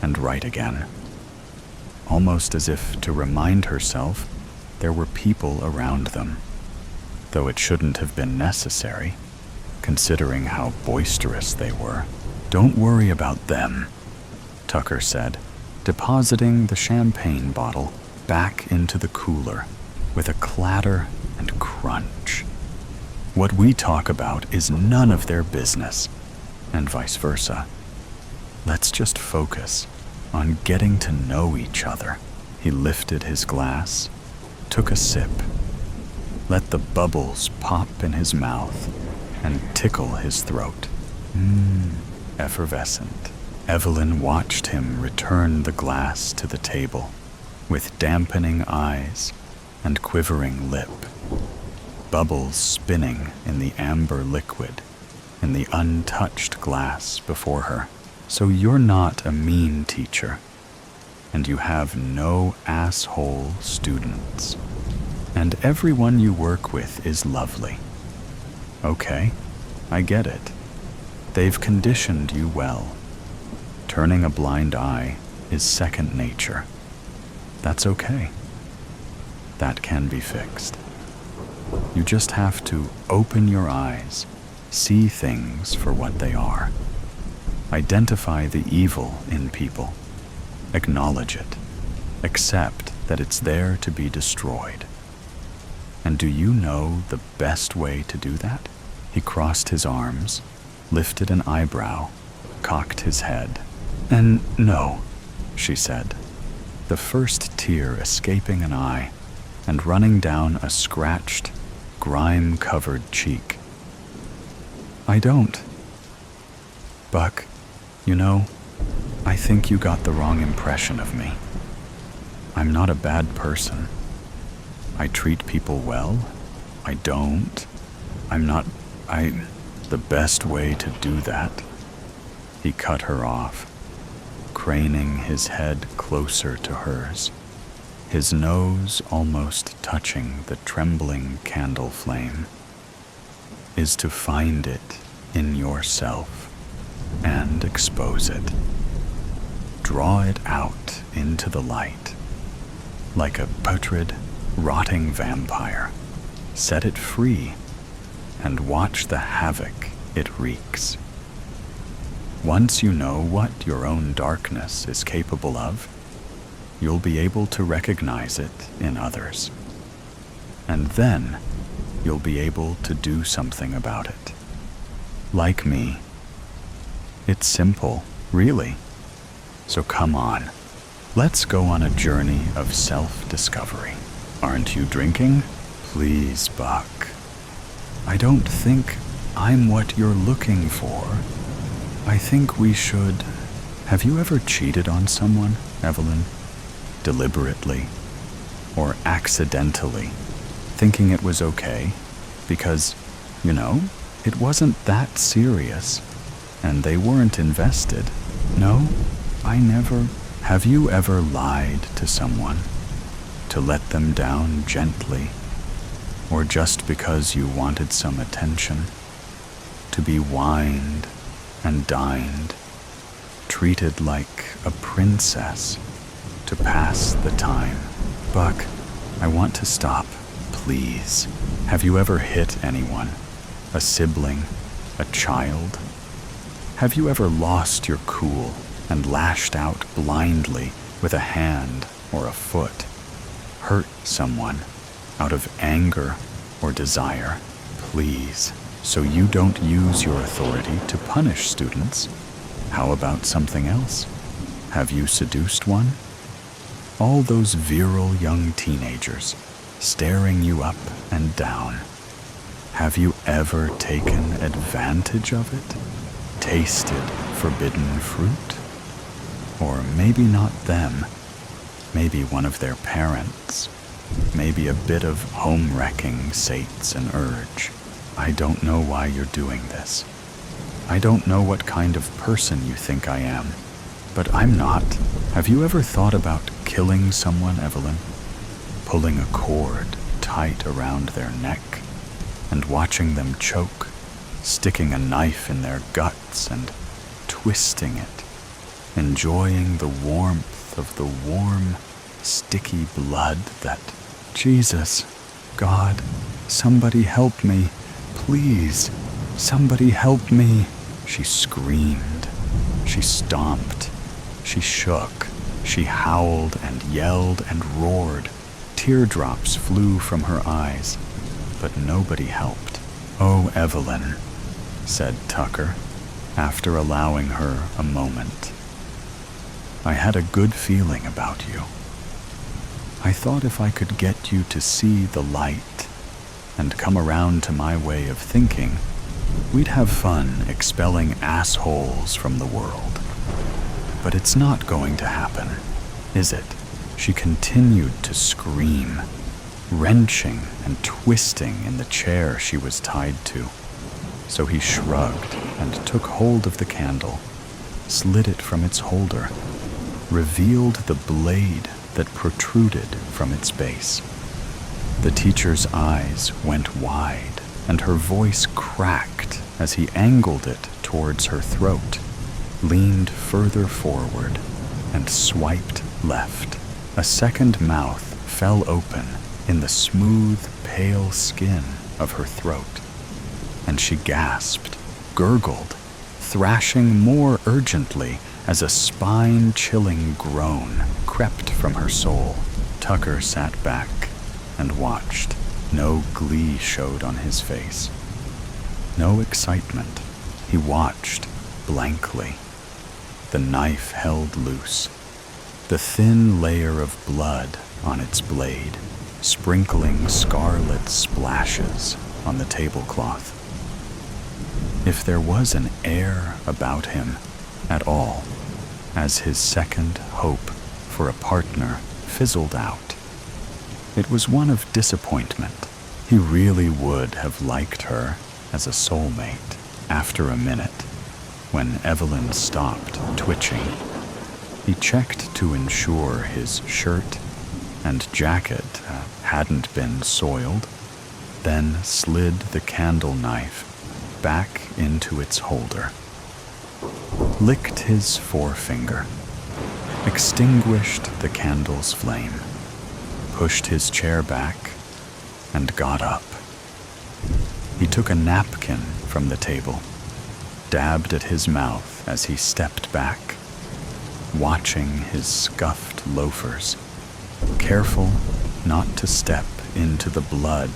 and right again, almost as if to remind herself there were people around them, though it shouldn't have been necessary, considering how boisterous they were. "Don't worry about them," Tucker said, depositing the champagne bottle back into the cooler with a clatter and crunch. "What we talk about is none of their business, and vice versa. Let's just focus on getting to know each other. He lifted his glass, took a sip, let the bubbles pop in his mouth and tickle his throat. Effervescent. Evelyn watched him return the glass to the table with dampening eyes and quivering lip, bubbles spinning in the amber liquid in the untouched glass before her. So you're not a mean teacher, and you have no asshole students, and everyone you work with is lovely. Okay, I get it. They've conditioned you well. Turning a blind eye is second nature. That's okay. That can be fixed. You just have to open your eyes, see things for what they are. Identify the evil in people. Acknowledge it. Accept that it's there to be destroyed. And do you know the best way to do that? He crossed his arms, lifted an eyebrow, cocked his head. And no, she said, the first tear escaping an eye and running down a scratched, grime-covered cheek. I don't. Buck, you know, I think you got the wrong impression of me. I'm not a bad person. I treat people well. I don't. The best way to do that. He cut her off, craning his head closer to hers, his nose almost touching the trembling candle flame, is to find it in yourself and expose it. Draw it out into the light, like a putrid, rotting vampire. Set it free and watch the havoc it wreaks. Once you know what your own darkness is capable of, you'll be able to recognize it in others. And then you'll be able to do something about it. Like me. It's simple, really. So come on, let's go on a journey of self-discovery. Aren't you drinking? Please, Buck. I don't think I'm what you're looking for. I think we should... Have you ever cheated on someone, Evelyn? Deliberately or accidentally, thinking it was okay because, you know, it wasn't that serious and they weren't invested. No, I never. Have you ever lied to someone to let them down gently, or just because you wanted some attention, to be wined and dined, treated like a princess, to pass the time? Buck, I want to stop, please. Have you ever hit anyone? A sibling? A child? Have you ever lost your cool and lashed out blindly with a hand or a foot? Hurt someone out of anger or desire? Please, so you don't use your authority to punish students. How about something else? Have you seduced one? All those virile young teenagers staring you up and down. Have you ever taken advantage of it? Tasted forbidden fruit? Or maybe not them. Maybe one of their parents. Maybe a bit of home-wrecking sates an urge. I don't know why you're doing this. I don't know what kind of person you think I am, but I'm not. Have you ever thought about killing someone, Evelyn? Pulling a cord tight around their neck and watching them choke, sticking a knife in their guts and twisting it, enjoying the warmth of the warm, sticky blood that... Jesus, God, somebody help me, please, somebody help me. She screamed, she stomped, she shook, she howled and yelled and roared. Teardrops flew from her eyes, but nobody helped. Oh, Evelyn, said Tucker, after allowing her a moment. I had a good feeling about you. I thought if I could get you to see the light and come around to my way of thinking, we'd have fun expelling assholes from the world. But it's not going to happen, is it? She continued to scream, wrenching and twisting in the chair she was tied to. So he shrugged and took hold of the candle, slid it from its holder, revealed the blade that protruded from its base. The teacher's eyes went wide, and her voice cracked as he angled it towards her throat, leaned further forward, and swiped left. A second mouth fell open in the smooth, pale skin of her throat, and she gasped, gurgled, thrashing more urgently as a spine-chilling groan crept from her soul. Tucker sat back and watched. No glee showed on his face. No excitement. He watched blankly. The knife held loose, the thin layer of blood on its blade, sprinkling scarlet splashes on the tablecloth. If there was an air about him at all, as his second hope for a partner fizzled out, it was one of disappointment. He really would have liked her as a soulmate. After a minute, when Evelyn stopped twitching, he checked to ensure his shirt and jacket hadn't been soiled, then slid the candle knife back into its holder, licked his forefinger, extinguished the candle's flame, pushed his chair back, and got up. He took a napkin from the table, dabbed at his mouth as he stepped back, watching his scuffed loafers, careful not to step into the blood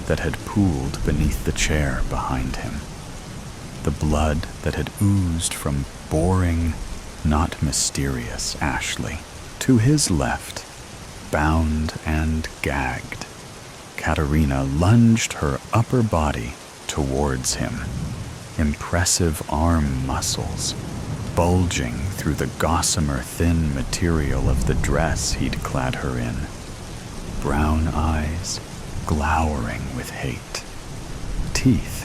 that had pooled beneath the chair behind him, the blood that had oozed from boring, not mysterious Ashley. To his left, bound and gagged, Katerina lunged her upper body towards him, impressive arm muscles bulging through the gossamer thin material of the dress he'd clad her in, brown eyes glowering with hate, teeth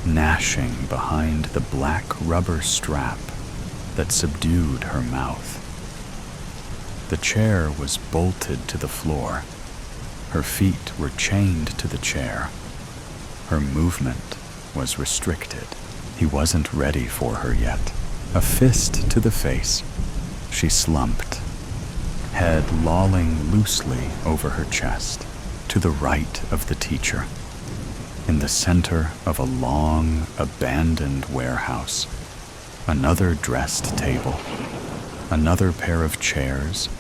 gnashing behind the black rubber strap that subdued her mouth. The chair was bolted to the floor. Her feet were chained to the chair. Her movement was restricted. He wasn't ready for her yet. A fist to the face, she slumped, head lolling loosely over her chest, to the right of the teacher, in the center of a long, abandoned warehouse. Another dressed table, another pair of chairs,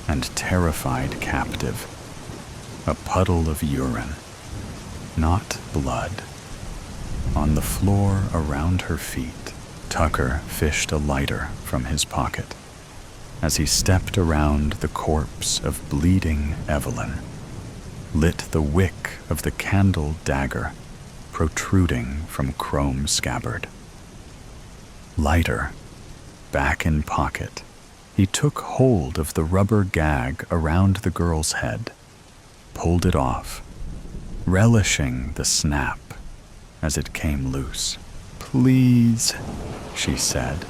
and terrified captive. A puddle of urine, not blood. On the floor around her feet, Tucker fished a lighter from his pocket as he stepped around the corpse of bleeding Evelyn, lit the wick of the candle dagger protruding from chrome scabbard. Lighter, back in pocket, he took hold of the rubber gag around the girl's head, pulled it off, relishing the snap as it came loose. "Please," she said,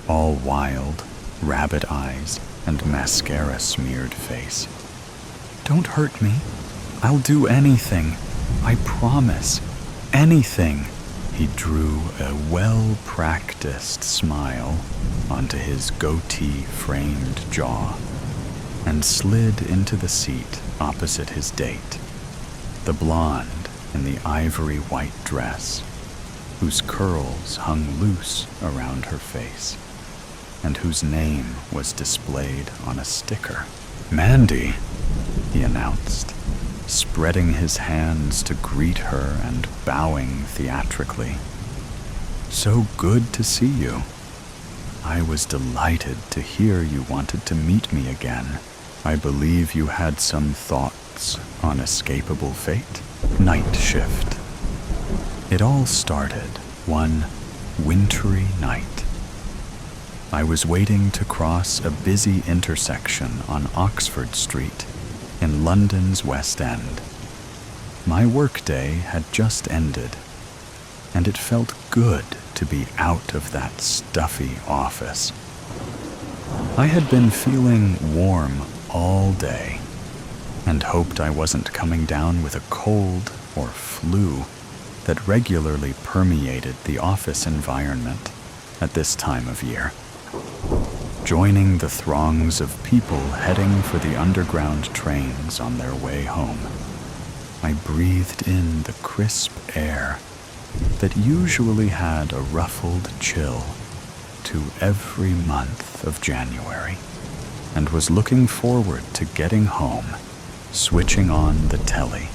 all wild, rabbit eyes and mascara-smeared face. "Don't hurt me. I'll do anything. I promise. Anything." He drew a well-practiced smile onto his goatee-framed jaw and slid into the seat opposite his date, the blonde in the ivory-white dress, whose curls hung loose around her face, and whose name was displayed on a sticker. "Mandy," he announced, spreading his hands to greet her and bowing theatrically. "So good to see you." I was delighted to hear you wanted to meet me again. I believe you had some thoughts on escapable fate. Night shift. It all started one wintry night. I was waiting to cross a busy intersection on Oxford Street in London's West End. My workday had just ended, and it felt good to be out of that stuffy office. I had been feeling warm all day and hoped I wasn't coming down with a cold or flu that regularly permeated the office environment at this time of year. Joining the throngs of people heading for the underground trains on their way home, I breathed in the crisp air that usually had a ruffled chill to every month of January, and was looking forward to getting home, switching on the telly,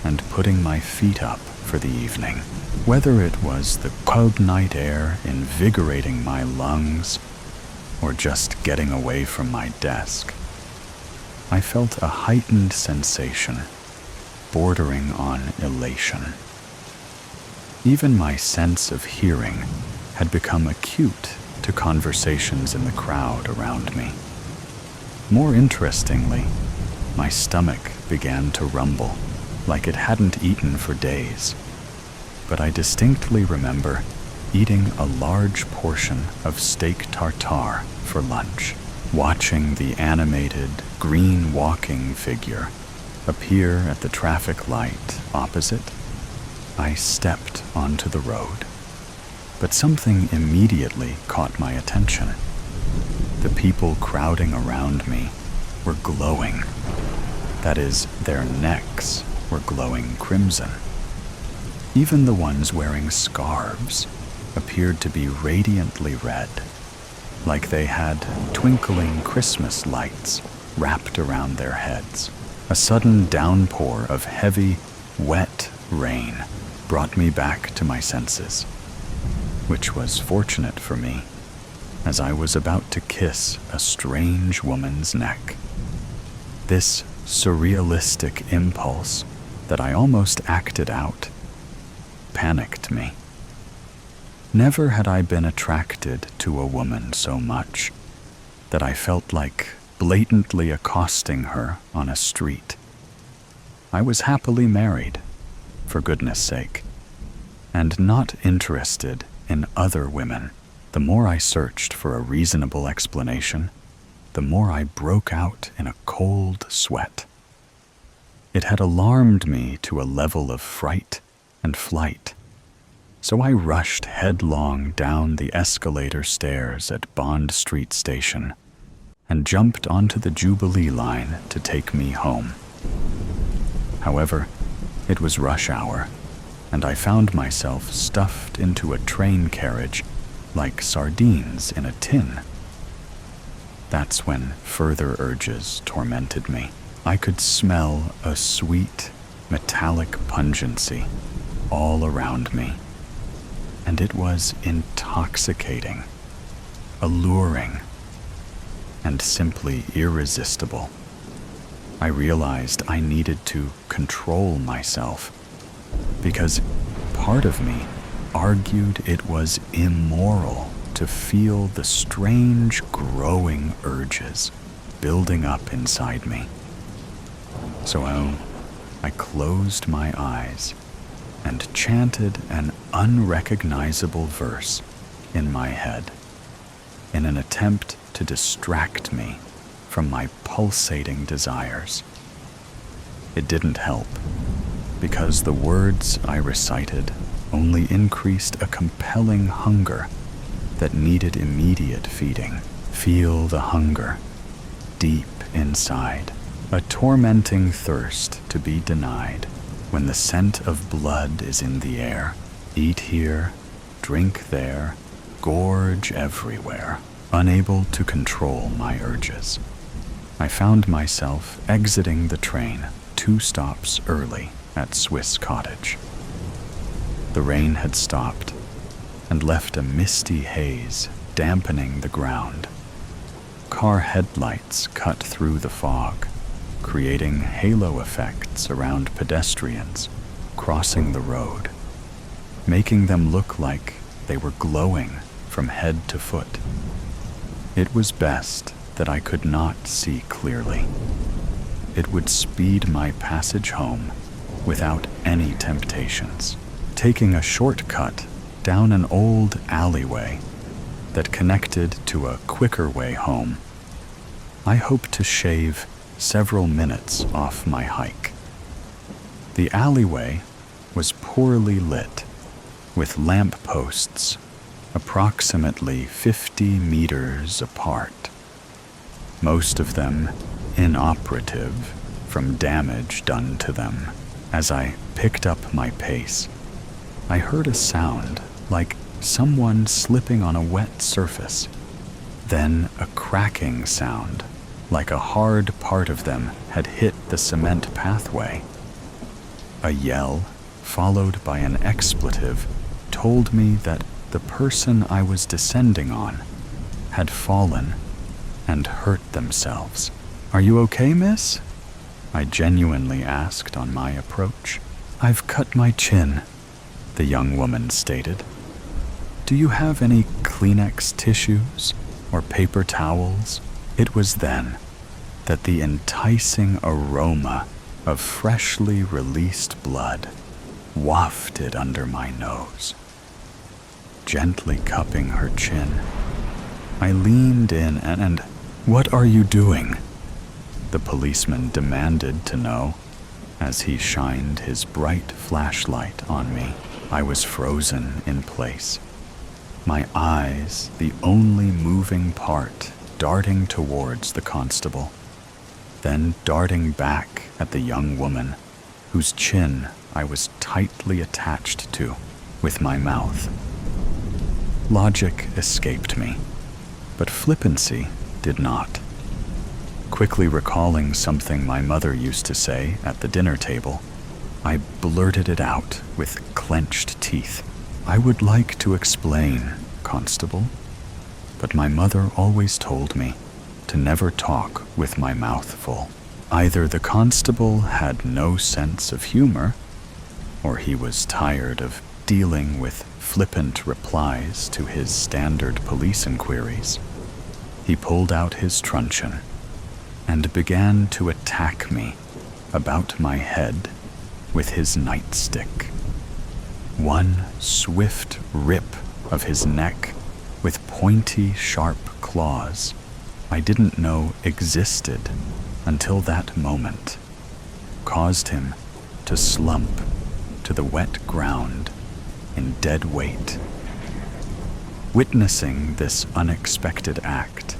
and putting my feet up for the evening. Whether it was the cold night air invigorating my lungs or just getting away from my desk, I felt a heightened sensation bordering on elation. Even my sense of hearing had become acute to conversations in the crowd around me. More interestingly, my stomach began to rumble like it hadn't eaten for days, but I distinctly remember eating a large portion of steak tartare for lunch, watching the animated green walking figure appear at the traffic light opposite. I stepped onto the road, but something immediately caught my attention. The people crowding around me were glowing. That is, their necks were glowing crimson. Even the ones wearing scarves appeared to be radiantly red, like they had twinkling Christmas lights wrapped around their heads. A sudden downpour of heavy, wet rain brought me back to my senses, which was fortunate for me, as I was about to kiss a strange woman's neck. This surrealistic impulse that I almost acted out panicked me. Never had I been attracted to a woman so much that I felt like blatantly accosting her on a street. I was happily married, for goodness sake, and not interested in other women. The more I searched for a reasonable explanation, the more I broke out in a cold sweat. It had alarmed me to a level of fright and flight, so I rushed headlong down the escalator stairs at Bond Street Station and jumped onto the Jubilee line to take me home. However, it was rush hour, and I found myself stuffed into a train carriage like sardines in a tin. That's when further urges tormented me. I could smell a sweet, metallic pungency all around me, and it was intoxicating, alluring, and simply irresistible. I realized I needed to control myself, because part of me argued it was immoral to feel the strange growing urges building up inside me. So I closed my eyes and chanted an unrecognizable verse in my head in an attempt to distract me from my pulsating desires. It didn't help, because the words I recited only increased a compelling hunger that needed immediate feeding. Feel the hunger deep inside, a tormenting thirst to be denied. When the scent of blood is in the air, eat here, drink there, gorge everywhere, unable to control my urges. I found myself exiting the train 2 stops early at Swiss Cottage. The rain had stopped and left a misty haze dampening the ground. Car headlights cut through the fog, creating halo effects around pedestrians crossing the road, making them look like they were glowing from head to foot. It was best that I could not see clearly. It would speed my passage home without any temptations. Taking a shortcut down an old alleyway that connected to a quicker way home, I hoped to shave several minutes off my hike. The alleyway was poorly lit, with lamp posts approximately 50 meters apart, most of them inoperative from damage done to them. As I picked up my pace, I heard a sound like someone slipping on a wet surface, then a cracking sound like a hard part of them had hit the cement pathway. A yell, followed by an expletive, told me that the person I was descending on had fallen and hurt themselves. "Are you okay, miss?" I genuinely asked on my approach. "I've cut my chin," the young woman stated. "Do you have any Kleenex tissues or paper towels?" It was then that the enticing aroma of freshly released blood wafted under my nose. Gently cupping her chin, I leaned in and "What are you doing?" the policeman demanded to know as he shined his bright flashlight on me. I was frozen in place, my eyes the only moving part darting towards the constable, then darting back at the young woman whose chin I was tightly attached to with my mouth. Logic escaped me, but flippancy did not. Quickly recalling something my mother used to say at the dinner table, I blurted it out with clenched teeth. "I would like to explain, Constable, but my mother always told me to never talk with my mouth full." Either the constable had no sense of humor, or he was tired of dealing with flippant replies to his standard police inquiries. He pulled out his truncheon and began to attack me about my head with his nightstick. One swift rip of his neck with pointy, sharp claws I didn't know existed until that moment caused him to slump to the wet ground in dead weight. Witnessing this unexpected act,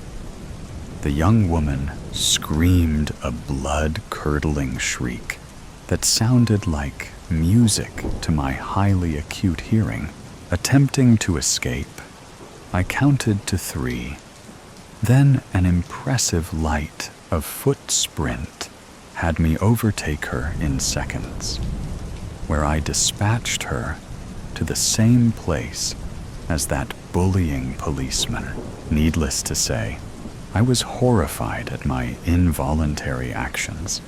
the young woman screamed a blood-curdling shriek that sounded like music to my highly acute hearing. Attempting to escape, I counted to 3. Then an impressive light of foot sprint had me overtake her in seconds, where I dispatched her to the same place as that bullying policeman. Needless to say, I was horrified at my involuntary actions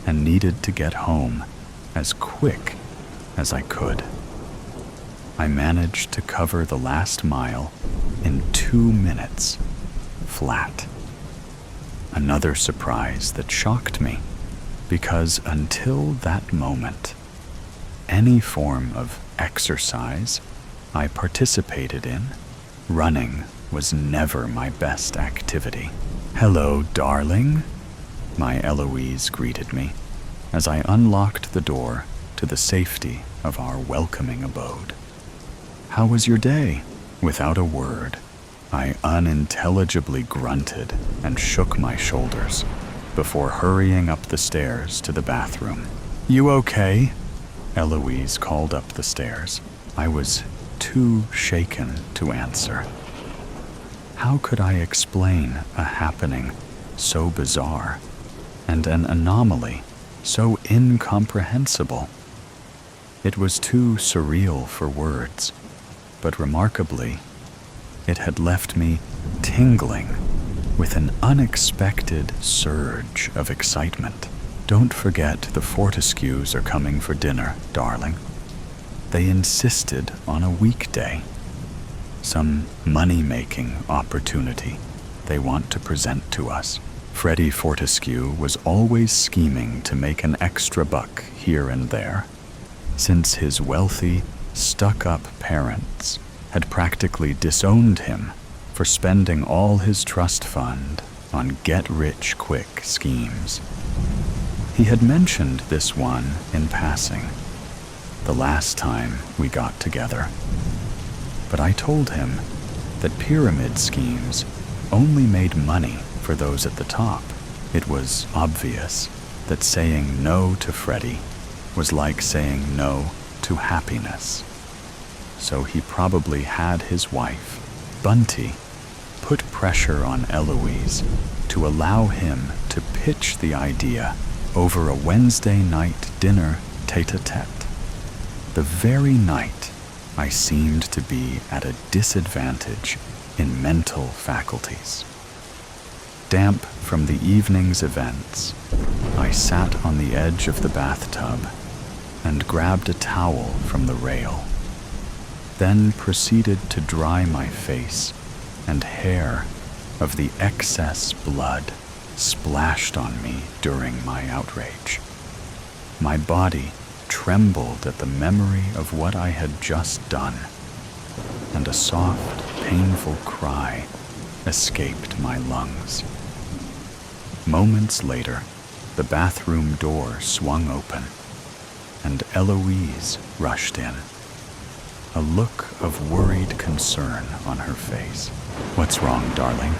and needed to get home as quick as I could. I managed to cover the last mile in 2 minutes, flat. Another surprise that shocked me, because until that moment, any form of exercise I participated in, running was never my best activity. "Hello, darling," my Eloise greeted me as I unlocked the door to the safety of our welcoming abode. "How was your day?" Without a word, I unintelligibly grunted and shook my shoulders before hurrying up the stairs to the bathroom. "You okay?" Eloise called up the stairs. I was too shaken to answer. How could I explain a happening so bizarre and an anomaly so incomprehensible? It was too surreal for words, but remarkably, It had left me tingling with an unexpected surge of excitement. Don't forget the Fortescues are coming for dinner, darling. They insisted on a weekday. Some money-making opportunity they want to present to us. Freddie Fortescue was always scheming to make an extra buck here and there, since his wealthy, stuck-up parents had practically disowned him for spending all his trust fund on get-rich-quick schemes. He had mentioned this one in passing, the last time we got together. But I told him that pyramid schemes only made money for those at the top. It was obvious that saying no to Freddie was like saying no to happiness. So he probably had his wife, Bunty, put pressure on Eloise to allow him to pitch the idea over a Wednesday night dinner tete-a-tete. The very night I seemed to be at a disadvantage in mental faculties. Damp from the evening's events, I sat on the edge of the bathtub and grabbed a towel from the rail, then proceeded to dry my face and hair of the excess blood splashed on me during my outrage. My body trembled at the memory of what I had just done, and a soft, painful cry escaped my lungs. Moments later, the bathroom door swung open, and Eloise rushed in, a look of worried concern on her face. "What's wrong, darling?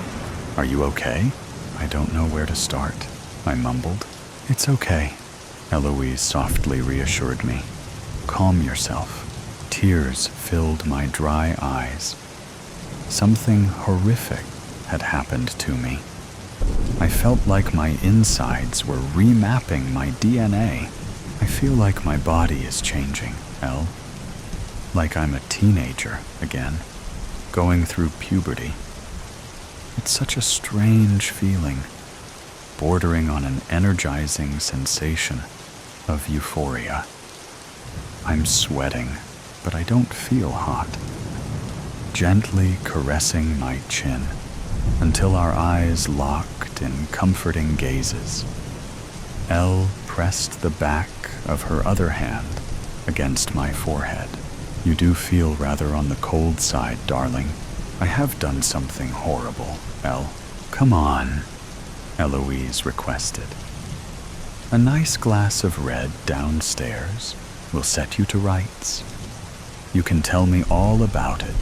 Are you okay?" "I don't know where to start," I mumbled. "It's okay," Eloise softly reassured me. "Calm yourself." Tears filled my dry eyes. Something horrific had happened to me. I felt like my insides were remapping my DNA. I feel like my body is changing, Elle. Like I'm a teenager again, going through puberty. It's such a strange feeling, bordering on an energizing sensation of euphoria. I'm sweating, but I don't feel hot. Gently caressing my chin until our eyes locked in comforting gazes, Elle pressed the back of her other hand against my forehead. "You do feel rather on the cold side, darling. I have done something horrible, Elle. Come on," Eloise requested. "A nice glass of red downstairs will set you to rights. You can tell me all about it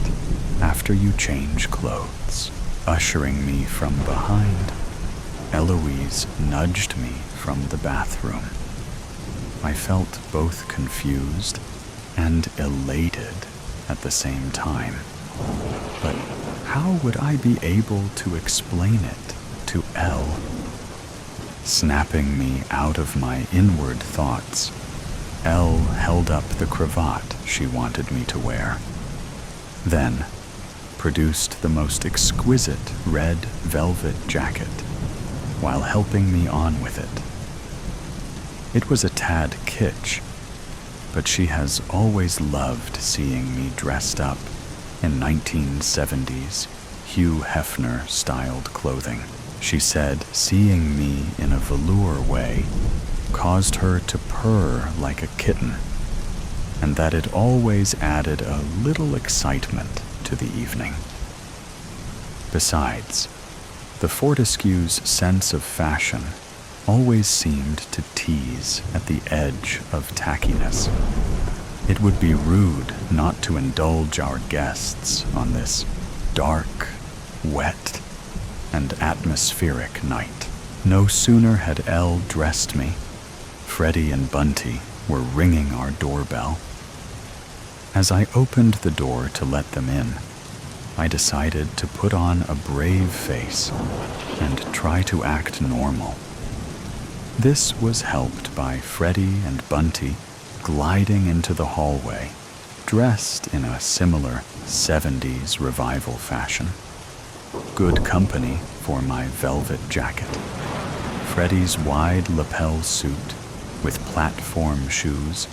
after you change clothes." Ushering me from behind, Eloise nudged me from the bathroom. I felt both confused and elated at the same time. But how would I be able to explain it to Elle? Snapping me out of my inward thoughts, Elle held up the cravat she wanted me to wear. Then produced the most exquisite red velvet jacket while helping me on with it. It was a tad kitsch, but she has always loved seeing me dressed up in 1970s Hugh Hefner-styled clothing. She said seeing me in a velour way caused her to purr like a kitten, and that it always added a little excitement to the evening. Besides, the Fortescue's sense of fashion always seemed to tease at the edge of tackiness. It would be rude not to indulge our guests on this dark, wet, and atmospheric night. No sooner had Elle dressed me, Freddie and Bunty were ringing our doorbell. As I opened the door to let them in, I decided to put on a brave face and try to act normal. This was helped by Freddie and Bunty gliding into the hallway, dressed in a similar 70s revival fashion. Good company for my velvet jacket. Freddie's wide lapel suit with platform shoes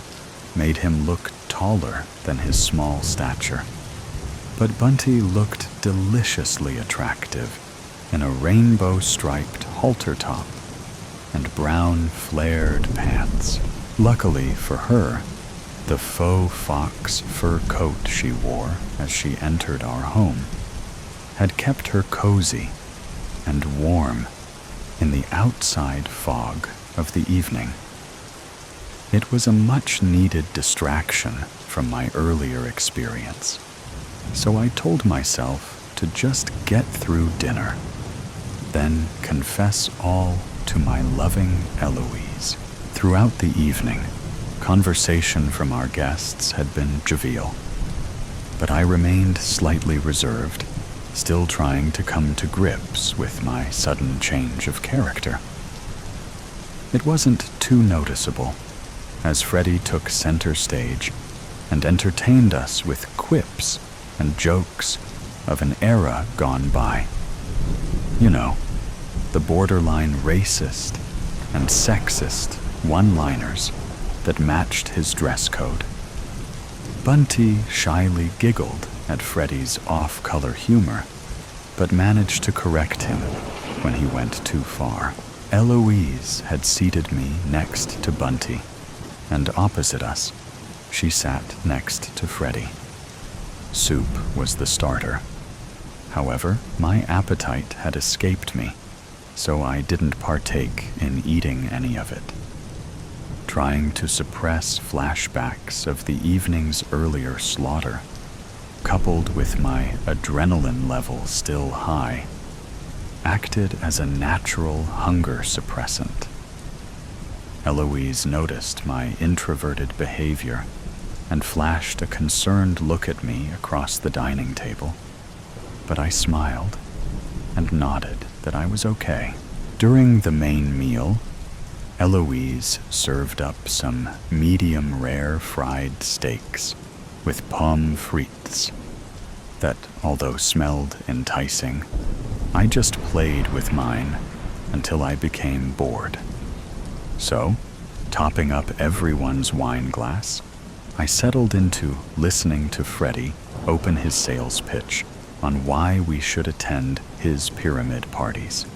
made him look taller than his small stature. But Bunty looked deliciously attractive in a rainbow-striped halter top and brown flared pants. Luckily for her, the faux fox fur coat she wore as she entered our home had kept her cozy and warm in the outside fog of the evening. It was a much-needed distraction from my earlier experience, so I told myself to just get through dinner, then confess all to my loving Eloise. Throughout the evening, conversation from our guests had been jovial, but I remained slightly reserved, still trying to come to grips with my sudden change of character. It wasn't too noticeable, as Freddie took center stage and entertained us with quips and jokes of an era gone by. You know, the borderline racist and sexist one-liners that matched his dress code. Bunty shyly giggled at Freddie's off-color humor, but managed to correct him when he went too far. Eloise had seated me next to Bunty, and opposite us, she sat next to Freddie. Soup was the starter. However, my appetite had escaped me, so I didn't partake in eating any of it. Trying to suppress flashbacks of the evening's earlier slaughter, coupled with my adrenaline level still high, acted as a natural hunger suppressant. Eloise noticed my introverted behavior and flashed a concerned look at me across the dining table, but I smiled and nodded that I was okay. During the main meal, Eloise served up some medium-rare fried steaks with pommes frites that, although smelled enticing, I just played with mine until I became bored. So, topping up everyone's wine glass, I settled into listening to Freddie open his sales pitch on why we should attend his pyramid parties.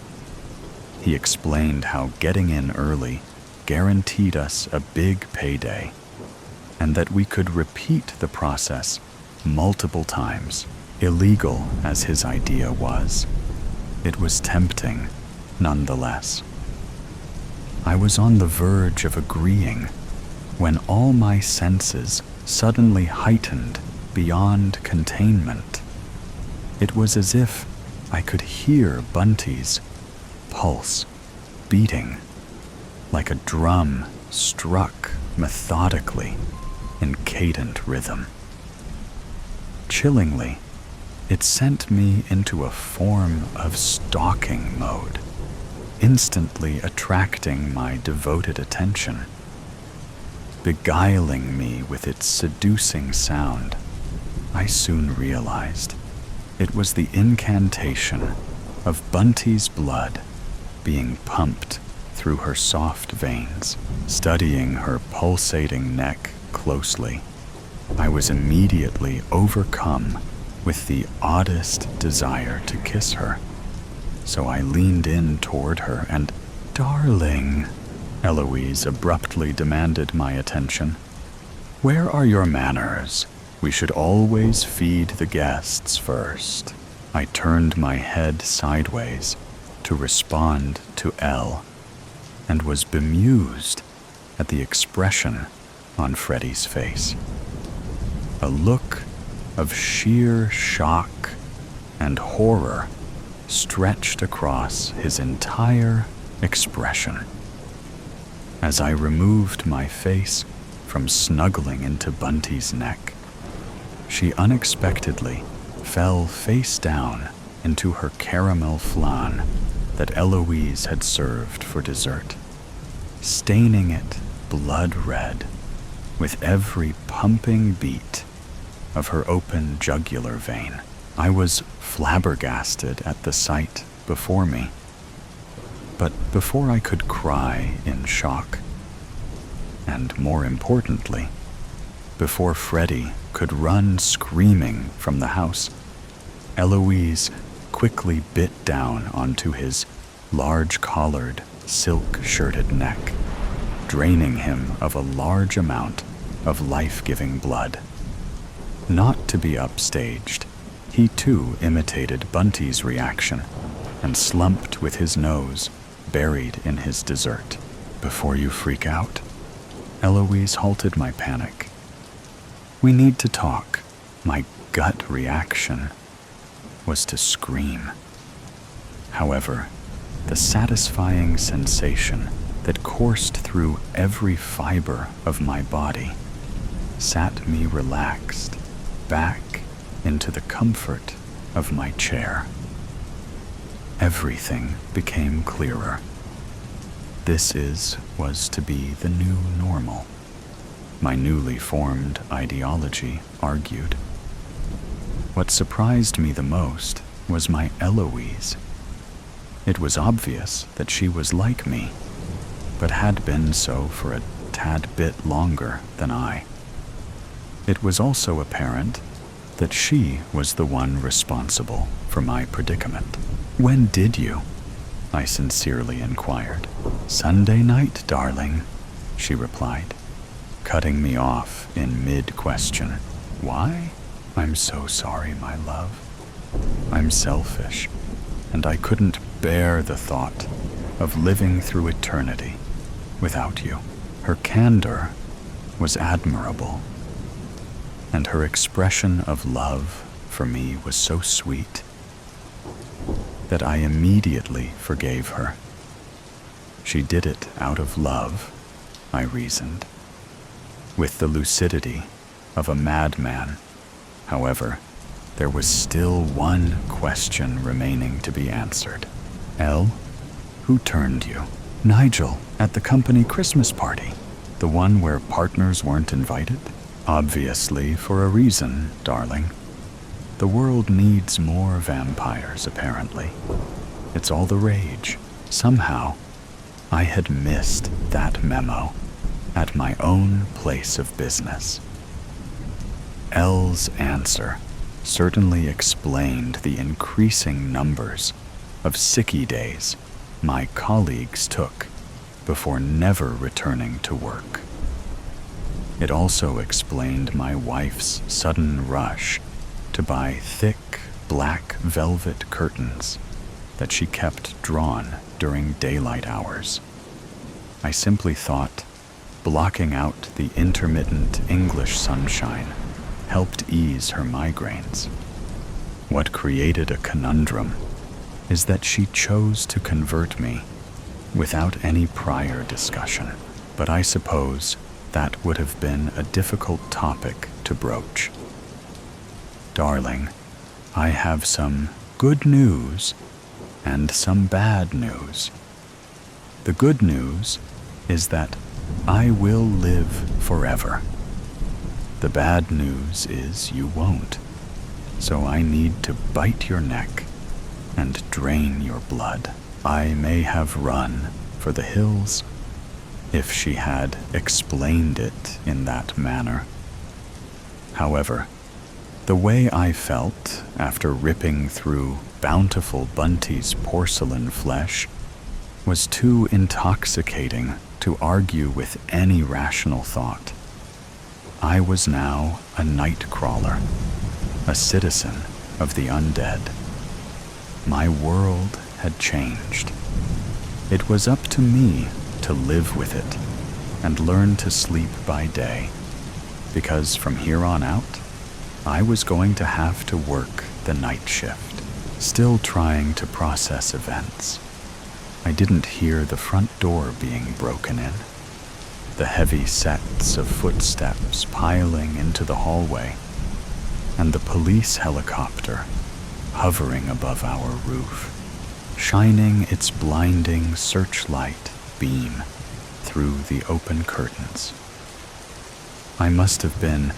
He explained how getting in early guaranteed us a big payday, and that we could repeat the process multiple times. Illegal as his idea was, it was tempting nonetheless. I was on the verge of agreeing when all my senses suddenly heightened beyond containment. It was as if I could hear Bunty's pulse beating like a drum struck methodically in cadent rhythm. Chillingly, it sent me into a form of stalking mode, instantly attracting my devoted attention, beguiling me with its seducing sound. I soon realized it was the incantation of Bunty's blood being pumped through her soft veins. Studying her pulsating neck closely, I was immediately overcome with the oddest desire to kiss her. So I leaned in toward her and, "Darling," Eloise abruptly demanded my attention. "Where are your manners? We should always feed the guests first." I turned my head sideways to respond to Elle, and was bemused at the expression on Freddie's face. A look of sheer shock and horror stretched across his entire expression. As I removed my face from snuggling into Bunty's neck, she unexpectedly fell face down into her caramel flan that Eloise had served for dessert, staining it blood red with every pumping beat of her open jugular vein. I was flabbergasted at the sight before me. But before I could cry in shock, and more importantly, before Freddie could run screaming from the house, Eloise quickly bit down onto his large-collared, silk-shirted neck, draining him of a large amount of life-giving blood. Not to be upstaged, he too imitated Bunty's reaction and slumped with his nose buried in his dessert. Before you freak out, Eloise halted my panic. We need to talk. My gut reaction was to scream. However, the satisfying sensation that coursed through every fiber of my body sat me relaxed back into the comfort of my chair. Everything became clearer. This was to be the new normal, my newly formed ideology argued. What surprised me the most was my Eloise. It was obvious that she was like me, but had been so for a tad bit longer than I. It was also apparent that she was the one responsible for my predicament. When did you? I sincerely inquired. Sunday night, darling, she replied, cutting me off in mid-question. Why? I'm so sorry, my love. I'm selfish, and I couldn't bear the thought of living through eternity without you. Her candor was admirable, and her expression of love for me was so sweet that I immediately forgave her. She did it out of love, I reasoned, with the lucidity of a madman. However, there was still one question remaining to be answered. Elle, who turned you? Nigel, at the company Christmas party, the one where partners weren't invited? Obviously for a reason, darling. The world needs more vampires, apparently. It's all the rage. Somehow, I had missed that memo at my own place of business. Elle's answer certainly explained the increasing numbers of sicky days my colleagues took before never returning to work. It also explained my wife's sudden rush to buy thick black velvet curtains that she kept drawn during daylight hours. I simply thought blocking out the intermittent English sunshine helped ease her migraines. What created a conundrum is that she chose to convert me without any prior discussion, but I suppose that would have been a difficult topic to broach. Darling, I have some good news and some bad news. The good news is that I will live forever. The bad news is you won't, so I need to bite your neck and drain your blood. I may have run for the hills if she had explained it in that manner. However, the way I felt after ripping through bountiful Bunty's porcelain flesh was too intoxicating to argue with any rational thought. I was now a night crawler, a citizen of the undead. My world had changed. It was up to me to live with it and learn to sleep by day, because from here on out, I was going to have to work the night shift. Still trying to process events, I didn't hear the front door being broken in, the heavy sets of footsteps piling into the hallway, and the police helicopter hovering above our roof, shining its blinding searchlight beam through the open curtains. I must have been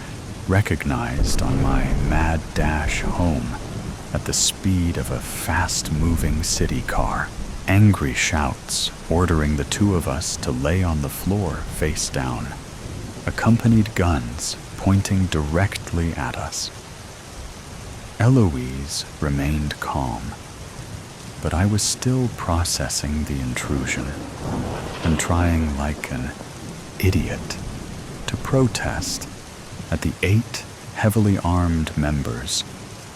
recognized on my mad dash home at the speed of a fast-moving city car. Angry shouts ordering the two of us to lay on the floor face down. Accompanied guns pointing directly at us. Eloise remained calm, but I was still processing the intrusion and trying like an idiot to protest at the 8 heavily armed members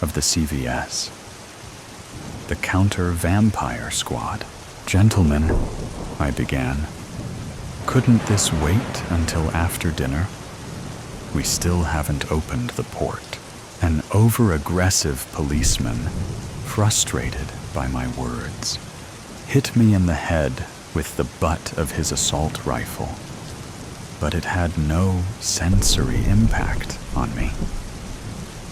of the CVS, the counter-vampire squad. "Gentlemen," I began, "couldn't this wait until after dinner? We still haven't opened the port." An over-aggressive policeman, frustrated by my words, hit me in the head with the butt of his assault rifle, but it had no sensory impact on me.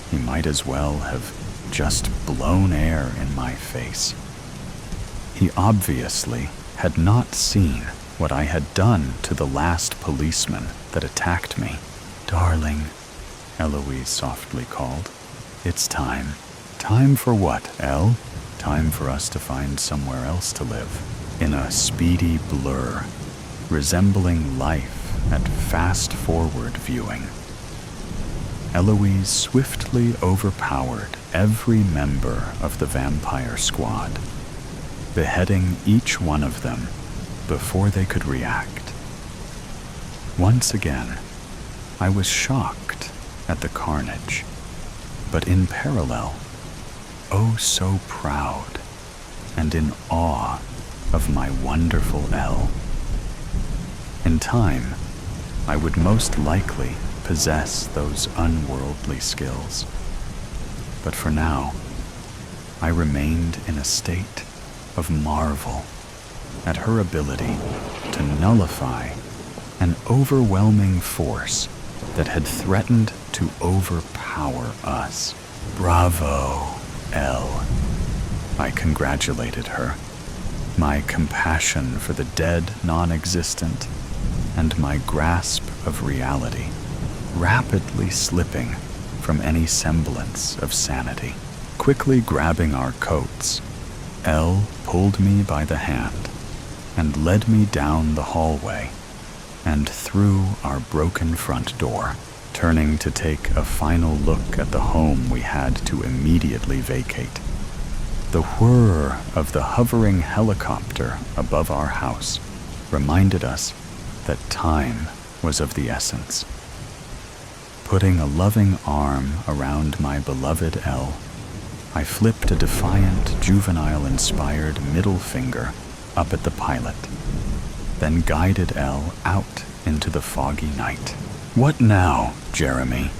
He might as well have just blown air in my face. He obviously had not seen what I had done to the last policeman that attacked me. "Darling," Eloise softly called, "it's time." "Time for what, Elle?" "Time for us to find somewhere else to live." In a speedy blur, resembling life at fast-forward viewing, Eloise swiftly overpowered every member of the vampire squad, beheading each one of them before they could react. Once again, I was shocked at the carnage, but in parallel, oh so proud and in awe of my wonderful Elle. In time, I would most likely possess those unworldly skills, but for now, I remained in a state of marvel at her ability to nullify an overwhelming force that had threatened to overpower us. "Bravo, Elle," I congratulated her, my compassion for the dead non-existent and my grasp of reality rapidly slipping from any semblance of sanity. Quickly grabbing our coats, Elle pulled me by the hand and led me down the hallway and through our broken front door, turning to take a final look at the home we had to immediately vacate. The whir of the hovering helicopter above our house reminded us that time was of the essence. Putting a loving arm around my beloved Elle, I flipped a defiant, juvenile-inspired middle finger up at the pilot, then guided Elle out into the foggy night. "What now, Jeremy?"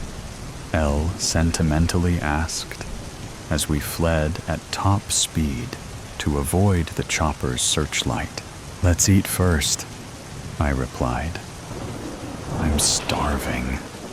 Elle sentimentally asked as we fled at top speed to avoid the chopper's searchlight. "Let's eat first," I replied. "I'm starving."